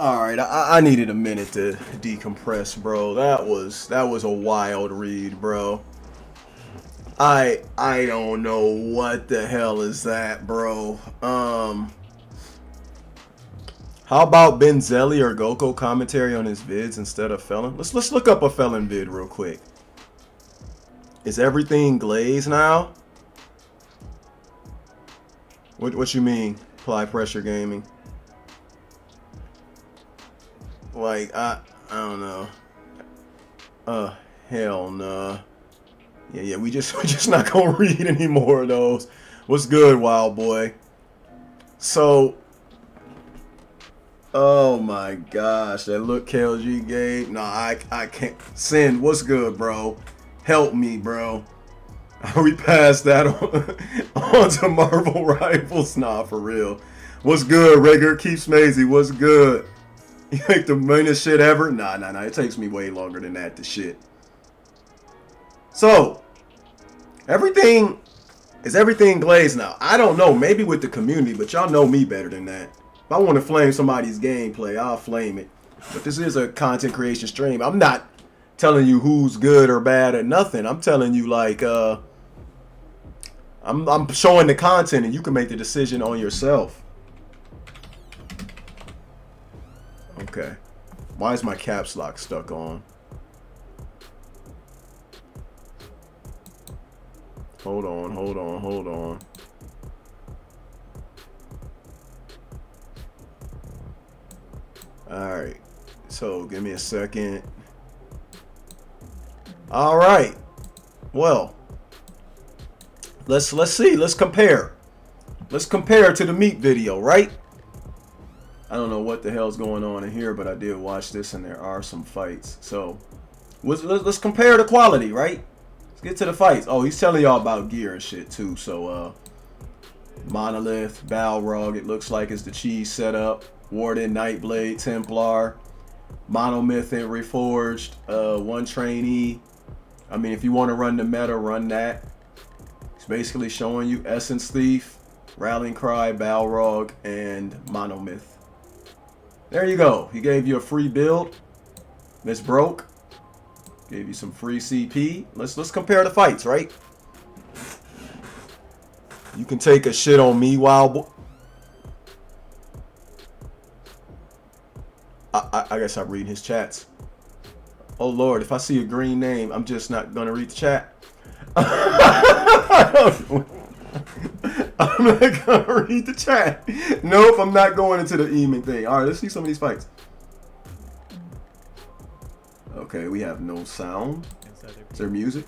Speaker 1: Alright, I needed a minute to decompress, bro. That was a wild read, bro. I don't know what the hell is that, bro. How about Benzelli or Goko commentary on his vids instead of Felon? Let's look up a Felon vid real quick. Is everything glazed now? What you mean? Apply pressure gaming? Like I don't know. Hell nah. Yeah, we just not gonna read any more of those. What's good, wild boy? So, oh my gosh, that look KLG gave. Nah, I can't. Sin, what's good, bro? Help me, bro. We passed that on to Marvel Rivals. Nah, for real. What's good, Rigger? Keep Smazy. What's good? You think the meanest shit ever? Nah. It takes me way longer than that to shit. So, is everything glazed now? I don't know. Maybe with the community, but y'all know me better than that. If I want to flame somebody's gameplay, I'll flame it. But this is a content creation stream. I'm not telling you who's good or bad or nothing. I'm telling you, like, I'm showing the content and you can make the decision on yourself. Okay. Why is my caps lock stuck on? Hold on. Alright. So, give me a second. Alright. Well. Let's see. Let's compare. Let's compare to the meat video, right? I don't know what the hell's going on in here, but I did watch this and there are some fights. So, let's compare the quality, right? Let's get to the fights. Oh, he's telling y'all about gear and shit too. So, Monolith, Balrog, it looks like it's the cheese setup. Warden, Nightblade, Templar, Monomyth and Reforged, one trainee. I mean, if you want to run the meta, run that. It's basically showing you Essence Thief, Rallying Cry, Balrog, and Monomyth. There you go. He gave you a free build. Miss Broke. Gave you some free CP. Let's compare the fights, right? You can take a shit on me, wild boy. I guess I'm reading his chats. Oh Lord, if I see a green name, I'm just not gonna read the chat. I'm not gonna read the chat. Nope, I'm not going into the Eamon thing. Alright, let's see some of these fights. Okay, we have no sound. Is there music?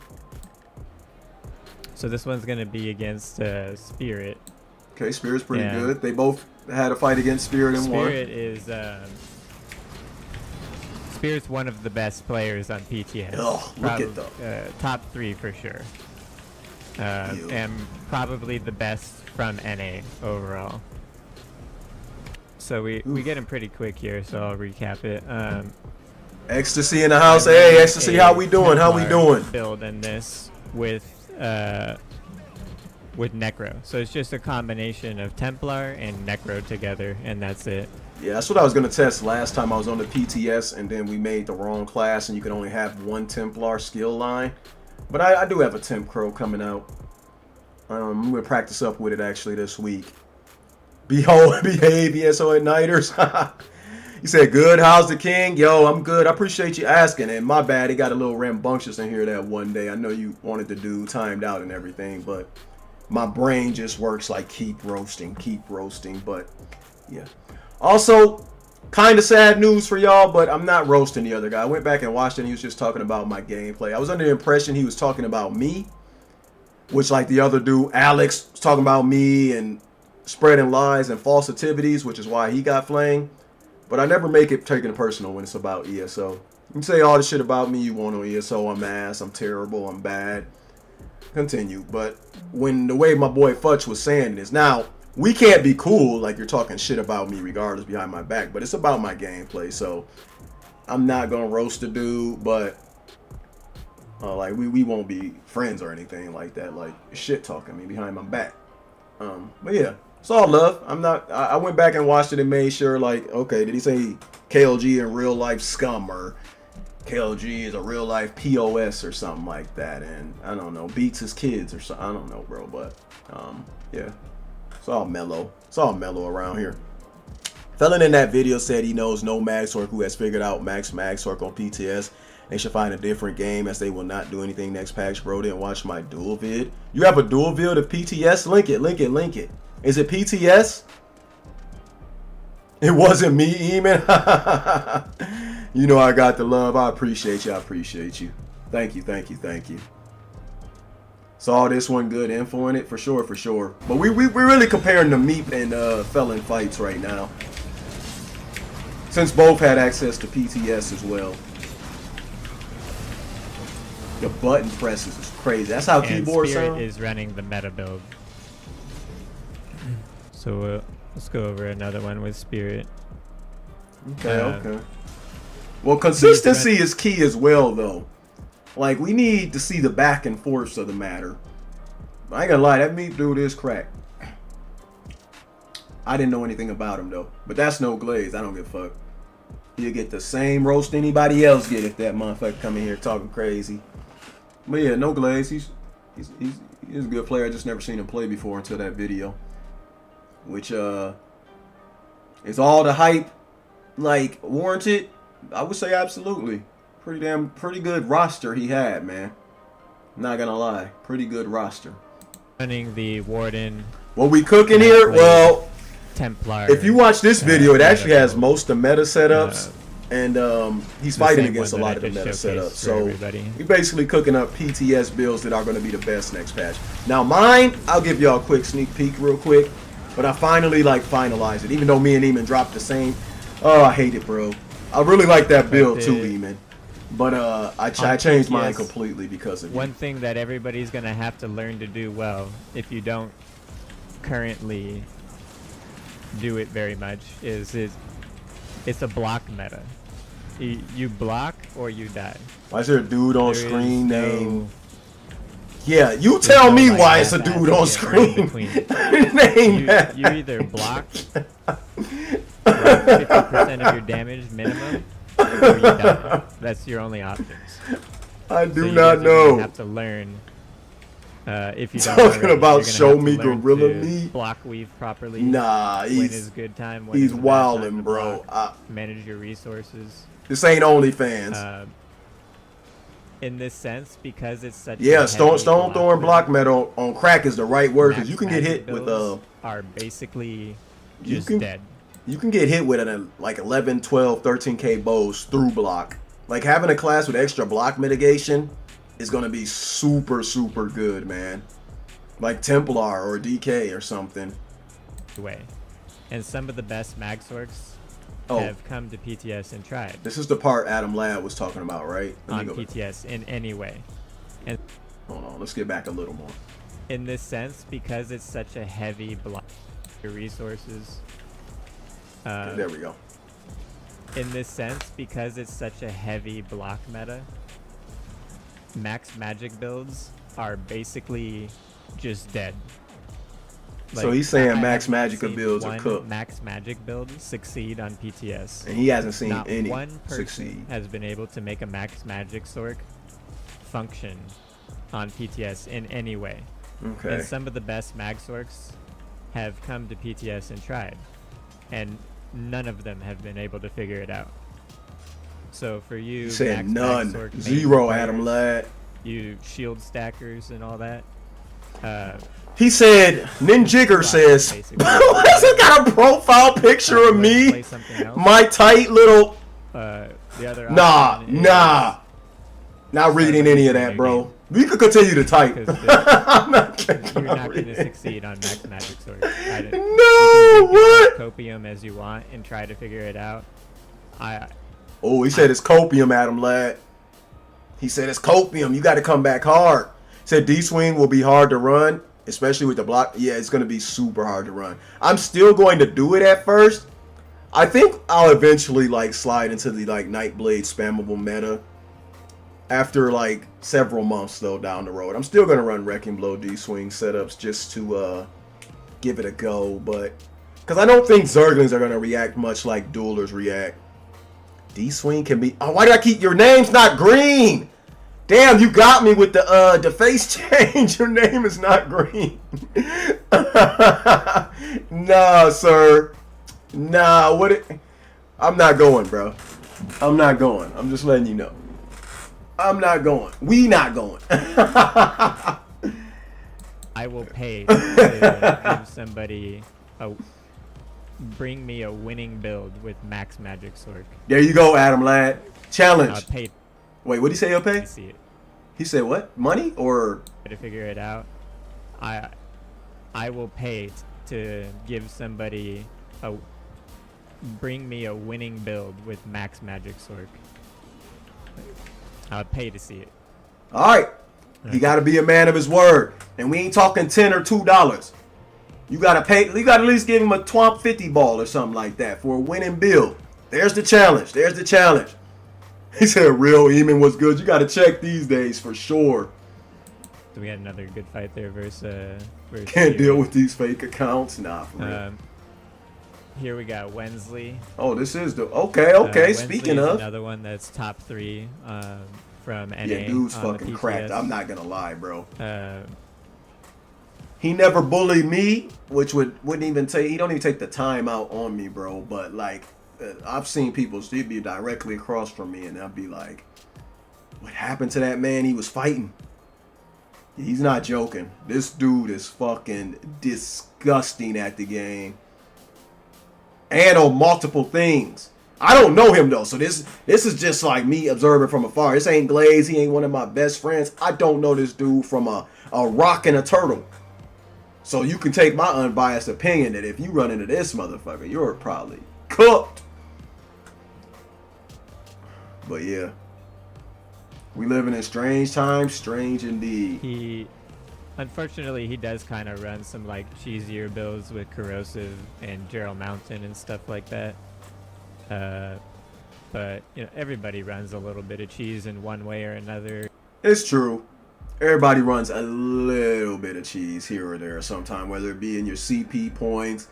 Speaker 10: So this one's gonna be against Spirit.
Speaker 1: Okay, Spirit's pretty good. They both had a fight against Spirit and won.
Speaker 10: Spirit is Spirit's one of the best players on PTS.
Speaker 1: Oh, look at them.
Speaker 10: Top 3 for sure. And probably the best from NA overall. So we get him pretty quick here, so I'll recap it.
Speaker 1: Ecstasy in the house. Hey, Ecstasy, how we doing? How we doing?
Speaker 10: Build in this with Necro. So it's just a combination of Templar and Necro together, and that's it.
Speaker 1: Yeah, that's what I was going to test last time I was on the PTS, and then we made the wrong class, and you can only have one Templar skill line. But I do have a Temp Crow coming out. I'm going to practice up with it actually this week. Behave, ESO at Nighters. He said, good, how's the king? Yo, I'm good. I appreciate you asking. And my bad, it got a little rambunctious in here that one day. I know you wanted to do timed out and everything, but my brain just works like keep roasting. But yeah. Also, kind of sad news for y'all, but I'm not roasting the other guy. I went back and watched it and he was just talking about my gameplay. I was under the impression he was talking about me, which like the other dude, Alex, was talking about me and spreading lies and false activities, which is why he got flamed. But I never make it taken personal when it's about ESO. You can say all the shit about me you want on ESO. I'm ass, I'm terrible, I'm bad. Continue. But when the way my boy Futch was saying this, now, we can't be cool like you're talking shit about me regardless behind my back, but it's about my gameplay, so I'm not gonna roast the dude, but like we won't be friends or anything like that, like shit talking me behind my back. But yeah, it's all love. I went back and watched it and made sure, like, okay, did he say KLG in real life scum, or KLG is a real life POS or something like that, and I don't know, beats his kids or something. I don't know, bro, but yeah, it's all mellow. It's all mellow around here. Felon in that video said he knows no Magsorc who has figured out Max Magsorc on PTS. They should find a different game as they will not do anything next patch. Bro, didn't watch my dual vid. You have a dual vid of PTS? Link it, link it, link it. Is it PTS? It wasn't me, Eamon. You know I got the love. I appreciate you. I appreciate you. Thank you, thank you, thank you. Saw this one, good info in it, for sure, for sure. But we're really comparing the Meep and Felon fights right now, since both had access to PTS as well. The button presses is crazy. That's how keyboards sound.
Speaker 10: Spirit is running the meta build. So let's go over another one with Spirit.
Speaker 1: Okay, okay. Well, consistency is key as well, though. Like, we need to see the back and forth of the matter. I ain't gonna lie, that Meep dude is crack. I didn't know anything about him, though. But that's no glaze. I don't give a fuck. He'll get the same roast anybody else get if that motherfucker come in here talking crazy. But yeah, no glaze. He's a good player. I just never seen him play before until that video. Which is all the hype like warranted? I would say absolutely. Pretty good roster he had, man. Not gonna lie, pretty good roster.
Speaker 10: Running the Warden.
Speaker 1: What we cooking here? Well,
Speaker 10: Templar.
Speaker 1: if you watch this video, it actually has most of meta setups, and he's fighting against a lot of the meta setups. So we're basically cooking up PTS builds that are going to be the best next patch. Now mine, I'll give y'all a quick sneak peek real quick, but I finally finalized it. Even though me and Eamon dropped the same. Oh, I hate it, bro. I really like that build too, Eamon. But I changed mine completely because of you.
Speaker 10: One thing that everybody's going to have to learn to do well, if you don't currently do it very much, is it's a block meta. You block or you die.
Speaker 1: Why is there a dude on screen named... Yeah, you tell me why it's a dude on screen.
Speaker 10: You either block 50% of your damage minimum, or you die. That's your only options.
Speaker 1: I do not know.
Speaker 10: You have to learn. If you don't
Speaker 1: talking about show me gorilla meat,
Speaker 10: block weave properly.
Speaker 1: Nah,
Speaker 10: when is good time. When
Speaker 1: he's
Speaker 10: is
Speaker 1: wildin', bro.
Speaker 10: Manage your resources.
Speaker 1: This ain't OnlyFans.
Speaker 10: In this sense, because it's such
Speaker 1: stone throwing block metal on crack is the right word, because you can get hit with
Speaker 10: are basically just dead.
Speaker 1: You can get hit with like 11, 12, 13k bows through block. Like having a class with extra block mitigation is gonna be super good, man. Like Templar or DK or something.
Speaker 10: And some of the best Magsorcs have come to PTS and tried.
Speaker 1: This is the part Adam Ladd was talking about, right?
Speaker 10: On PTS in any way. And
Speaker 1: hold on, let's get back a little more.
Speaker 10: In this sense, because it's such a heavy block, your resources.
Speaker 1: There we go.
Speaker 10: In this sense, because it's such a heavy block meta, max magic builds are basically just dead.
Speaker 1: So he's saying max magic builds are cooked.
Speaker 10: Max magic build succeed on PTS,
Speaker 1: and he hasn't seen
Speaker 10: Not
Speaker 1: any
Speaker 10: one person
Speaker 1: succeed.
Speaker 10: Has been able to make a max magic sorc function on PTS in any way.
Speaker 1: Okay.
Speaker 10: And some of the best Magsorcs have come to PTS and tried, and none of them have been able to figure it out. So for you,
Speaker 1: said none, zero, Adam Ladd.
Speaker 10: You shield stackers and all that.
Speaker 1: He said, Ninjigger says, has it got a profile picture of me? My tight little...
Speaker 10: the other
Speaker 1: nah. Not reading any of that, bro. We could continue to type.
Speaker 10: I'm not you're not going to succeed on max magic sword.
Speaker 1: No, what?
Speaker 10: Copium as you want and try to figure it out.
Speaker 1: He said it's copium, Adam Ladd. He said it's copium. You got to come back hard. Said D-swing will be hard to run, especially with the block. Yeah, it's going to be super hard to run. I'm still going to do it at first. I think I'll eventually slide into the Nightblade spammable meta after several months though down the road. I'm still going to run Wrecking Blow D-swing setups just to give it a go, but because I don't think Zerglings are going to react much like duelers react. D-swing can be. Oh, why do I keep your name's not green? Damn, you got me with the face change. Your name is not green. Nah, sir. Nah, I'm not going, bro. I'm not going. I'm just letting you know. I'm not going. We not going.
Speaker 10: I will pay to give somebody bring me a winning build with max magic sword.
Speaker 1: There you go, Adam Ladd. Challenge.
Speaker 10: I'll pay.
Speaker 1: Wait, what did he say he'll pay?
Speaker 10: To see it.
Speaker 1: He said what? Money or?
Speaker 10: To figure it out. I will pay to give somebody bring me a winning build with max magic sword. I'll pay to see it.
Speaker 1: All right. He got to be a man of his word. And we ain't talking $10 or $2. You got to pay. You got to at least give him a twomp 50 ball or something like that for a winning build. There's the challenge. There's the challenge. He said real Eamon was good. You got to check these days for sure.
Speaker 10: So we had another good fight there versus
Speaker 1: Can't deal with these fake accounts. Nah, for real.
Speaker 10: Here we got Wensley.
Speaker 1: Oh, this is the... Okay. Speaking of...
Speaker 10: another one that's top 3 from NA.
Speaker 1: Yeah, dude's fucking cracked. I'm not going to lie, bro.
Speaker 10: Uh,
Speaker 1: He never bullied me, which wouldn't even take... He don't even take the time out on me, bro. But, like, I've seen people still be directly across from me, and I'll be like, what happened to that man he was fighting? He's not joking. This dude is fucking disgusting at the game. And on multiple things. I don't know him though, so this is just like me observing from afar. This ain't Glaze. He ain't one of my best friends. I don't know this dude from a rock and a turtle. So you can take my unbiased opinion that if you run into this motherfucker, you're probably cooked. But yeah. We living in strange times, strange indeed.
Speaker 10: Unfortunately, he does kind of run some like cheesier builds with Corrosive and Gerald Mountain and stuff like that. But you know, everybody runs a little bit of cheese in one way or another.
Speaker 1: It's true. Everybody runs a little bit of cheese here or there sometime, whether it be in your CP points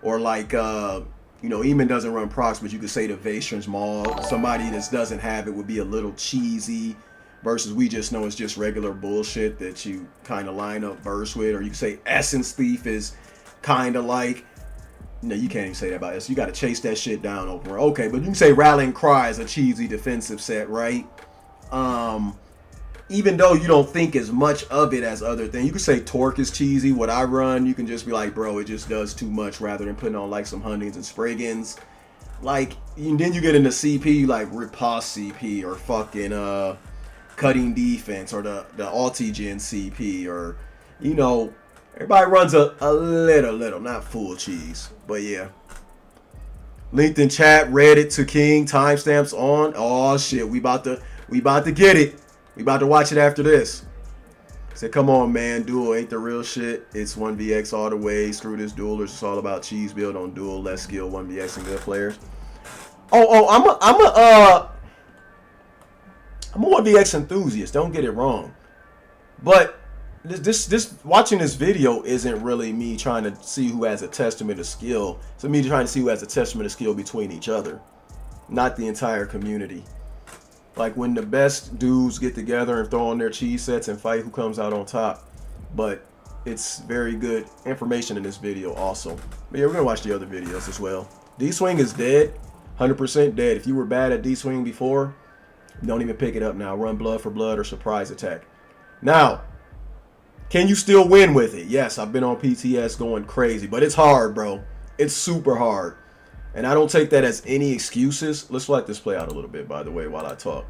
Speaker 1: or like you know, Eamon doesn't run procs, but you could say the Vation's Maul. Somebody that doesn't have it would be a little cheesy. Versus we just know it's just regular bullshit that you kind of line up verse with. Or you can say Essence Thief is kind of like... No, you can't even say that about us. You got to chase that shit down over. Okay, but you can say Rallying Cry is a cheesy defensive set, right? Even though you don't think as much of it as other things. You can say Torque is cheesy. What I run, you can just be like, bro, it just does too much rather than putting on like some Huntings and Spriggans. Like, and then you get into CP, like Riposte CP or fucking... cutting defense or the Altigen CP or, you know, everybody runs a little, not full cheese, but yeah. Linked in chat, Reddit to King, timestamps on. Oh shit, we about to get it. We about to watch it after this. Said, come on, man, duel ain't the real shit. It's 1vx all the way. Screw this duelers. It's all about cheese build on duel, less skill, 1vx and good players. I'm a 1vx enthusiast, don't get it wrong. But this watching this video isn't really me trying to see who has a testament of skill. It's me trying to see who has a testament of skill between each other, not the entire community. Like when the best dudes get together and throw on their cheese sets and fight who comes out on top. But it's very good information in this video also. But yeah, we're gonna watch the other videos as well. D-swing is dead, 100% dead. If you were bad at D-swing before, don't even pick it up now. Run blood for blood or surprise attack. Now, can you still win with it? Yes, I've been on PTS going crazy, but it's hard, bro. It's super hard. And I don't take that as any excuses. Let's let this play out a little bit, by the way, while I talk.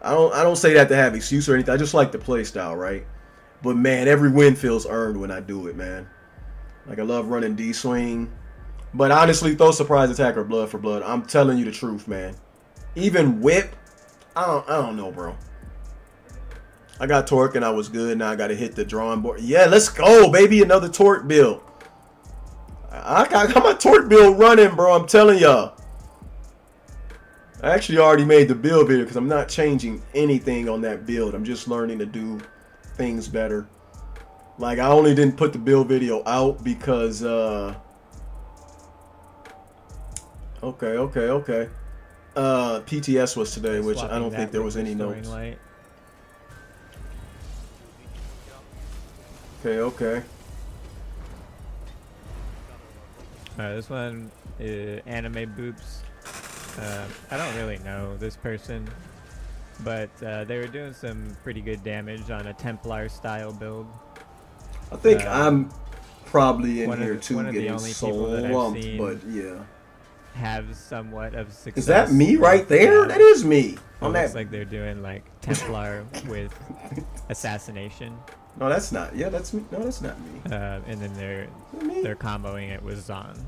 Speaker 1: I don't say that to have excuse or anything. I just like the play style, right? But man, every win feels earned when I do it, man. Like I love running D-swing. But honestly, throw surprise attack or blood for blood. I'm telling you the truth, man. Even whip, I don't know, bro. I got Torque and I was good. Now I got to hit the drawing board. Yeah, let's go, baby. Another Torque build. I got my Torque build running, bro. I'm telling y'all. I actually already made the build video because I'm not changing anything on that build. I'm just learning to do things better. Like, I only didn't put the build video out because, okay. PTS was today, which I
Speaker 10: Swapping
Speaker 1: don't think
Speaker 10: that
Speaker 1: there
Speaker 10: with
Speaker 1: was any
Speaker 10: restoring
Speaker 1: notes.
Speaker 10: light.
Speaker 1: Okay.
Speaker 10: This one, anime boobs. I don't really know this person, but they were doing some pretty good damage on a Templar style build.
Speaker 1: I think I'm probably in here
Speaker 10: one
Speaker 1: too,
Speaker 10: of the
Speaker 1: getting
Speaker 10: only people that I've
Speaker 1: slumped,
Speaker 10: seen
Speaker 1: but yeah.
Speaker 10: Have somewhat of success.
Speaker 1: Is that me right there? That is me.
Speaker 10: It looks like they're doing like Templar with assassination.
Speaker 1: No, that's not. Yeah, that's me. No, that's not me.
Speaker 10: And then they're comboing it with Zon.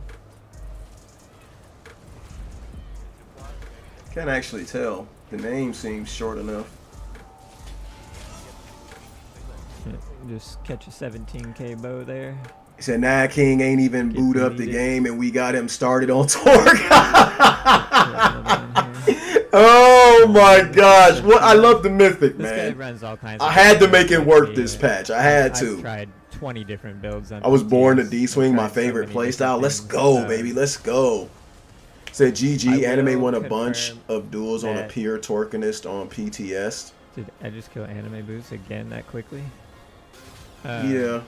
Speaker 1: Can't actually tell. The name seems short enough.
Speaker 10: Just catch a 17k bow there.
Speaker 1: He said, "Nah, King ain't even boot up the game, and we got him started on Torque." Oh my gosh! What I love the Mythic, man.
Speaker 10: This guy runs all kinds.
Speaker 1: I had to make it work this patch. I had to.
Speaker 10: I've tried 20 different builds. On
Speaker 1: I was born to
Speaker 10: PTS.
Speaker 1: D-swing, my favorite playstyle. Let's go, baby. Let's go. Said GG. Anime won a bunch of duels on a pure Torquenist on PTS.
Speaker 10: Did I just kill Anime Boost again that quickly?
Speaker 1: Yeah.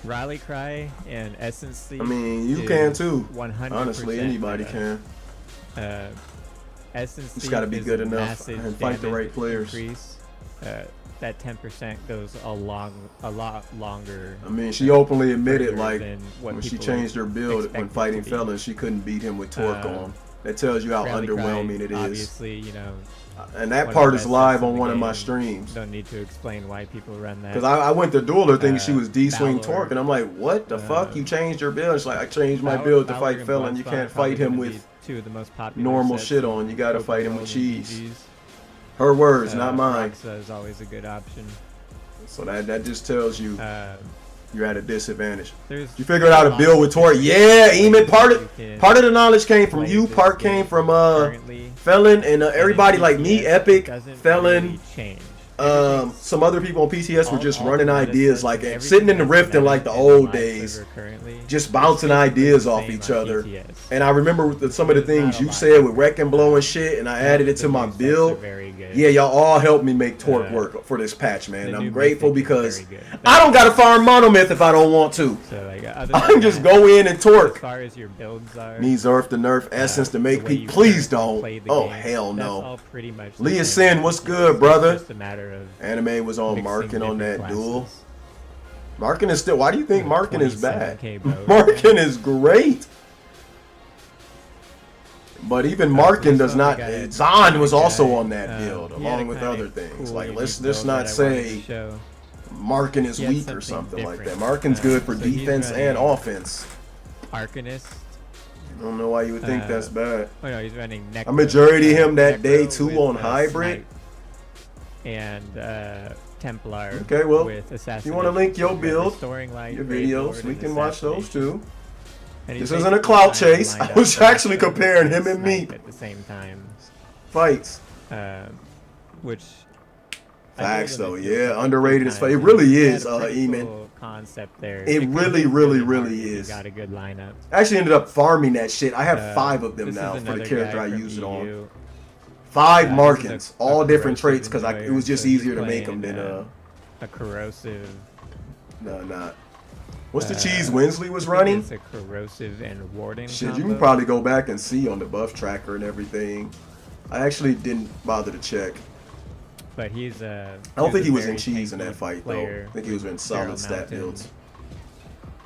Speaker 10: Rally Cry and Essence Sleep.
Speaker 1: I mean, you can too.
Speaker 10: 100%.
Speaker 1: Honestly, anybody can.
Speaker 10: Essence
Speaker 1: Just gotta be
Speaker 10: is
Speaker 1: good
Speaker 10: a
Speaker 1: enough
Speaker 10: massive
Speaker 1: and fight the right
Speaker 10: damage
Speaker 1: players.
Speaker 10: Increase. That 10% goes a lot longer.
Speaker 1: I mean, she openly admitted,
Speaker 10: further
Speaker 1: like,
Speaker 10: than what
Speaker 1: when she
Speaker 10: people
Speaker 1: changed her build
Speaker 10: expect
Speaker 1: when
Speaker 10: it to
Speaker 1: fighting
Speaker 10: be.
Speaker 1: felons, she couldn't beat him with Torque on. That tells you how
Speaker 10: Rally Cry,
Speaker 1: underwhelming it is.
Speaker 10: Obviously, you know.
Speaker 1: And that
Speaker 10: one of
Speaker 1: part
Speaker 10: the
Speaker 1: is
Speaker 10: best
Speaker 1: live
Speaker 10: sets in
Speaker 1: on
Speaker 10: the
Speaker 1: one of my
Speaker 10: game.
Speaker 1: streams.
Speaker 10: Don't need to explain why people run that.
Speaker 1: Because I went to Dueler thinking she was D-swing
Speaker 10: Balor,
Speaker 1: Torque, and I'm like, what the fuck? You changed your build? It's like, I changed my build to fight
Speaker 10: and
Speaker 1: felon. You
Speaker 10: Bloodspawn
Speaker 1: can't
Speaker 10: are probably
Speaker 1: fight him
Speaker 10: gonna
Speaker 1: with
Speaker 10: be two of the most popular
Speaker 1: normal
Speaker 10: sets
Speaker 1: shit
Speaker 10: in
Speaker 1: on. You gotta fight him with
Speaker 10: Overworld and
Speaker 1: cheese.
Speaker 10: GGs.
Speaker 1: Her words, not mine.
Speaker 10: Roxa is always a good option.
Speaker 1: So that just tells you you're at a disadvantage.
Speaker 10: You
Speaker 1: figured out a build with Torque. Yeah, Eamon, part of the knowledge came from you, part came from Felon, and everybody like me, Epic, Felon, some other people on PTS were just running ideas, like sitting in the Rift in like the old days, just bouncing ideas off each other. And I remember some of the things you said with Wreck and Blow and shit, and I added it to my build. Yeah, y'all all helped me make Torque work for this patch, man. And I'm grateful because I don't gotta farm Monomyth if I don't want to. I can just go in and Torque.
Speaker 10: As far as your builds are,
Speaker 1: Need Zerf to nerf Essence to make people. Please don't. Oh hell no. Leah Sin, what's good, brother? Anime was on Markin on that duel. Markin is still. Why do you think Markin is bad? Markin is great. But even Markin does not. Zon was also on that build, along with other things. Like let's not say Markin is weak or something like that. Markin's good for defense and offense.
Speaker 10: Arcanist.
Speaker 1: I don't know why you would think that's bad.
Speaker 10: Oh no, he's running Necro.
Speaker 1: I majority him that day too on hybrid.
Speaker 10: And Templar.
Speaker 1: Okay, well,
Speaker 10: with
Speaker 1: if you want to link your build,
Speaker 10: light,
Speaker 1: your videos, we can watch those too. This isn't a clout chase. I was actually comparing him and me
Speaker 10: at the same time.
Speaker 1: Fights.
Speaker 10: Which.
Speaker 1: Facts though, yeah, underrated as fuck. It really is, Eamon.
Speaker 10: Concept there.
Speaker 1: It really is.
Speaker 10: Got a good lineup.
Speaker 1: I actually ended up farming that shit. I have 5 of them now for the character I use it on. 5 Markins, all different traits, because it was just easier to make them than
Speaker 10: a corrosive.
Speaker 1: No, not. What's the cheese Winsley was running?
Speaker 10: It's a corrosive and warding.
Speaker 1: Shit,
Speaker 10: combo.
Speaker 1: you can probably go back and see on the buff tracker and everything. I actually didn't bother to check.
Speaker 10: But he's
Speaker 1: I don't think he was in cheese in that fight though. I think he was in solid stat builds.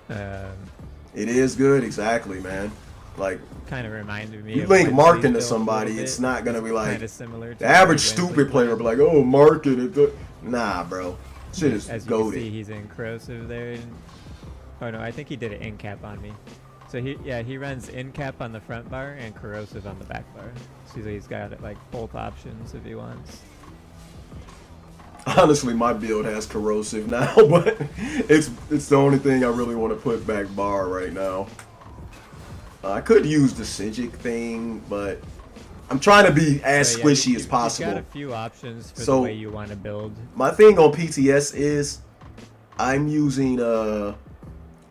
Speaker 1: It is good, exactly, man. Like
Speaker 10: kind of reminded me.
Speaker 1: You link Markin to somebody, it's not gonna be like the average stupid player will be like, oh, Markin. Nah, bro. Shit is
Speaker 10: as
Speaker 1: goated.
Speaker 10: You can see, he's in corrosive there. Oh no, I think he did an in cap on me. So he runs in cap on the front bar and corrosive on the back bar. So he's got like both options if he wants.
Speaker 1: Honestly, my build has corrosive now, but it's the only thing I really want to put back bar right now. I could use the Sigic thing, but I'm trying to be as squishy as possible.
Speaker 10: You've got a few options for the way you want to build.
Speaker 1: My thing on PTS is I'm using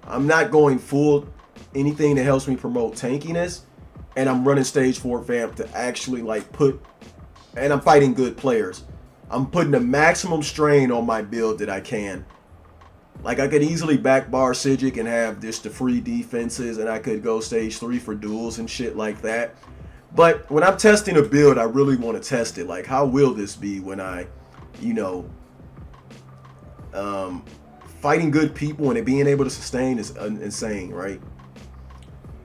Speaker 1: I'm not going full anything that helps me promote tankiness. and I'm running stage 4 vamp to actually like and I'm fighting good players. I'm putting the maximum strain on my build that I can. Like I could easily backbar Sijic and have just the free defenses, and I could go stage 3 for duels and shit like that. But when I'm testing a build, I really want to test it. Like, how will this be when I, you know, fighting good people and it being able to sustain is insane, right?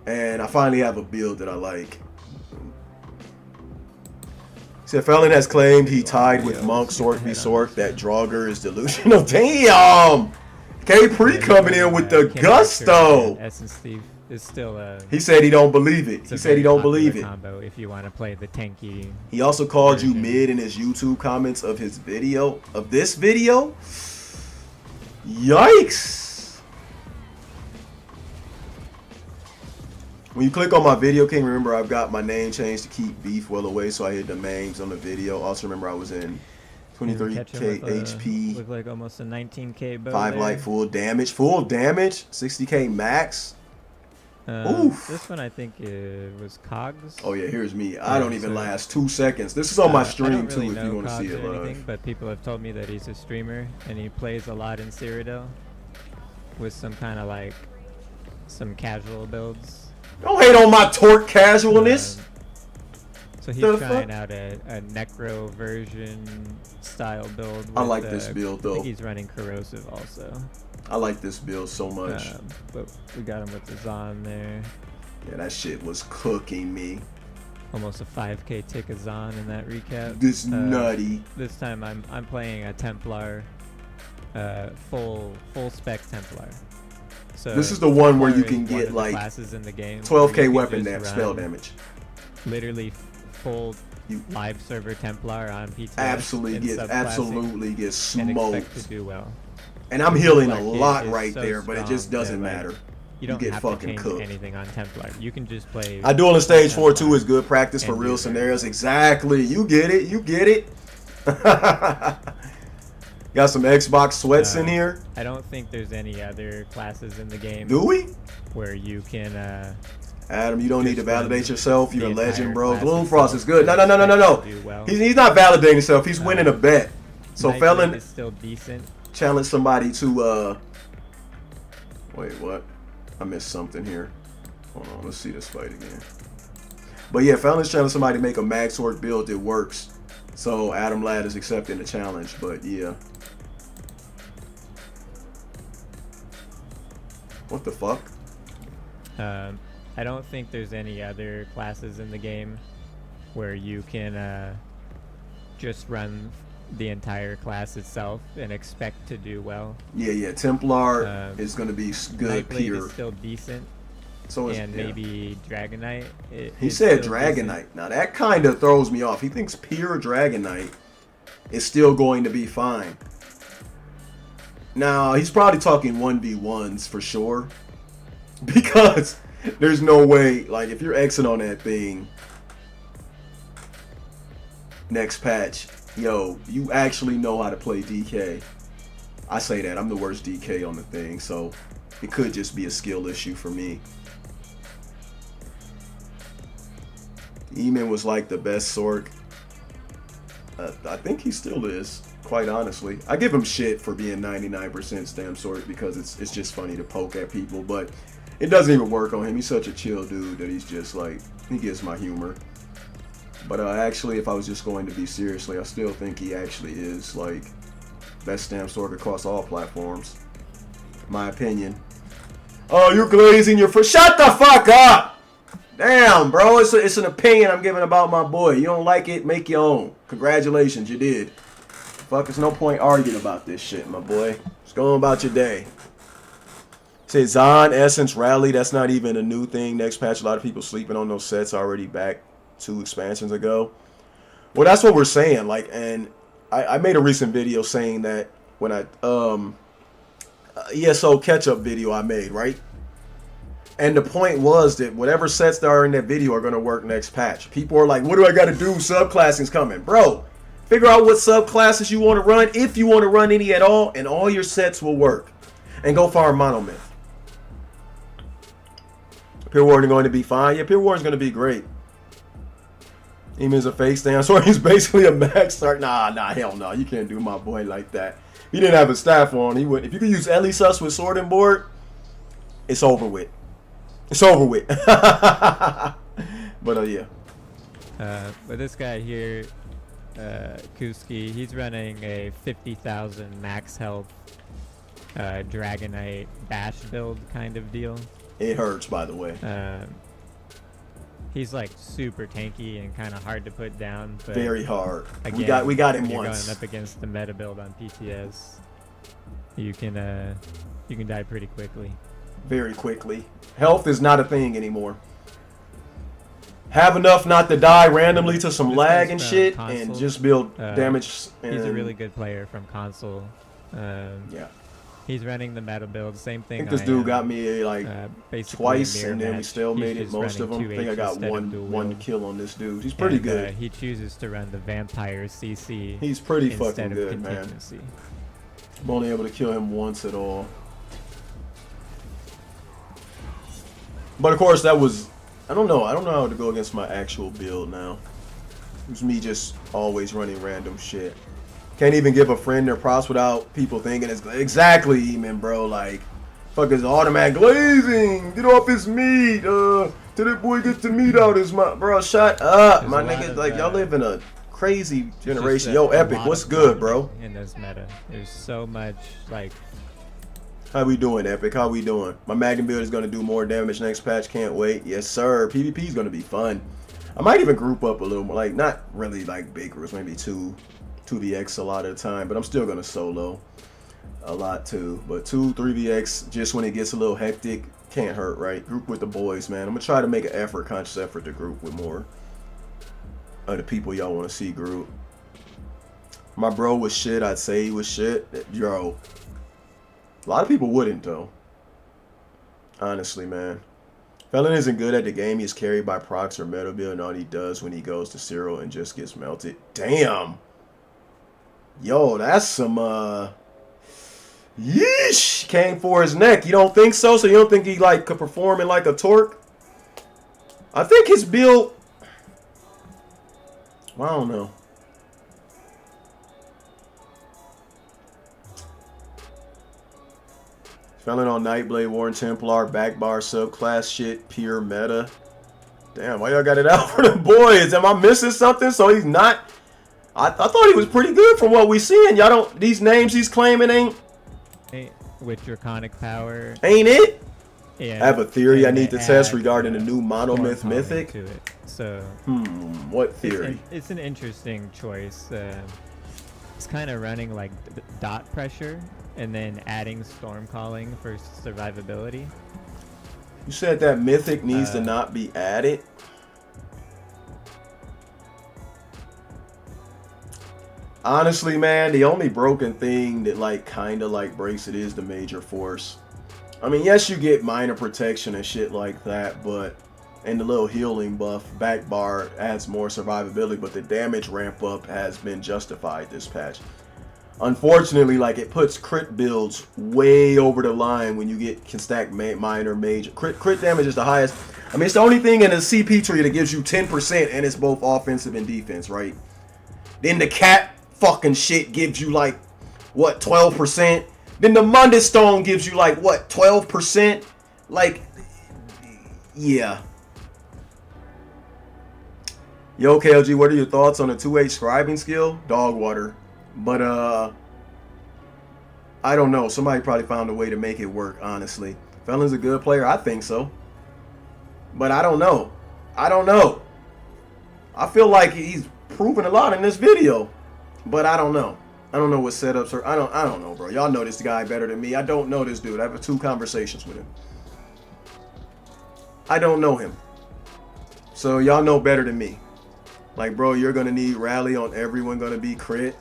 Speaker 1: And I finally have a build that I like. So Felon has claimed he tied with Monk, Sorc v Sorc, that Draugr is delusional. Damn! K-Pre coming in with the gusto.
Speaker 10: Essence Thief is still
Speaker 1: he said he don't believe it. He said he don't believe it.
Speaker 10: Combo if you want to play the tanky.
Speaker 1: He also called you mid in his YouTube comments of his video, of this video. Yikes! When you click on my video king, remember I've got my name changed to keep beef well away, so I hid the names on the video. Also remember I was in 23k HP.
Speaker 10: Look like almost a 19k bow.
Speaker 1: 5 light full damage, 60k max. Oof.
Speaker 10: This one I think it was Cogs.
Speaker 1: Oh yeah, here's me. I don't even last 2 seconds. This is on my stream
Speaker 10: really
Speaker 1: too if you want to see it live.
Speaker 10: But people have told me that he's a streamer and he plays a lot in Cyrodiil with some kind of like some casual builds.
Speaker 1: Don't hate on my torque casualness.
Speaker 10: So he's trying out a necro version style build. With,
Speaker 1: I like this build though.
Speaker 10: I think he's running corrosive also.
Speaker 1: I like this build so much.
Speaker 10: But we got him with the Zon there.
Speaker 1: Yeah, that shit was cooking me.
Speaker 10: Almost a 5k tick of Zon in that recap.
Speaker 1: This nutty.
Speaker 10: This time I'm playing a Templar, full spec Templar. So
Speaker 1: this is the one where you can get like
Speaker 10: classes in the game
Speaker 1: 12k weapon damage, spell damage.
Speaker 10: Literally full live server Templar on PTS.
Speaker 1: Absolutely get smoked.
Speaker 10: And expect to do well.
Speaker 1: And I'm healing a lot right there, but it just doesn't matter.
Speaker 10: You don't
Speaker 1: get
Speaker 10: have
Speaker 1: fucking
Speaker 10: to change
Speaker 1: cooked.
Speaker 10: anything on Templar. You can just play.
Speaker 1: I duel in stage 4 too is good practice for real scenarios. Exactly. You get it. You get it. Got some Xbox sweats in here.
Speaker 10: I don't think there's any other classes in the game.
Speaker 1: Do we?
Speaker 10: Where you can.
Speaker 1: Adam, you don't need to validate yourself. You're a legend, bro. Gloomfrost is good. No. He's not validating himself. He's winning a bet. So Felon
Speaker 10: is still decent.
Speaker 1: Challenge somebody to wait, what? I missed something here. Hold on, let's see this fight again. But yeah, Felon's challenge somebody to make a mag sword build that works. So Adam Ladd is accepting the challenge, but yeah. What the fuck?
Speaker 10: I don't think there's any other classes in the game where you can just run the entire class itself and expect to do well.
Speaker 1: Yeah. Templar is going to be good pure.
Speaker 10: Is still decent.
Speaker 1: So
Speaker 10: and maybe Dragonite.
Speaker 1: He said Dragonite. Decent. Now that kind of throws me off. He thinks pure Dragonite is still going to be fine. Now he's probably talking 1v1s for sure, because there's no way, like, if you're Xing on that thing next patch, yo, you actually know how to play DK. I say that I'm the worst DK on the thing, so it could just be a skill issue for me. Eamon was like the best Sorc. I think he still is, quite honestly. I give him shit for being 99% Stamsorc because it's just funny to poke at people, but it doesn't even work on him. He's such a chill dude that he's just like, he gets my humor. But actually, if I was just going to be seriously, I still think he actually is like best Stamsorc across all platforms. My opinion. Oh, you're glazing your first. Shut the fuck up! Damn, bro. It's an opinion I'm giving about my boy. You don't like it, make your own. Congratulations, you did. Fuck, there's no point arguing about this shit, my boy. Just go on about your day. Say Zon, Essence, Rally. That's not even a new thing. Next patch, a lot of people sleeping on those sets already back 2 expansions ago. Well, that's what we're saying. Like, and I made a recent video saying that when I ESO catch-up video I made, right? And the point was that whatever sets that are in that video are going to work next patch. People are like, what do I got to do? Subclassing's coming. Bro, figure out what subclasses you want to run, if you want to run any at all, and all your sets will work. And go farm Monomyth. Pure Warden going to be fine. Yeah, Pure Warden's going to be great. Even as a face Stamsorc, he's basically a max start. Nah, hell no. You can't do my boy like that. If he didn't have a staff on, he would. If you could use Elisus with sword and board, it's over with. It's over with. But yeah.
Speaker 10: But this guy here, Kuski, he's running a 50,000 max health Dragonite bash build kind of deal.
Speaker 1: It hurts, by the way.
Speaker 10: He's like super tanky and kind of hard to put down. But
Speaker 1: very hard.
Speaker 10: Again,
Speaker 1: we got him
Speaker 10: when
Speaker 1: once.
Speaker 10: You're going up against the meta build on PTS. You can die pretty quickly.
Speaker 1: Very quickly. Health is not a thing anymore. Have enough not to die randomly to some lag and shit, console, and just build damage. And
Speaker 10: he's a really good player from console.
Speaker 1: Yeah.
Speaker 10: He's running the meta build. Same thing.
Speaker 1: I think this dude got me like twice, and then we still made it most of them. I think I got one kill on this dude. He's pretty good.
Speaker 10: He chooses to run the vampire CC.
Speaker 1: He's pretty fucking good, man. I'm only able to kill him once at all. But of course, that was, I don't know how to go against my actual build now. It was me just always running random shit. Can't even give a friend their props without people thinking it's exactly, man, bro. Like, fuck is automatic glazing. Get off his meat. Till that boy gets the meat out his mouth, bro. Shut up, my nigga. Like, y'all live in a crazy generation. Yo, Epic, what's good, bro?
Speaker 10: In this meta, there's so much like.
Speaker 1: How we doing, Epic? How we doing? My Magnum build is gonna do more damage next patch. Can't wait. Yes, sir. PvP is gonna be fun. I might even group up a little more. Like, not really like big groups. Maybe 2vx a lot of the time, but I'm still gonna solo a lot too. But 2-3vx just when it gets a little hectic can't hurt, right? Group with the boys, man. I'm gonna try to make an effort, conscious effort, to group with more of the people y'all want to see group. My bro was shit. I'd say he was shit. Yo, a lot of people wouldn't though. Honestly, man. Felon isn't good at the game. He's carried by procs or meta build, and all he does when he goes to zero and just gets melted. Damn. Yo, that's some, yeesh, came for his neck. You don't think so? So you don't think he, like, could perform in, like, a torque? I think his build, well, I don't know. Felon on Nightblade, Warren Templar, backbar, subclass shit, pure meta. Damn, why y'all got it out for the boys? Am I missing something? So he's not... I thought he was pretty good from what we seeing. Y'all don't, these names he's claiming ain't
Speaker 10: with draconic power.
Speaker 1: Ain't it?
Speaker 10: Yeah.
Speaker 1: I have a theory I need to test regarding the new monomyth mythic.
Speaker 10: To it. So
Speaker 1: what theory?
Speaker 10: It's an interesting choice. It's kind of running like dot pressure and then adding storm calling for survivability.
Speaker 1: You said that mythic needs to not be added. Honestly, man, the only broken thing that like kind of like breaks it is the major force. I mean, yes, you get minor protection and shit like that, but and the little healing buff back bar adds more survivability, but the damage ramp up has been justified this patch. Unfortunately, like it puts crit builds way over the line when you can stack minor, major. Crit damage is the highest. I mean, it's the only thing in the CP tree that gives you 10% and it's both offensive and defense, right? Then the cat fucking shit gives you like what, 12%? Then the Mundus Stone gives you like what, 12%? Like, yeah. Yo, KLG, what are your thoughts on the 2H scribing skill? Dog water. But I don't know. Somebody probably found a way to make it work, honestly. Felon's a good player, I think so. But I don't know. I don't know. I feel like he's proven a lot in this video. But I don't know. I don't know what setups are. I don't know, bro. Y'all know this guy better than me. I don't know this dude. I have 2 conversations with him. I don't know him. So y'all know better than me. Like, bro, you're going to need rally on everyone going to be crit.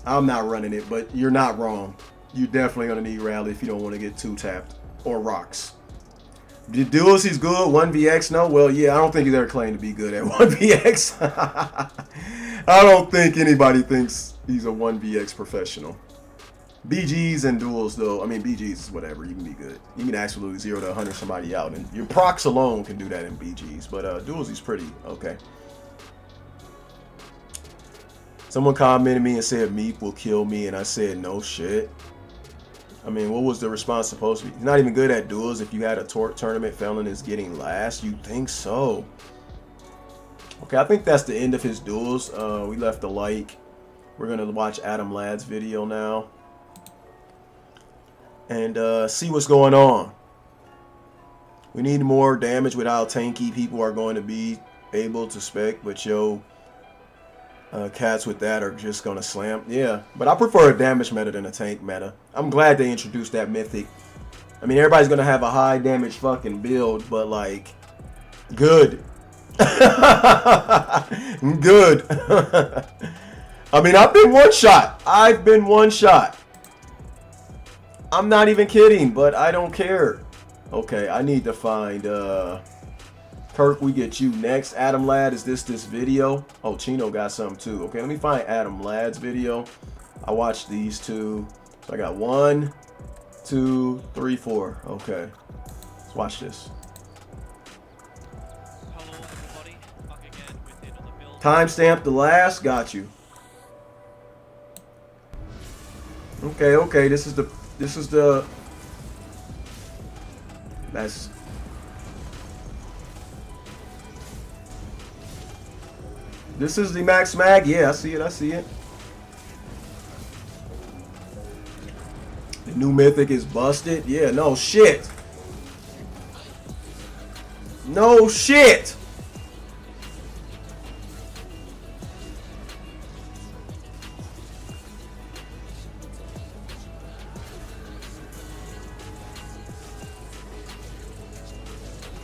Speaker 1: I'm not running it, but you're not wrong. You're definitely going to need rally if you don't want to get 2-tapped. Or rocks. The duels he's good. 1vx, no? Well, yeah, I don't think he's ever claimed to be good at 1vx. I don't think anybody thinks he's a 1vx professional. BGs and duels, though. I mean, BGs is whatever. You can be good. You can absolutely 0 to 100 somebody out, and your procs alone can do that in BGs. But duels is pretty okay. Someone commented me and said Meep will kill me, and I said no shit. I mean, what was the response supposed to be? He's not even good at duels. If you had a tournament, Felon is getting last. You think so? Okay, I think that's the end of his duels. We left a like. We're gonna watch Adam Ladd's video now and see what's going on. We need more damage with how tanky people are going to be able to spec, but cats with that are just gonna slam. Yeah, but I prefer a damage meta than a tank meta. I'm glad they introduced that mythic. I mean, everybody's gonna have a high damage fucking build, but like, good. Good. I mean, I've been one shot. I've been one shot. I'm not even kidding, but I don't care. Okay, I need to find Kirk, we get you next. Adam Ladd, is this video? Oh, Chino got some too. Okay, let me find Adam Ladd's video. I watched these two. So I got 1, 2, 3, 4. Okay, let's watch this. Timestamp the last. Got you. Okay, okay. This is the. That's. This is the max mag. Yeah, I see it. I see it. The new mythic is busted. Yeah, no shit. No shit.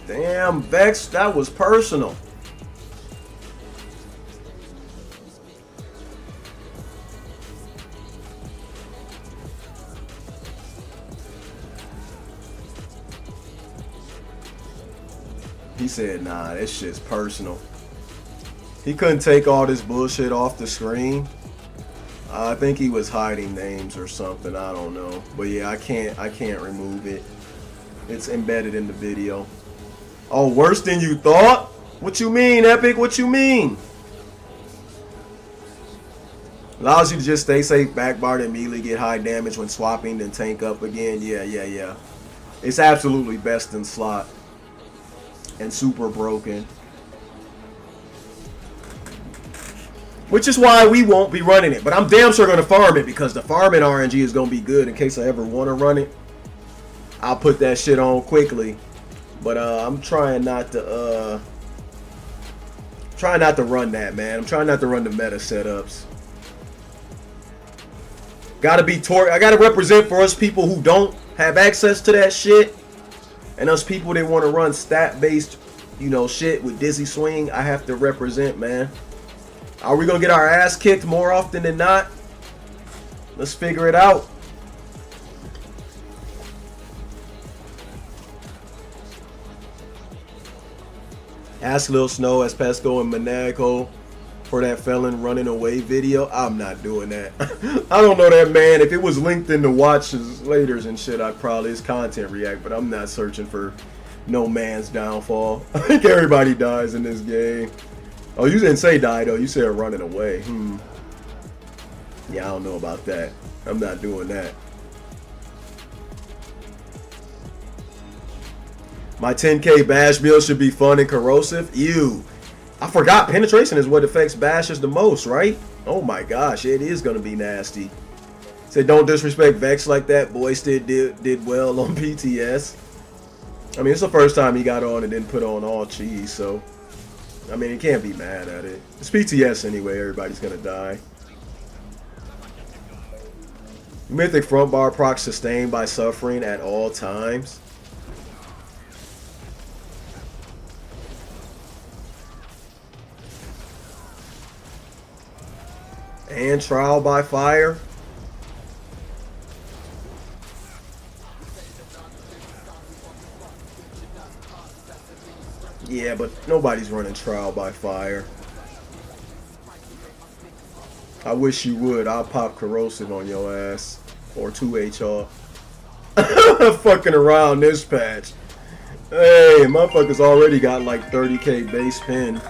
Speaker 1: Damn, Vex, that was personal. He said, nah, this shit's personal. He couldn't take all this bullshit off the screen. I think he was hiding names or something. I don't know. But yeah, I can't remove it. It's embedded in the video. Oh, worse than you thought? What you mean, Epic? What you mean? Allows you to just stay safe, backbar, and immediately get high damage when swapping, then tank up again. Yeah. It's absolutely best in slot. And super broken. Which is why we won't be running it. But I'm damn sure going to farm it because the farming RNG is going to be good in case I ever want to run it. I'll put that shit on quickly. But I'm trying not to run that, man. I'm trying not to run the meta setups. Gotta be I gotta represent for us people who don't have access to that shit. And us people that want to run stat-based, you know, shit with dizzy swing. I have to represent, man. Are we gonna get our ass kicked more often than not? Let's figure it out. Ask Lil Snow as Pesco and Monaco for that felon running away video. I'm not doing that. I don't know that man. If it was linked in the watches laters and shit, I'd probably his content react, but I'm not searching for no man's downfall. I think everybody dies in this game. Oh, you didn't say die though. You said running away. Yeah, I don't know about that. I'm not doing that. My 10k bash build should be fun and corrosive. Ew. I forgot penetration is what affects bashes the most, right? Oh my gosh, it is going to be nasty. Said don't disrespect Vex like that. Boy still did well on PTS. I mean, it's the first time he got on and didn't put on all cheese, so... I mean, he can't be mad at it. It's PTS anyway, everybody's going to die. Mythic front bar proc sustained by suffering at all times. And trial by fire. Yeah, but nobody's running trial by fire. I wish you would. I'll pop corrosive on your ass. or 2 HR. Fucking around this patch. Hey, motherfuckers already got like 30k base pin.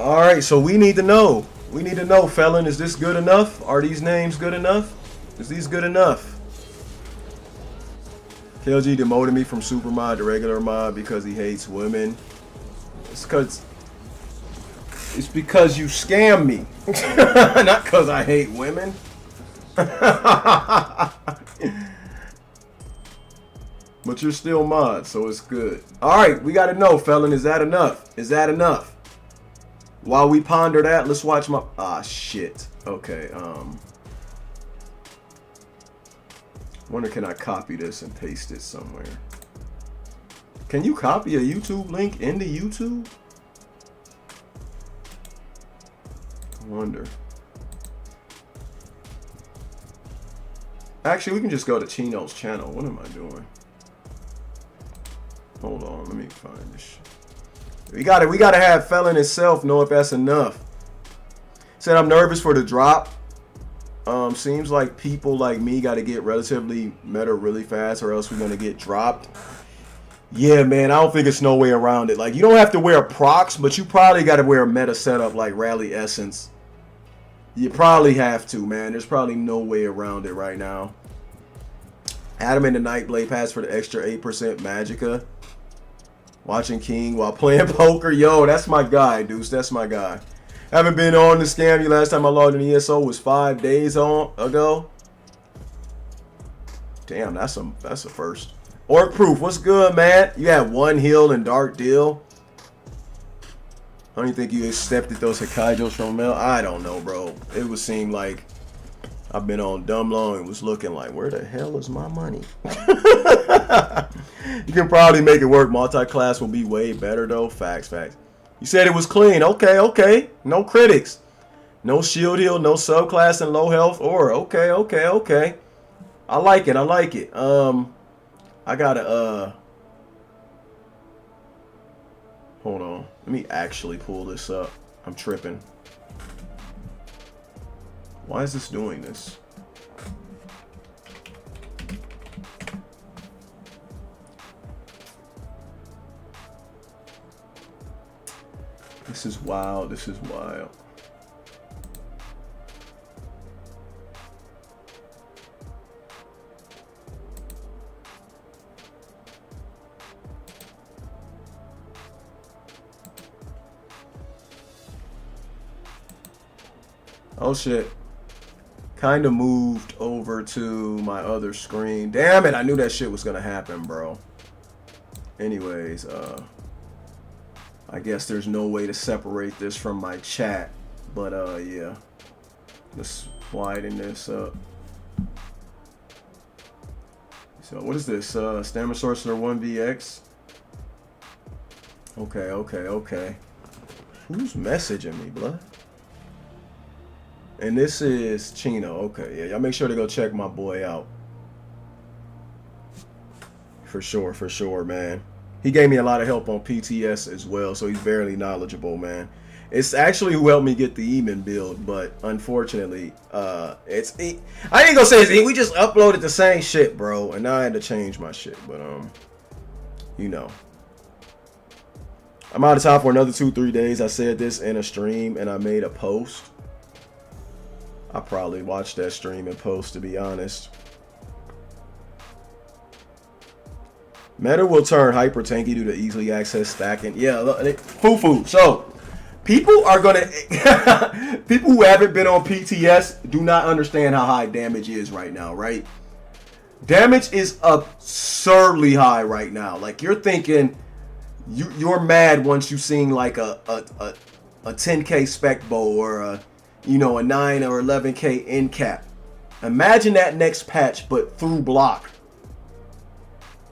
Speaker 1: All right, so we need to know. We need to know, Felon, is this good enough? Are these names good enough? Is these good enough? KLG demoted me from super mod to regular mod because he hates women. It's because you scam me. Not because I hate women. But you're still mod, so it's good. All right, we got to know, Felon, is that enough? Is that enough? While we ponder that, let's watch my... Ah, shit. Okay, wonder, can I copy this and paste it somewhere? Can you copy a YouTube link into YouTube? I wonder. Actually, we can just go to Chino's channel. What am I doing? Hold on, let me find this shit. We gotta have Felon itself know if that's enough. Said I'm nervous for the drop. Seems like people like me gotta get relatively meta really fast or else we're gonna get dropped. Yeah, man, I don't think it's no way around it. Like, you don't have to wear procs, but you probably gotta wear a meta setup like Rally Essence. You probably have to, man. There's probably no way around it right now. Adam in the Nightblade pass for the extra 8% Magicka. Watching King while playing poker. Yo, that's my guy, Deuce. That's my guy. Haven't been on to scam you. Last time I logged in ESO was 5 days ago. Damn, that's a first. Orc Proof, what's good, man? You had one heal and Dark Deal. I don't think you accepted those Hokaijos from Mel. I don't know, bro. It would seem like I've been on dumb long and was looking like, where the hell is my money? You can probably make it work. Multi-class will be way better though. Facts. You said it was clean. Okay. No critics. No shield heal, no subclass and low health aura. Okay. I like it. I gotta hold on. Let me actually pull this up. I'm tripping. Why is this doing this? This is wild. Oh shit. Kind of moved over to my other screen. Damn it, I knew that shit was gonna happen, bro. Anyways, I guess there's no way to separate this from my chat. But yeah. Let's widen this up. So what is this? Stamsorc 1VX. Okay. Who's messaging me, blood? And this is Chino. Okay, yeah, y'all make sure to go check my boy out. For sure, man. He gave me a lot of help on PTS as well, so he's very knowledgeable, man. It's actually who helped me get the Eamon build, but unfortunately, I ain't gonna say it's we just uploaded the same shit, bro, and now I had to change my shit, but you know. I'm out of time for another 2-3 days. I said this in a stream and I made a post. I probably watched that stream and post, to be honest. Meta will turn hyper tanky due to easily access stacking. Yeah, foo. So, people are gonna people who haven't been on PTS do not understand how high damage is right now, right? Damage is absurdly high right now. Like you're thinking you're mad once you seen like a 10k spec bow or a 9 or 11k end cap. Imagine that next patch, but through block.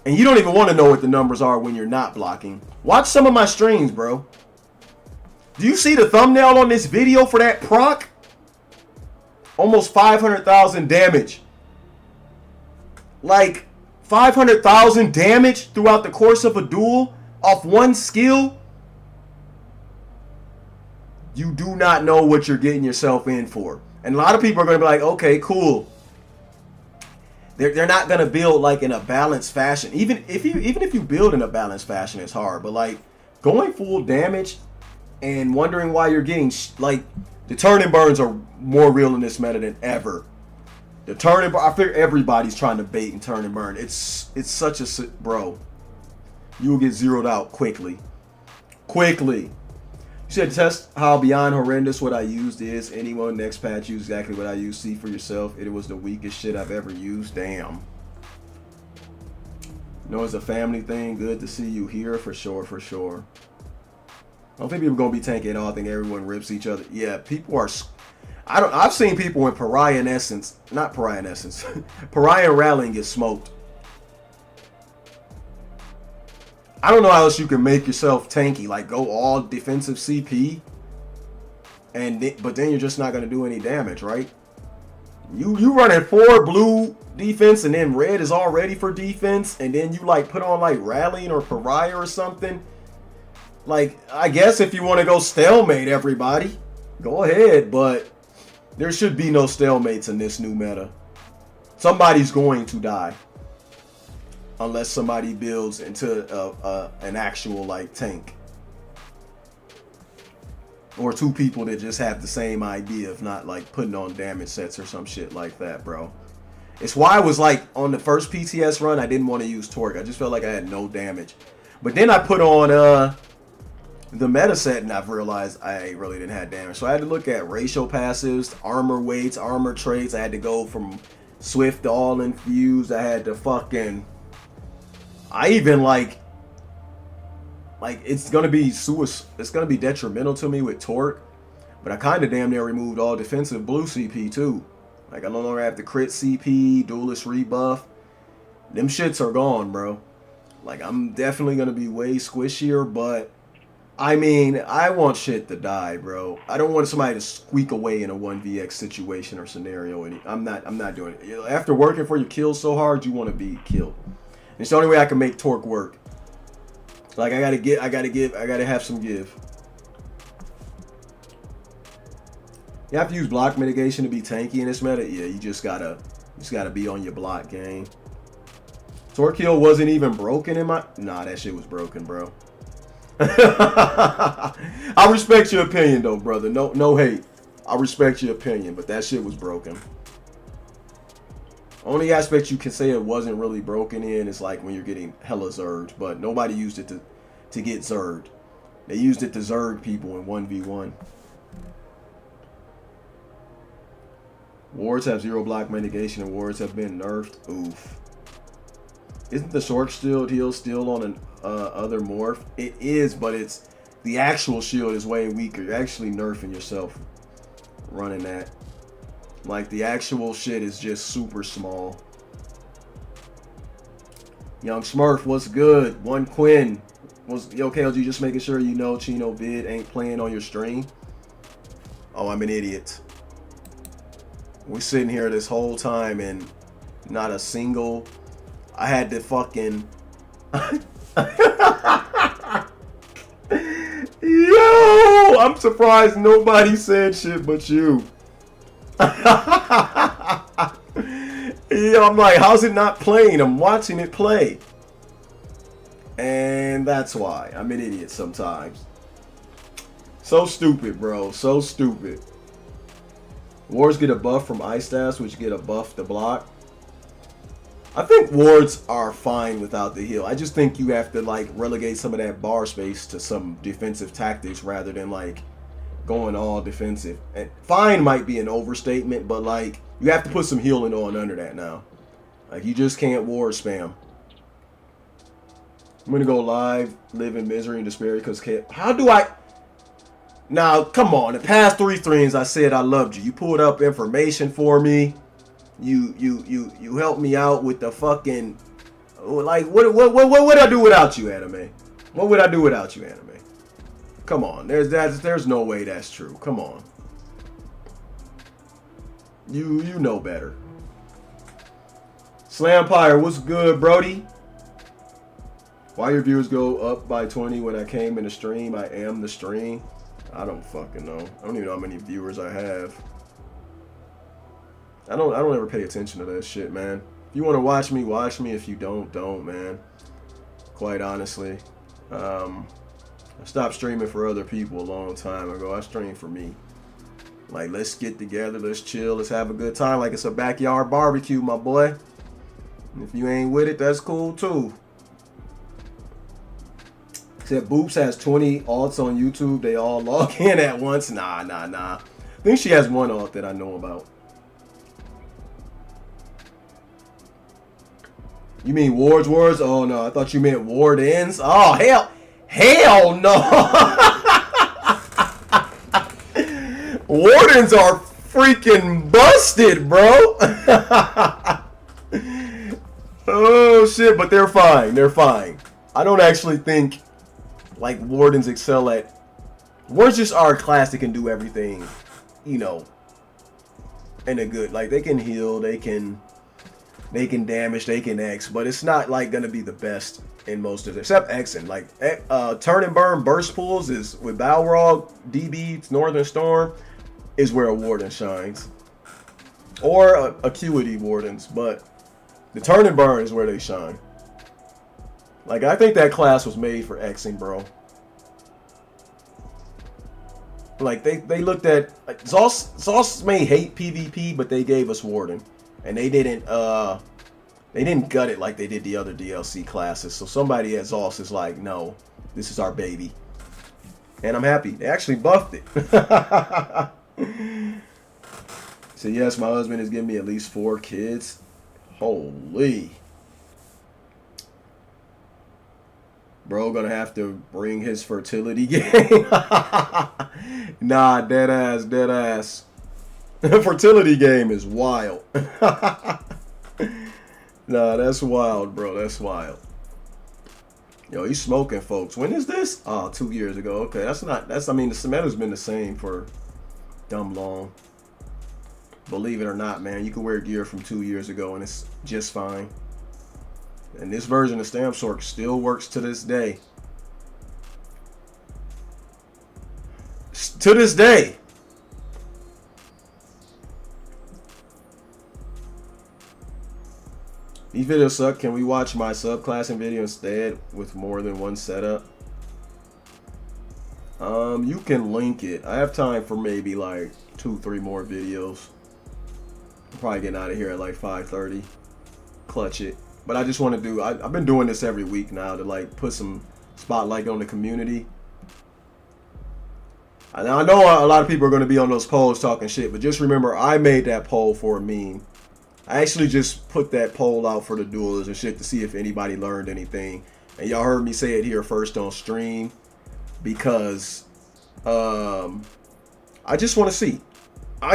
Speaker 1: And you don't even want to know what the numbers are when you're not blocking. Watch some of my streams, bro. Do you see the thumbnail on this video for that proc? Almost 500,000 damage. Like 500,000 damage throughout the course of a duel off one skill. You do not know what you're getting yourself in for. And a lot of people are going to be like, okay, cool. They're not going to build like in a balanced fashion. Even if you build in a balanced fashion, it's hard. But like going full damage and wondering why you're getting like the turn and burns are more real in this meta than ever. The turn and burn, I figure everybody's trying to bait and turn and burn. It's such a bro. You will get zeroed out quickly. You said test how beyond horrendous what I used is. Anyone next patch use exactly what I used. See for yourself. It was the weakest shit I've ever used. Damn. It's a family thing. Good to see you here for sure. I don't think people are gonna be tanking at all. I think everyone rips each other. Yeah, people are. I've seen people in Pariah and Essence, not Pariah and Essence, Pariah and Rallying get smoked. I don't know how else you can make yourself tanky. Like go all defensive CP, but then you're just not gonna do any damage, right? You running 4 blue defense and then red is all ready for defense, and then you like put on like Rallying or Pariah or something. Like I guess if you want to go stalemate everybody, go ahead, but there should be no stalemates in this new meta. Somebody's going to die. Unless somebody builds into an actual like tank. Or 2 people that just have the same idea of not like putting on damage sets or some shit like that, bro. It's why I was like on the first PTS run, I didn't want to use Torque. I just felt like I had no damage. But then I put on the meta set and I've realized I really didn't have damage. So I had to look at racial passives, armor weights, armor traits. I had to go from Swift to all infused. I had to fucking... I even like it's gonna be it's gonna be detrimental to me with Torque, but I kind of damn near removed all defensive blue CP too, Like, I no longer have the crit CP, duelist rebuff. Them shits are gone, bro. Like, I'm definitely going to be way squishier, but I mean, I want shit to die, bro. I don't want somebody to squeak away in a 1vx situation or scenario. I'm not doing it. After working for your kills so hard, you want to be killed. And it's the only way I can make Torque work. Like, I gotta have some give. You have to use block mitigation to be tanky in this meta. Yeah, you just gotta be on your block game. Torque heal wasn't even broken in my... Nah, that shit was broken, bro. I respect your opinion, though, brother. No hate. I respect your opinion, but that shit was broken. Only aspect you can say it wasn't really broken in is like when you're getting hella zerged, but nobody used it to get zerged. They used it to zerg people in 1v1. Wards have 0 block mitigation and wards have been nerfed. Oof. Isn't the short shield heal still on an other morph? It is, but it's the actual shield is way weaker. You're actually nerfing yourself running that. Like, the actual shit is just super small. Young Smurf, what's good? One Quinn. Yo, KLG, just making sure you know Chino Vid ain't playing on your stream. Oh, I'm an idiot. We're sitting here this whole time and not a single... I had to fucking... Yo! I'm surprised nobody said shit but you. Yeah, I'm like, how's it not playing? I'm watching it play. And that's why. I'm an idiot sometimes. So stupid, bro. So stupid. Wards get a buff from ice stats, which get a buff to block. I think wards are fine without the heal. I just think you have to like relegate some of that bar space to some defensive tactics rather than like going all defensive. And fine might be an overstatement, but like you have to put some healing on under that now. Like you just can't ward spam. I'm gonna go live, live in misery and despair because how do I? Now come on, the past 3 streams I said I loved you. You pulled up information for me. You helped me out with the fucking like what would I do without you, anime? What would I do without you, anime? Come on, there's no way that's true. Come on. You know better. Slampire, what's good, Brody? Why your viewers go up by 20 when I came in the stream? I am the stream. I don't fucking know. I don't even know how many viewers I have. I don't ever pay attention to that shit, man. If you want to watch me, watch me. If you don't, man. Quite honestly. I stopped streaming for other people a long time ago. I stream for me. Like, let's get together, let's chill, let's have a good time. Like it's a backyard barbecue, my boy. And if you ain't with it, that's cool too. Except Boops has 20 alts on YouTube. They all log in at once. Nah. I think she has one alt that I know about. You mean wards? Oh no, I thought you meant wardens. Oh hell no. Wardens are freaking busted, bro. Oh shit, but they're fine. They're fine. I don't actually think like wardens excel at. Wards just are a class that can do everything, you know, in a good. Like they can heal, they can damage, they can X, but it's not like gonna be the best in most of it, except Xing. Like turn and burn burst pools is with Balrog, DB, Northern Storm is where a warden shines, or acuity wardens, but the turn and burn is where they shine. Like I think that class was made for Xing, bro. Like they looked at like, Zos may hate PvP, but they gave us warden. And they didn't gut it like they did the other DLC classes. So somebody at Zos is like, no, this is our baby. And I'm happy. They actually buffed it. So yes, my husband is giving me at least 4 kids. Holy. Bro gonna have to bring his fertility game. Nah, dead ass. Fertility game is wild. Nah, that's wild, bro. That's wild. Yo, he's smoking, folks. When is this? Oh, 2 years ago. Okay, I mean, the meta's been the same for dumb long. Believe it or not, man, you can wear gear from 2 years ago and it's just fine. And this version of Stamsorc still works to this day. To this day. These videos suck. Can we watch my subclassing video instead with more than one setup? You can link it. I have time for maybe like 2-3 more videos. I'm probably getting out of here at like 5:30. Clutch it. But I just want to do, I've been doing this every week now to like put some spotlight on the community. Now I know a lot of people are going to be on those polls talking shit, but just remember I made that poll for a meme. I actually just put that poll out for the duelers and shit to see if anybody learned anything. And y'all heard me say it here first on stream because I just want to see.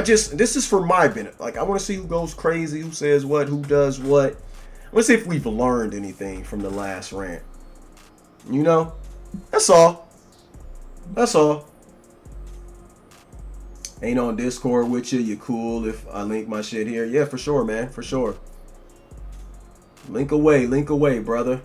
Speaker 1: This is for my benefit. Like, I want to see who goes crazy, who says what, who does what. I want to see if we've learned anything from the last rant. You know? That's all. That's all. Ain't on Discord with you. You cool if I link my shit here? Yeah, for sure, man. For sure. Link away, brother.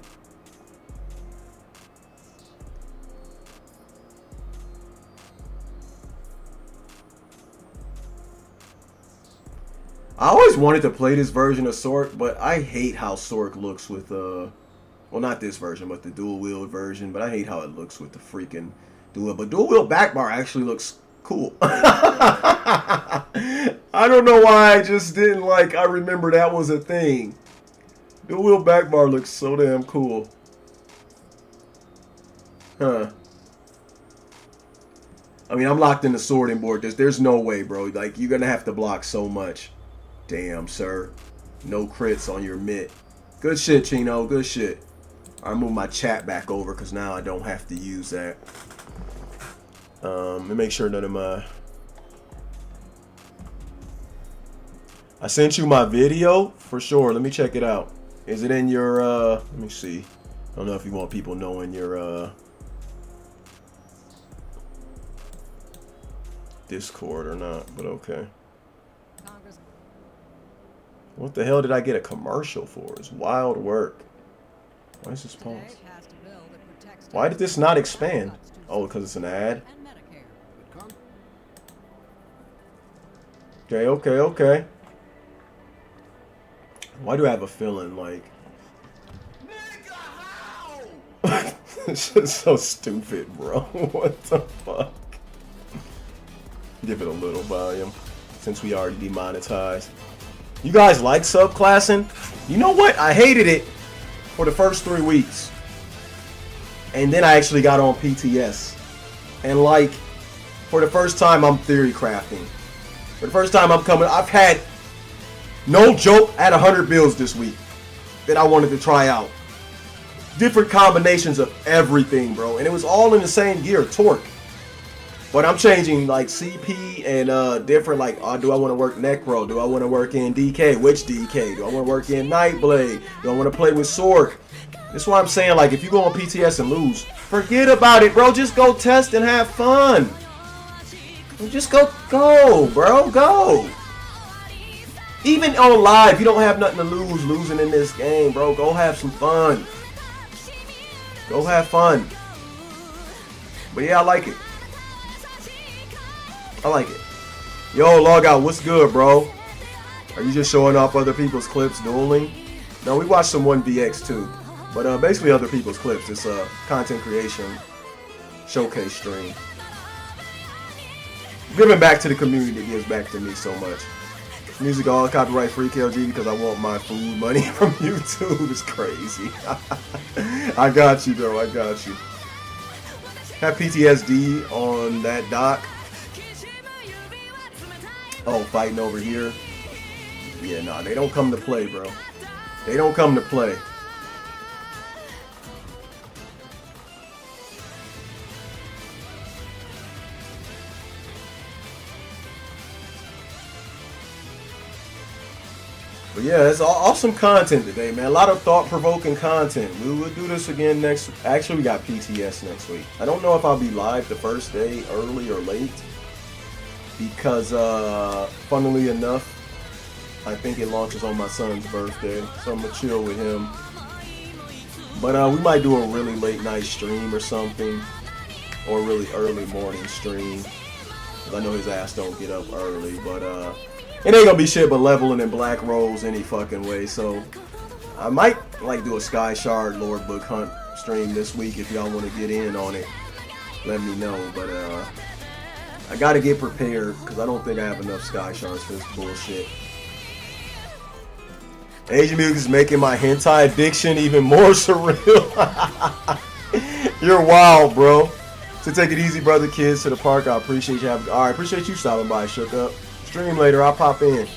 Speaker 1: I always wanted to play this version of Sorc, but I hate how Sorc looks with well, not this version, but the dual wield version. But I hate how it looks with the freaking dual. But dual wield back bar actually looks cool. I don't know why I just didn't like. I remember that was a thing. Dual wield back bar looks so damn cool. Huh. I mean, I'm locked in the sword and board. There's no way, bro. Like, you're gonna have to block so much. Damn, sir. No crits on your mitt. Good shit, Chino. Good shit. I move my chat back over because now I don't have to use that. Let me make sure none of my... I sent you my video for sure. Let me check it out. Is it in your let me see. I don't know if you want people knowing your Discord or not, but okay. What the hell did I get a commercial for? It's wild work. Why is this paused? Why did this not expand? Oh, because it's an ad? Okay. Why do I have a feeling like... This is so stupid, bro. What the fuck? Give it a little volume, since we already demonetized. You guys like subclassing? You know what? I hated it for the first 3 weeks. And then I actually got on PTS. And like, for the first time, I'm theory crafting. For the first time, I've had, no joke, at 100 builds this week that I wanted to try out. Different combinations of everything, bro. And it was all in the same gear, torque. But I'm changing like CP and different, like, do I want to work Necro? Do I want to work in DK? Which DK? Do I want to work in Nightblade? Do I want to play with Sorc? That's why I'm saying, like, if you go on PTS and lose, forget about it, bro. Just go test and have fun. Just go, bro, go. Even on live, you don't have nothing to lose losing in this game, bro. Go have some fun. Go have fun. But yeah, I like it. I like it. Yo, log out. What's good, bro? Are you just showing off other people's clips dueling? No, we watched some 1vx too. But basically other people's clips. It's a content creation showcase stream. Giving back to the community that gives back to me so much. Music all copyright free, KLG, because I want my food money from YouTube. It's crazy. I got you, bro. I got you. Have PTSD on that doc. Oh, fighting over here. Yeah, nah, they don't come to play, bro. They don't come to play. But yeah, it's awesome content today, man. A lot of thought-provoking content. We will do this again next. Actually, we got PTS next week. I don't know if I'll be live the first day, early or late, because funnily enough, I think it launches on my son's birthday, so I'm gonna chill with him. But we might do a really late night stream or something, or a really early morning stream. Cause I know his ass don't get up early, but it ain't gonna be shit but leveling in black rolls any fucking way. So I might like do a Sky Shard Lord Book Hunt stream this week if y'all want to get in on it. Let me know. But I gotta get prepared because I don't think I have enough Sky Shards for this bullshit. Asian music is making my hentai addiction even more surreal. You're wild, bro. So take it easy, brother, kids, to the park. I appreciate you having. All right, appreciate you stopping by. Shook up. Stream later. I'll pop in.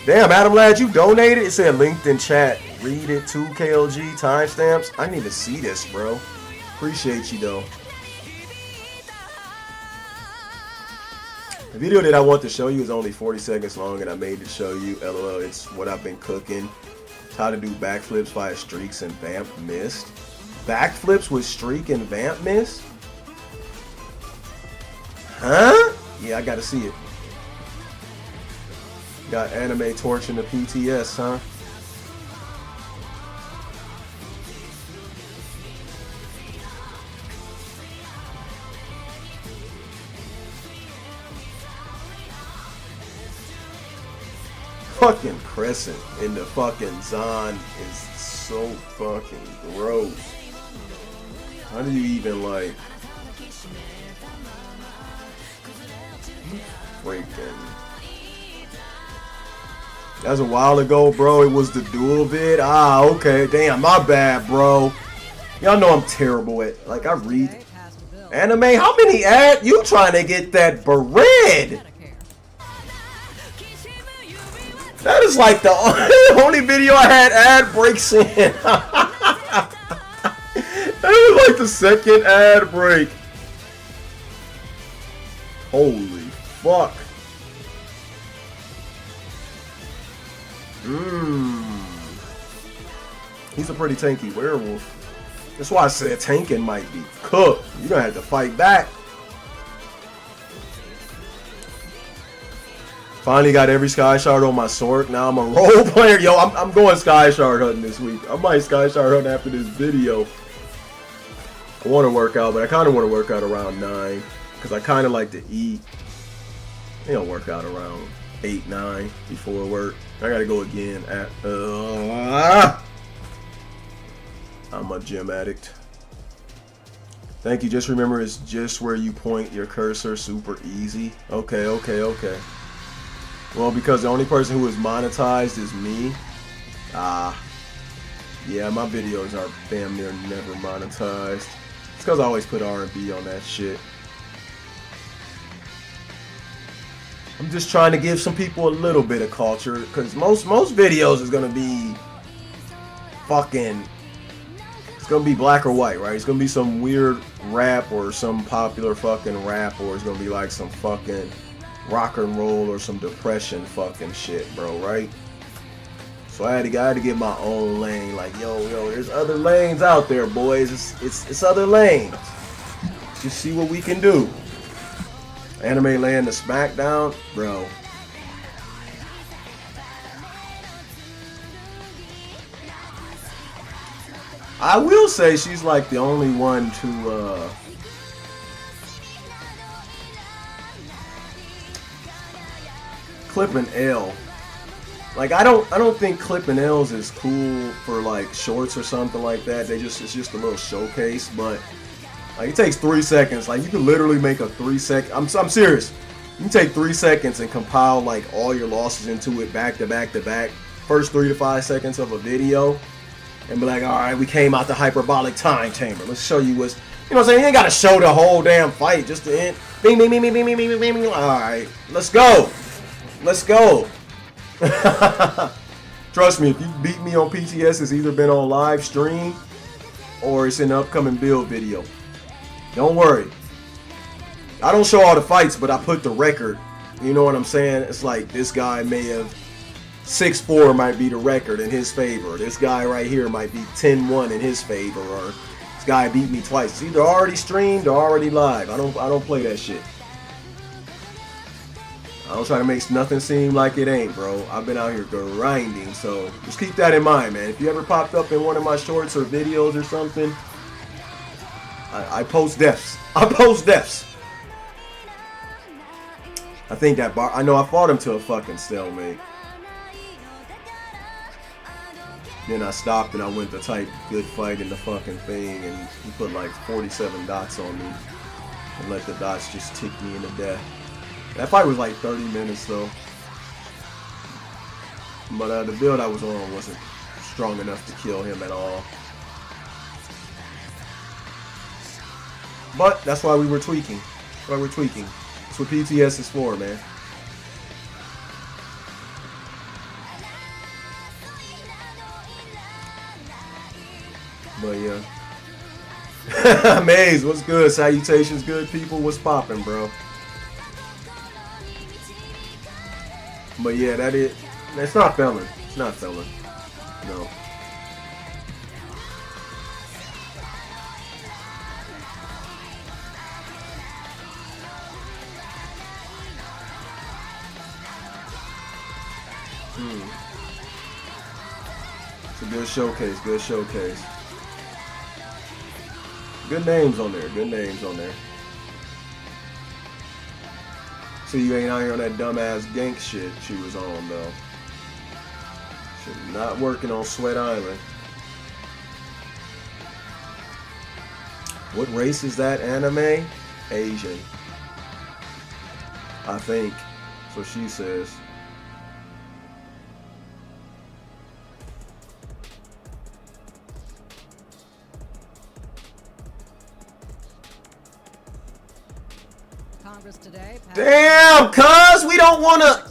Speaker 1: Damn, Adam Ladd, you donated. It said linked in chat. Read it. 2 KLG timestamps. I need to see this, bro. Appreciate you though. The video that I want to show you is only 40 seconds long, and I made to show you. LOL. It's what I've been cooking. It's how to do backflips via streaks and vamp mist. Backflips with streak and vamp mist? Huh? Yeah, I gotta see it. Got anime torch in the PTS, huh? Fucking Crescent in the fucking Zon is so fucking gross. How do you even like freaking? That was a while ago, bro. It was the dual vid. Ah, okay. Damn, my bad, bro. Y'all know I'm terrible at, like, I read anime. How many ads? You trying to get that bread? That is like the only video I had ad breaks in. That was like the second ad break. Holy fuck. He's a pretty tanky werewolf. That's why I said tanking might be cooked. You're gonna have to fight back. Finally got every Sky Shard on my sword. Now I'm a role player. Yo, I'm going Sky Shard hunting this week. I might Sky Shard hunt after this video. I want to work out, but I kind of want to work out around 9 because I kind of like to eat. I think I'll work out around 8, 9 before work. I gotta go again at. I'm a gym addict. Thank you. Just remember, it's just where you point your cursor. Super easy. Okay, okay, okay. Well, because the only person who is monetized is me. Yeah, my videos are damn near never monetized. It's because I always put R&B on that shit. I'm just trying to give some people a little bit of culture, because most videos is gonna be fucking. It's gonna be black or white, right? It's gonna be some weird rap or some popular fucking rap, or it's gonna be like some fucking rock and roll or some depression fucking shit, bro, right? So I had to get my own lane. Like, yo, there's other lanes out there, boys. It's other lanes. Just see what we can do. Anime Land to SmackDown, bro. I will say she's like the only one to clip an L. Like I don't think clipping L's is cool for like shorts or something like that. It's just a little showcase, but like it takes 3 seconds. Like you can literally make a 3 second. I'm serious. You can take 3 seconds and compile like all your losses into it back to back to back. First 3 to 5 seconds of a video, and be like, all right, we came out the hyperbolic time chamber. Let's show you what's. You know what I'm saying? You ain't gotta show the whole damn fight just to end. Bing, bing, bing, bing, bing, bing, bing, bing, bing. All right, let's go. Let's go. Trust me, if you beat me on PTS, it's either been on live stream or it's in the upcoming build video. Don't worry. I don't show all the fights, but I put the record. You know what I'm saying? It's like this guy may have 6-4 might be the record in his favor. This guy right here might be 10-1 in his favor, or this guy beat me twice. It's either already streamed or already live. I don't play that shit. I don't try to make nothing seem like it ain't, bro. I've been out here grinding, so just keep that in mind, man. If you ever popped up in one of my shorts or videos or something, I post deaths. I post deaths. I think that bar. I know I fought him to a fucking stalemate. Then I stopped and I went to type good fight in the fucking thing, and he put like 47 dots on me and let the dots just tick me into death. That fight was like 30 minutes though. But the build I was on wasn't strong enough to kill him at all. But that's why we were tweaking. That's why we're tweaking. That's what PTS is for, man. But yeah. Maze, what's good? Salutations, good people. What's poppin', bro? But yeah, that is. It's not felon. It's not felon. No. It's a good showcase. Good showcase. Good names on there. Good names on there. See, you ain't out here on that dumbass gank shit she was on, though. She's not working on Sweat Island. What race is that anime? Asian. I think. So she says. Damn, cuz we don't want to.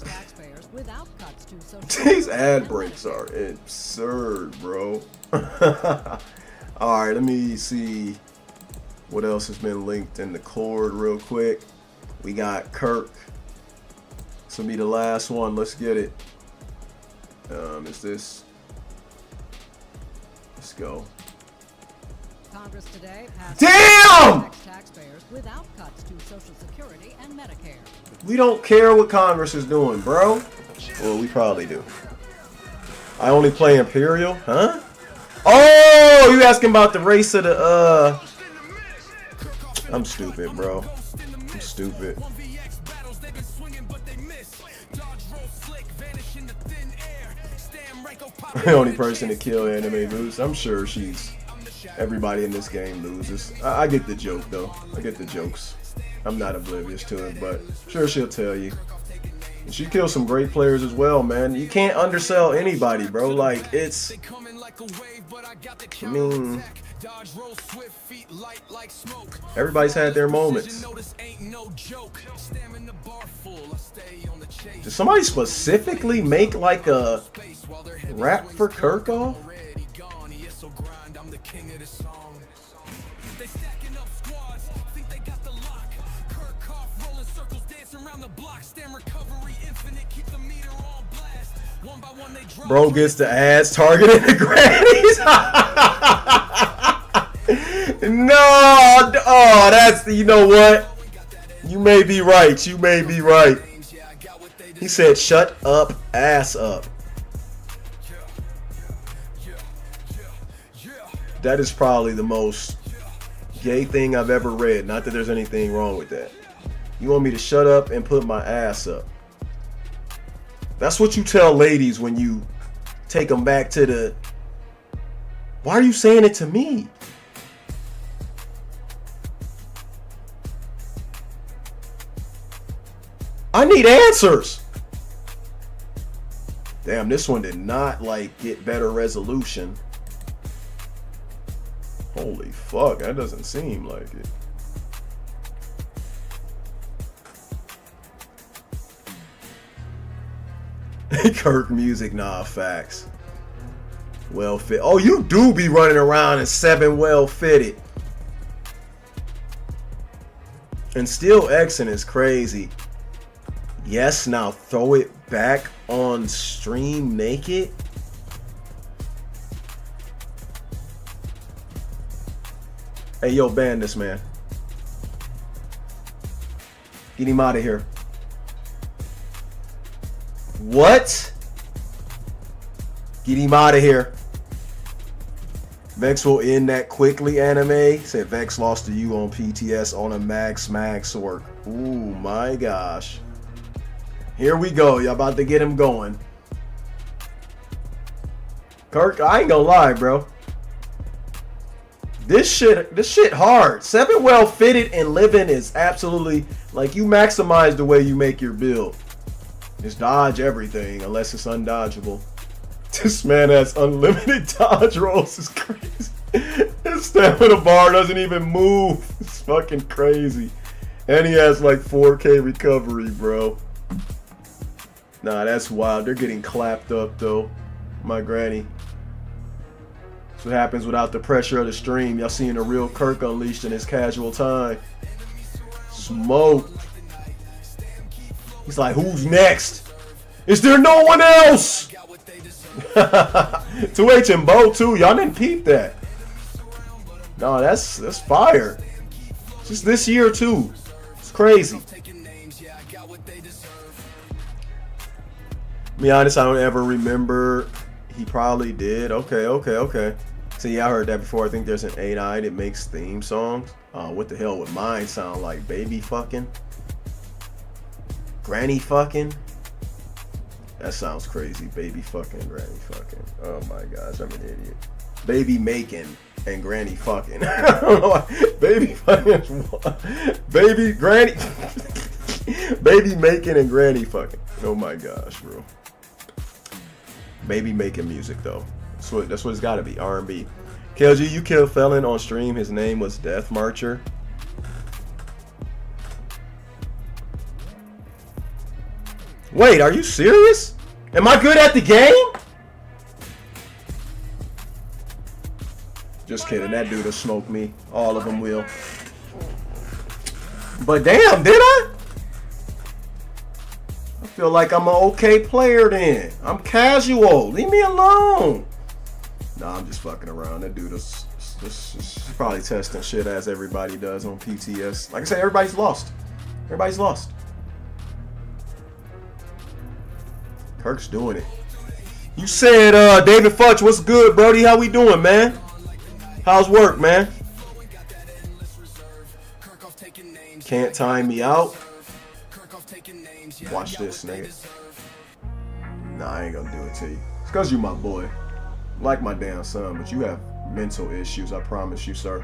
Speaker 1: These ad breaks are absurd, bro. Alright, let me see what else has been linked in the cord real quick. We got Kirk. This will be the last one. Let's get it. Is this? Let's go.
Speaker 11: Congress today passed
Speaker 1: Damn!
Speaker 11: Taxpayers without cuts to Social Security and Medicare.
Speaker 1: We don't care what Congress is doing, bro. Well, we probably do. I only play Imperial, huh? Oh, you asking about the race of the I'm stupid, bro. I'm stupid. The only person to kill anime lose. I'm sure she's. Everybody in this game loses. I get the joke though. I get the jokes. I'm not oblivious to it, but sure she'll tell you. And she kills some great players as well, man. You can't undersell anybody, bro. Like it's. I mean, everybody's had their moments. Did somebody specifically make like a rap for Kirkhoff? Bro gets the ass targeted the grannies. No, oh, that's the, you know what? You may be right. You may be right. He said, "Shut up, ass up." That is probably the most gay thing I've ever read. Not that there's anything wrong with that. You want me to shut up and put my ass up? That's what you tell ladies when you take them back to the. Why are you saying it to me? I need answers. Damn, this one did not like get better resolution. Holy fuck, that doesn't seem like it. Kirk music, nah, facts. Well fit. Oh, you do be running around in 7 well fitted. And still Xing is crazy. Yes, now throw it Back on stream naked? Hey, yo, ban this man. Get him out of here. What? Get him out of here. Vex will end that quickly, anime. Said Vex lost to you on PTS on a Max work. Ooh, my gosh. Here we go. Y'all about to get him going. Kirk, I ain't gonna lie, bro. This shit hard. 7 well fitted and living is absolutely like you maximize the way you make your build. Just dodge everything unless it's undodgeable. This man has unlimited dodge rolls. Is crazy. His stamina bar doesn't even move. It's fucking crazy. And he has like 4K recovery, bro. Nah, that's wild. They're getting clapped up though. My granny. That's what happens without the pressure of the stream. Y'all seeing a real Kirk unleashed in his casual time. Smoke. He's like, who's next? Is there no one else? 2H and Bo too. Y'all didn't peep that. No, that's fire. Just this year too. It's crazy. To be honest, I don't ever remember. He probably did. Okay. So yeah, I heard that before. I think there's an AI that makes theme songs. What the hell would mine sound like? Baby fucking? Granny fucking? That sounds crazy. Baby fucking, granny fucking. Oh my gosh, I'm an idiot. Baby making and granny fucking. I don't know why. Baby fucking. Baby granny. Baby making and granny fucking. Oh my gosh, bro. Baby making music though. That's what it's gotta be. R&B. KLG, you killed Felon on stream. His name was Death Marcher. Wait, are you serious? Am I good at the game? Just kidding. That dude will smoke me. All of them will. But damn, did I? I feel like I'm an okay player then. I'm casual. Leave me alone. Nah, I'm just fucking around. That dude is probably testing shit as everybody does on PTS. Like I said, everybody's lost. Everybody's lost. Kirk's doing it. You said, David Futch, what's good, Brody? How we doing, man? How's work, man? Can't time me out. Watch this, nigga. Nah, I ain't gonna do it to you. It's cause you my boy. Like my damn son, but you have mental issues, I promise you, sir.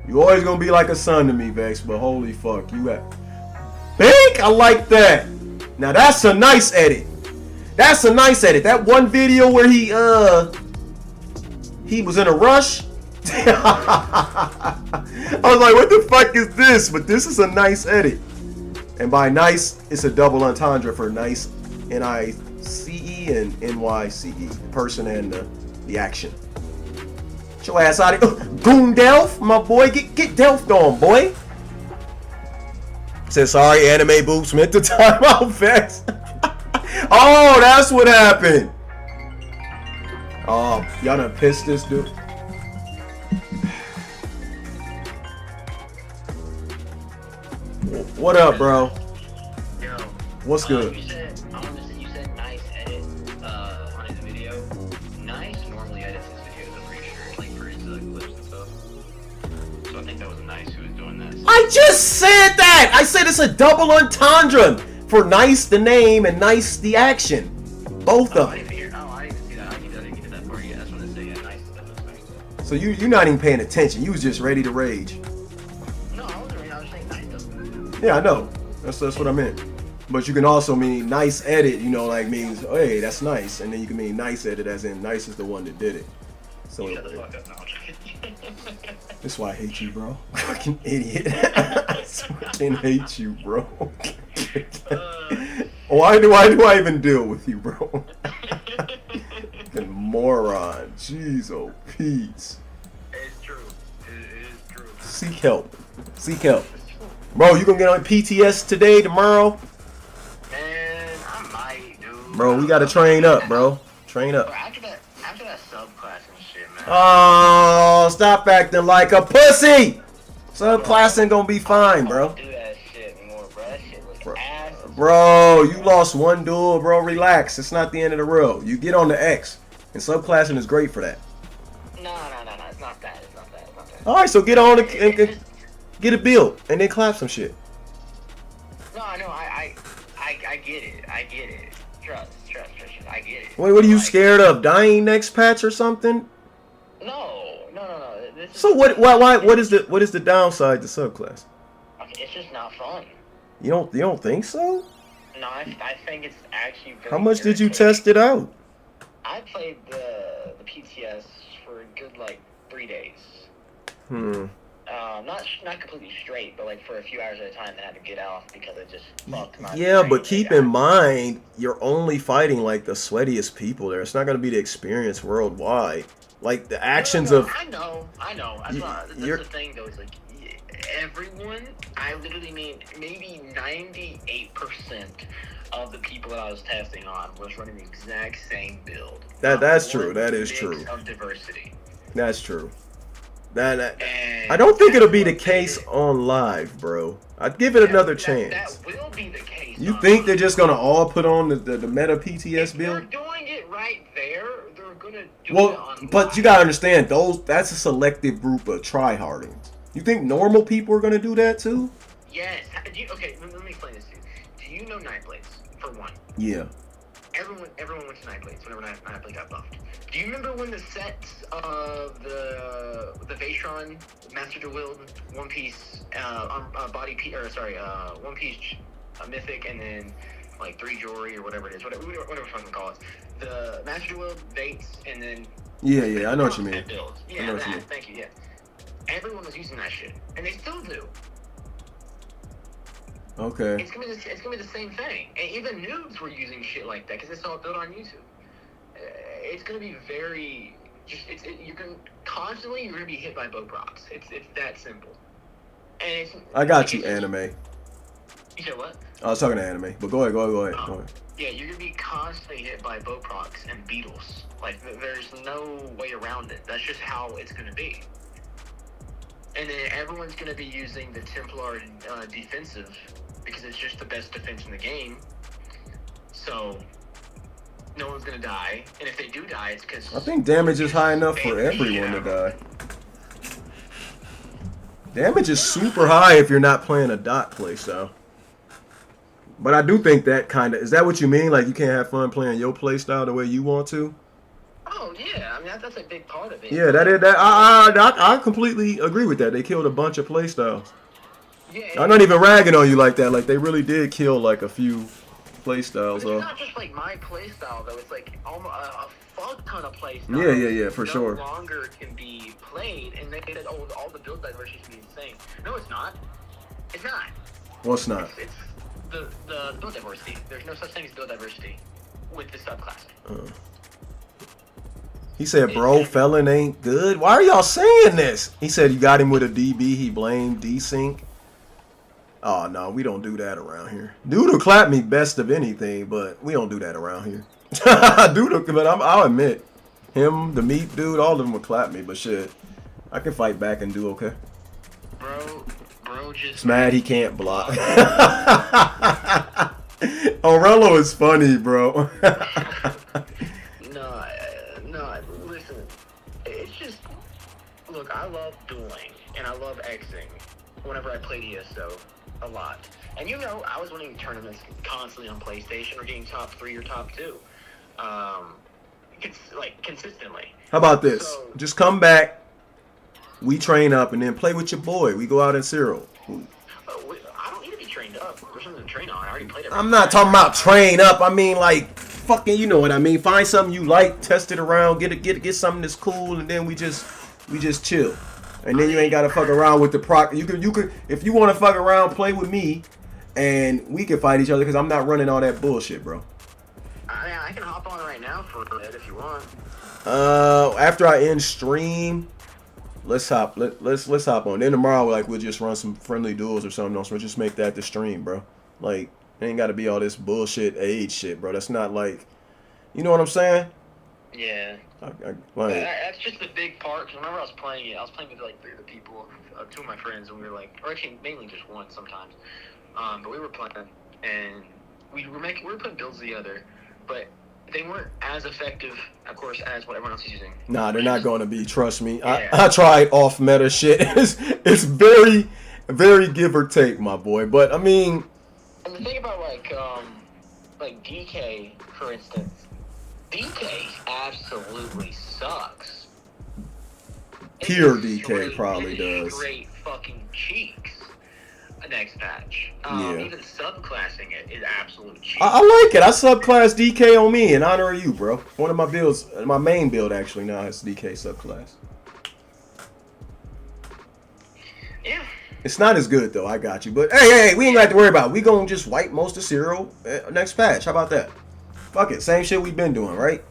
Speaker 1: You always gonna be like a son to me, Vex, but holy fuck, you have... Big! I like that! Now that's a nice edit. That's a nice edit. That one video where he was in a rush. I was like, what the fuck is this? But this is a nice edit. And by nice, it's a double entendre for nice, N-I-C-E and N-Y-C-E. The person and the action. Get your ass out of here. Goon Delph, my boy. Get Delphed on, boy. Said sorry, anime boots meant to time out Vex. Oh, that's what happened. Oh, y'all done pissed this dude. What up, bro?
Speaker 12: Yo.
Speaker 1: What's good?
Speaker 12: You said nice edit on his video. Nice normally edits his videos, I'm pretty sure, like for his clips and stuff. So I think that was Nice who was doing this.
Speaker 1: I just said that! I said it's a double entendre for nice the name and nice the action. Both of them.
Speaker 12: I didn't see that. I didn't get to that part yet. That's when they say nice.
Speaker 1: So you're not even paying attention. You was just ready to rage.
Speaker 12: No, I wasn't ready. I was saying nice though.
Speaker 1: Yeah, I know. That's what I meant. But you can also mean nice edit, you know, like means, oh, hey, that's nice. And then you can mean nice edit as in nice is the one that did it. So
Speaker 12: Shut the fuck up now.
Speaker 1: That's why I hate you, bro. Fucking idiot. I fucking hate you, bro. Why do I even deal with you, bro? Fucking moron. Jeez, oh, Pete.
Speaker 12: It's true. It is true.
Speaker 1: Seek help. Seek help. Bro, you gonna get on PTS today, tomorrow?
Speaker 12: Man, I'm
Speaker 1: Bro, we gotta train up, bro. Train up.
Speaker 12: Bro, after that subclass and shit, man.
Speaker 1: Oh, stop acting like a pussy. Subclassing gonna be fine, bro.
Speaker 12: Do that shit anymore, bro. That shit was ass.
Speaker 1: Bro, you lost one duel, bro. Relax. It's not the end of the world. You get on the X, and subclassing is great for that.
Speaker 12: No. It's not that. It's not that.
Speaker 1: All right, so get on and get a build, and then clap some shit.
Speaker 12: No, I get it. I get it. Trust. I get it.
Speaker 1: Wait, what are you scared of? Dying next patch or something?
Speaker 12: No.
Speaker 1: So what is the downside to subclass?
Speaker 12: Okay, it's just not fun.
Speaker 1: You don't think so?
Speaker 12: No, I think it's actually very
Speaker 1: How much did you
Speaker 12: irritating.
Speaker 1: test it out?
Speaker 12: I played the PTS for a good 3 days. Not completely straight, but for a few hours at a time, I had to get off because it just fucked my
Speaker 1: Yeah,
Speaker 12: brain.
Speaker 1: but keep in mind, you're only fighting the sweatiest people there. It's not gonna be the experience worldwide. The actions of.
Speaker 12: I know. That's the thing though. Is everyone. I literally mean maybe 98% of the people that I was testing on was running the exact same build.
Speaker 1: That's true. That is true.
Speaker 12: Of diversity.
Speaker 1: That's true. I don't think it'll be the case on live, bro. I'd give it another chance.
Speaker 12: That will be the case.
Speaker 1: You think they're just gonna all put on the meta PTS build?
Speaker 12: If they're doing it right there, they're gonna do it on
Speaker 1: but
Speaker 12: live.
Speaker 1: you gotta understand, that's a selective group of tryhardings. You think normal people are gonna do that too?
Speaker 12: Yes. Okay, let me explain this to you. Do you know Nightblades, for one?
Speaker 1: Yeah.
Speaker 12: Everyone went to Nightblades whenever Nightblade got buffed. Do you remember when the sets of the Vaishron, Master to Wield, One Piece, One Piece Mythic, and then 3 Jewelry or whatever it is, whatever fucking call it. The Master to Wield, Bates, and then
Speaker 1: Yeah, I know what you mean.
Speaker 12: Builds.
Speaker 1: I
Speaker 12: Yeah,
Speaker 1: know what you mean.
Speaker 12: thank you. Yeah, everyone was using that shit, and they still do.
Speaker 1: Okay.
Speaker 12: It's gonna be the same thing, and even noobs were using shit like that because they saw it built on YouTube. It's gonna be very you're gonna be hit by bow procs. It's that simple. And
Speaker 1: I got you, anime.
Speaker 12: You said what?
Speaker 1: I was talking to anime, but go ahead.
Speaker 12: Yeah, you're gonna be constantly hit by bow procs and beetles. There's no way around it. That's just how it's gonna be. And then everyone's gonna be using the Templar defensive because it's just the best defense in the game. So no one's gonna die, and if they do die, it's because
Speaker 1: I think damage is high enough for everyone to die. Damage is super high if you're not playing a dot playstyle. But I do think that is that what you mean? You can't have fun playing your playstyle the way you want to?
Speaker 12: Oh yeah, I mean that's a big part of it.
Speaker 1: Yeah, I completely agree with that. They killed a bunch of playstyles.
Speaker 12: Yeah,
Speaker 1: I'm not even ragging on you like that. They really did kill a few playstyles.
Speaker 12: It's not just my playstyle though. It's almost a fuck ton of playstyles.
Speaker 1: Yeah, for sure.
Speaker 12: No longer can be played, and they said, all the build diversity should be the same. No, it's not. It's not.
Speaker 1: What's not?
Speaker 12: It's the build diversity. There's no such thing as build diversity with the subclass.
Speaker 1: He said, bro, Felon ain't good. Why are y'all saying this? He said you got him with a DB. He blamed desync. Oh, no, we don't do that around here. Doodle clapped me best of anything, but we don't do that around here. Doodle, but I'll admit, him, the meat dude, all of them would clap me, but shit, I can fight back and do okay.
Speaker 12: Bro just...
Speaker 1: It's mad he can't block. Aurello is funny, bro.
Speaker 12: No, listen, it's just, look, I love dueling, and I love Xing whenever I played ESO a lot. And I was winning tournaments constantly on PlayStation or getting top 3 or top 2. Consistently.
Speaker 1: How about this? Just come back, we train up, and then play with your boy. We go out in Cyril.
Speaker 12: I don't need to be trained up. There's something to train on. I already played it.
Speaker 1: I'm not talking about train up. I mean, fucking, you know what I mean. Find something you like, test it around, get something that's cool, and then we just chill. And then you ain't gotta fuck around with the proc. You could, if you want to fuck around, play with me, and we can fight each other because I'm not running all that bullshit, bro.
Speaker 12: I can hop on right now for a bit if you want.
Speaker 1: After I end stream, let's hop on. Then tomorrow, we'll just run some friendly duels or something else. We'll just make that the stream, bro. It ain't got to be all this bullshit age shit, bro. That's not like, you know what I'm saying?
Speaker 12: Yeah.
Speaker 1: Like,
Speaker 12: that's just the big part. Cause whenever I was playing it, I was playing with like 3 other people, 2 of my friends, and we were like, or actually mainly just one sometimes. But we were playing, and we were putting builds together, but they weren't as effective, of course, as what everyone else is using.
Speaker 1: Nah, they're not going to be. Trust me.
Speaker 12: Yeah.
Speaker 1: I tried off meta shit. It's very, very give or take, my boy. But I mean,
Speaker 12: and the thing about like DK, for instance, DK absolutely sucks.
Speaker 1: pure DK probably does.
Speaker 12: Straight fucking cheeks. Next patch.
Speaker 1: Yeah.
Speaker 12: Even subclassing it is absolute cheeks.
Speaker 1: I like it. I subclass DK on me in honor of you, bro. One of my builds, my main build actually now has DK subclass.
Speaker 12: Yeah.
Speaker 1: It's not as good though. I got you, but hey, we ain't got to worry about it. We gonna just wipe most of Zero next patch. How about that? Fuck it. Same shit we've been doing, right?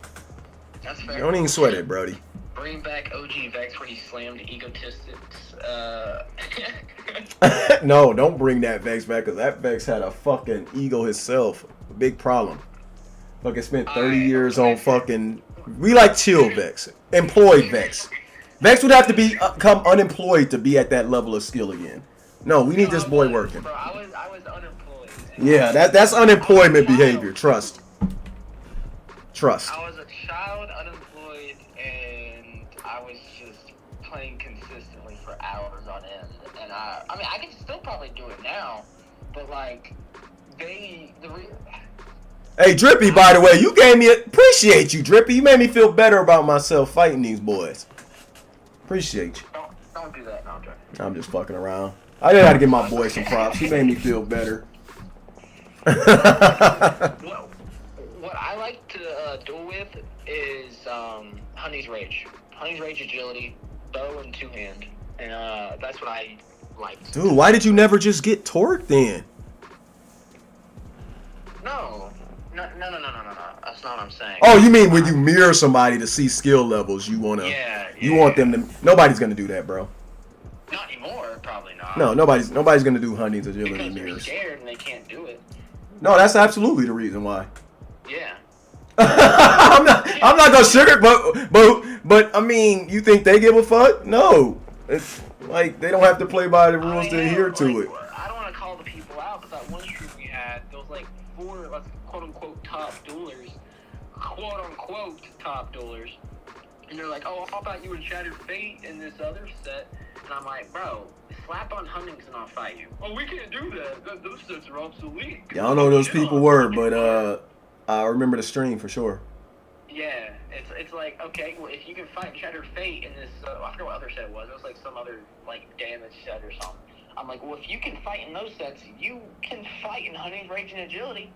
Speaker 12: That's fair.
Speaker 1: Don't even sweat it, Brody.
Speaker 12: Bring back OG Vex where he slammed egotistics.
Speaker 1: No, don't bring that Vex back, because that Vex had a fucking ego himself. A big problem. Fucking spent 30 years on fucking... We like chill Vex. Employed Vex. Vex would have to become unemployed to be at that level of skill again. No, we need this boy working.
Speaker 12: Bro, I was unemployed.
Speaker 1: Yeah, that's unemployment behavior. Trust.
Speaker 12: I was a child unemployed, and I was just playing consistently for hours on end. And I mean, I can still probably do it now, but like, Hey,
Speaker 1: Drippy, by the way, you gave me appreciate you, Drippy. You made me feel better about myself fighting these boys. Appreciate you.
Speaker 12: Don't do that. No, I'm joking.
Speaker 1: I'm just fucking around. I just gotta give my boy some props. He made me feel better.
Speaker 12: What I like to duel with is Honey's Rage. Honey's Rage agility, bow and 2-hand, and that's what I like.
Speaker 1: Dude, why did you never just get torqued then?
Speaker 12: No. That's not what I'm saying.
Speaker 1: Oh, you mean when you mirror somebody to see skill levels, you wanna?
Speaker 12: Yeah.
Speaker 1: You want them to? Nobody's gonna do that, bro.
Speaker 12: Not anymore, probably not.
Speaker 1: No, nobody's gonna do Honey's agility
Speaker 12: because
Speaker 1: mirrors.
Speaker 12: they're scared and they can't do it.
Speaker 1: No, that's absolutely the reason why.
Speaker 12: Yeah.
Speaker 1: I'm not gonna sugar, but I mean, you think they give a fuck? No, it's like they don't have to play by the rules to adhere to it.
Speaker 12: I don't want to call the people out, but that one stream we had, there was like 4, quote unquote top duelers, and they're like, oh, how about you and Shattered Fate in this other set? And I'm like, bro, slap on Huntings and I'll fight you. Oh, we can't do that. Those sets are obsolete.
Speaker 1: Yeah, I don't know who those people were, but I remember the stream for sure.
Speaker 12: Yeah, it's like, okay, well, if you can fight Shattered Fate in this, I forget what other set it was. It was like some other like damage set or something. I'm like, well, if you can fight in those sets, you can fight in Hunting, Rage, and Agility.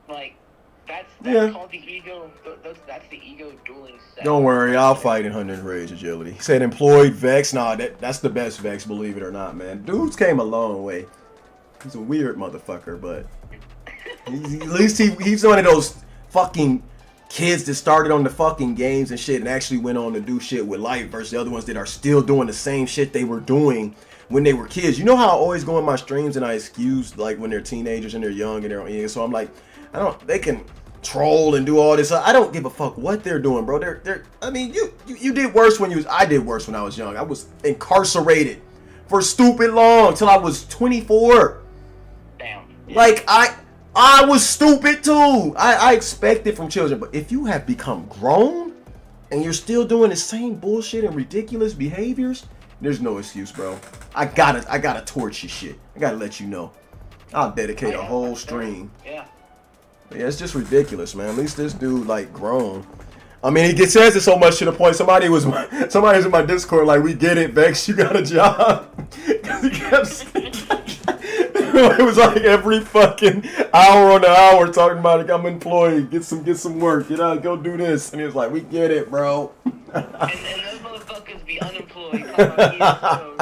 Speaker 12: Like, that's called the ego. That's the ego dueling set.
Speaker 1: Don't worry, I'll fight in 100 Rage Agility. He said employed Vex. Nah, that's the best Vex, believe it or not, man. Dude's came a long way. He's a weird motherfucker, but at least he's one of those fucking kids that started on the fucking games and shit and actually went on to do shit with life versus the other ones that are still doing the same shit they were doing when they were kids. You know how I always go in my streams and I excuse like when they're teenagers and they're young and they're on so I'm like, they can troll and do all this. I don't give a fuck what they're doing, bro. I mean, you did worse when I did worse when I was young. I was incarcerated for stupid long till I was 24.
Speaker 12: Damn.
Speaker 1: Like I was stupid too. I expect it from children, but if you have become grown and you're still doing the same bullshit and ridiculous behaviors, there's no excuse, bro. I gotta torch your shit. I gotta let you know. I'll dedicate a whole stream.
Speaker 12: Yeah.
Speaker 1: Yeah, it's just ridiculous, man. At least this dude like grown. I mean, he says it so much to the point somebody was in my Discord like, we get it, Vex, you got a job. He kept saying, it was like every fucking hour on the hour talking about like, I'm employed, get some work, go do this, and he was like, we get it, bro.
Speaker 12: and those motherfuckers be unemployed. I'm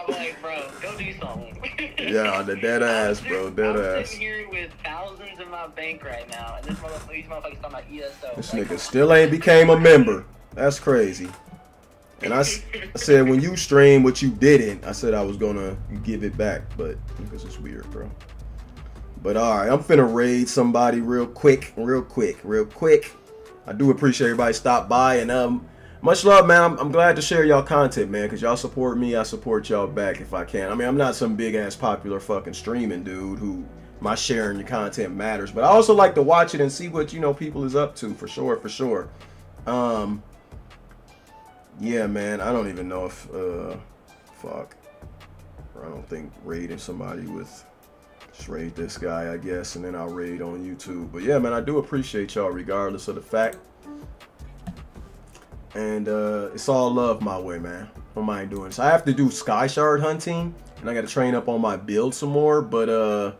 Speaker 12: like, bro, go do something.
Speaker 1: Yeah, the dead ass, bro, dead ass.
Speaker 12: I'm sitting here with thousands in my bank right now, and these motherfuckers talking about ESO.
Speaker 1: This nigga still ain't became a member. That's crazy. And I said when you stream what you didn't, I said I was gonna give it back, but because it's weird, bro. But alright, I'm finna raid somebody real quick. I do appreciate everybody stop by, and much love, man. I'm glad to share y'all content, man, because y'all support me, I support y'all back if I can. I mean, I'm not some big ass popular fucking streaming dude who my sharing your content matters, but I also like to watch it and see what, you know, people is up to, for sure. Yeah, man, I don't even know if fuck. I don't think raiding somebody with, just raid this guy, I guess, and then I'll raid on YouTube. But yeah, man, I do appreciate y'all regardless of the fact. And it's all love my way, man. What am I doing? So I have to do sky shard hunting, and I got to train up on my build some more. But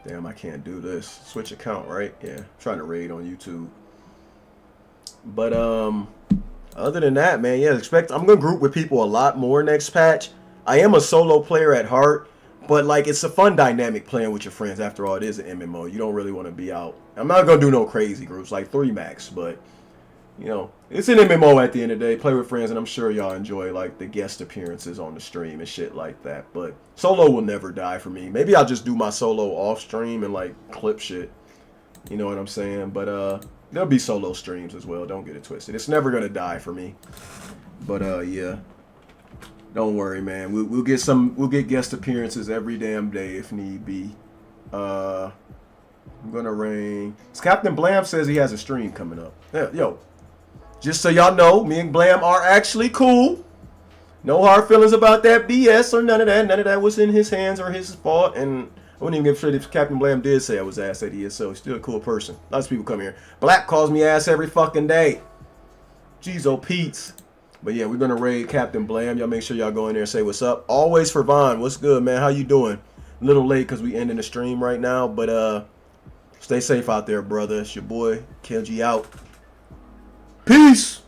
Speaker 1: damn, I can't do this. Switch account, right? Yeah, I'm trying to raid on YouTube. But other than that, man, yeah, I'm gonna group with people a lot more next patch. I am a solo player at heart, but like it's a fun dynamic playing with your friends. After all, it is an MMO. You don't really want to be out. I'm not gonna do no crazy groups like 3 max, but you know, it's an MMO at the end of the day. Play with friends, and I'm sure y'all enjoy like the guest appearances on the stream and shit like that. But solo will never die for me. Maybe I'll just do my solo off stream and like clip shit. You know what I'm saying? But there'll be solo streams as well. Don't get it twisted. It's never gonna die for me. But yeah, don't worry, man. We'll get guest appearances every damn day if need be. I'm gonna ring. Captain Blam says he has a stream coming up. Yeah, yo. Just so y'all know, me and Blam are actually cool. No hard feelings about that BS or none of that. None of that was in his hands or his fault. And I wouldn't even give a shit if Captain Blam did say I was ass at ESO. He's still a cool person. Lots of people come here. Black calls me ass every fucking day. Jeez, oh Pete's. But yeah, we're going to raid Captain Blam. Y'all make sure y'all go in there and say what's up. Always for Vaughn. What's good, man? How you doing? A little late because we ending the stream right now. But stay safe out there, brother. It's your boy, KG out. Peace!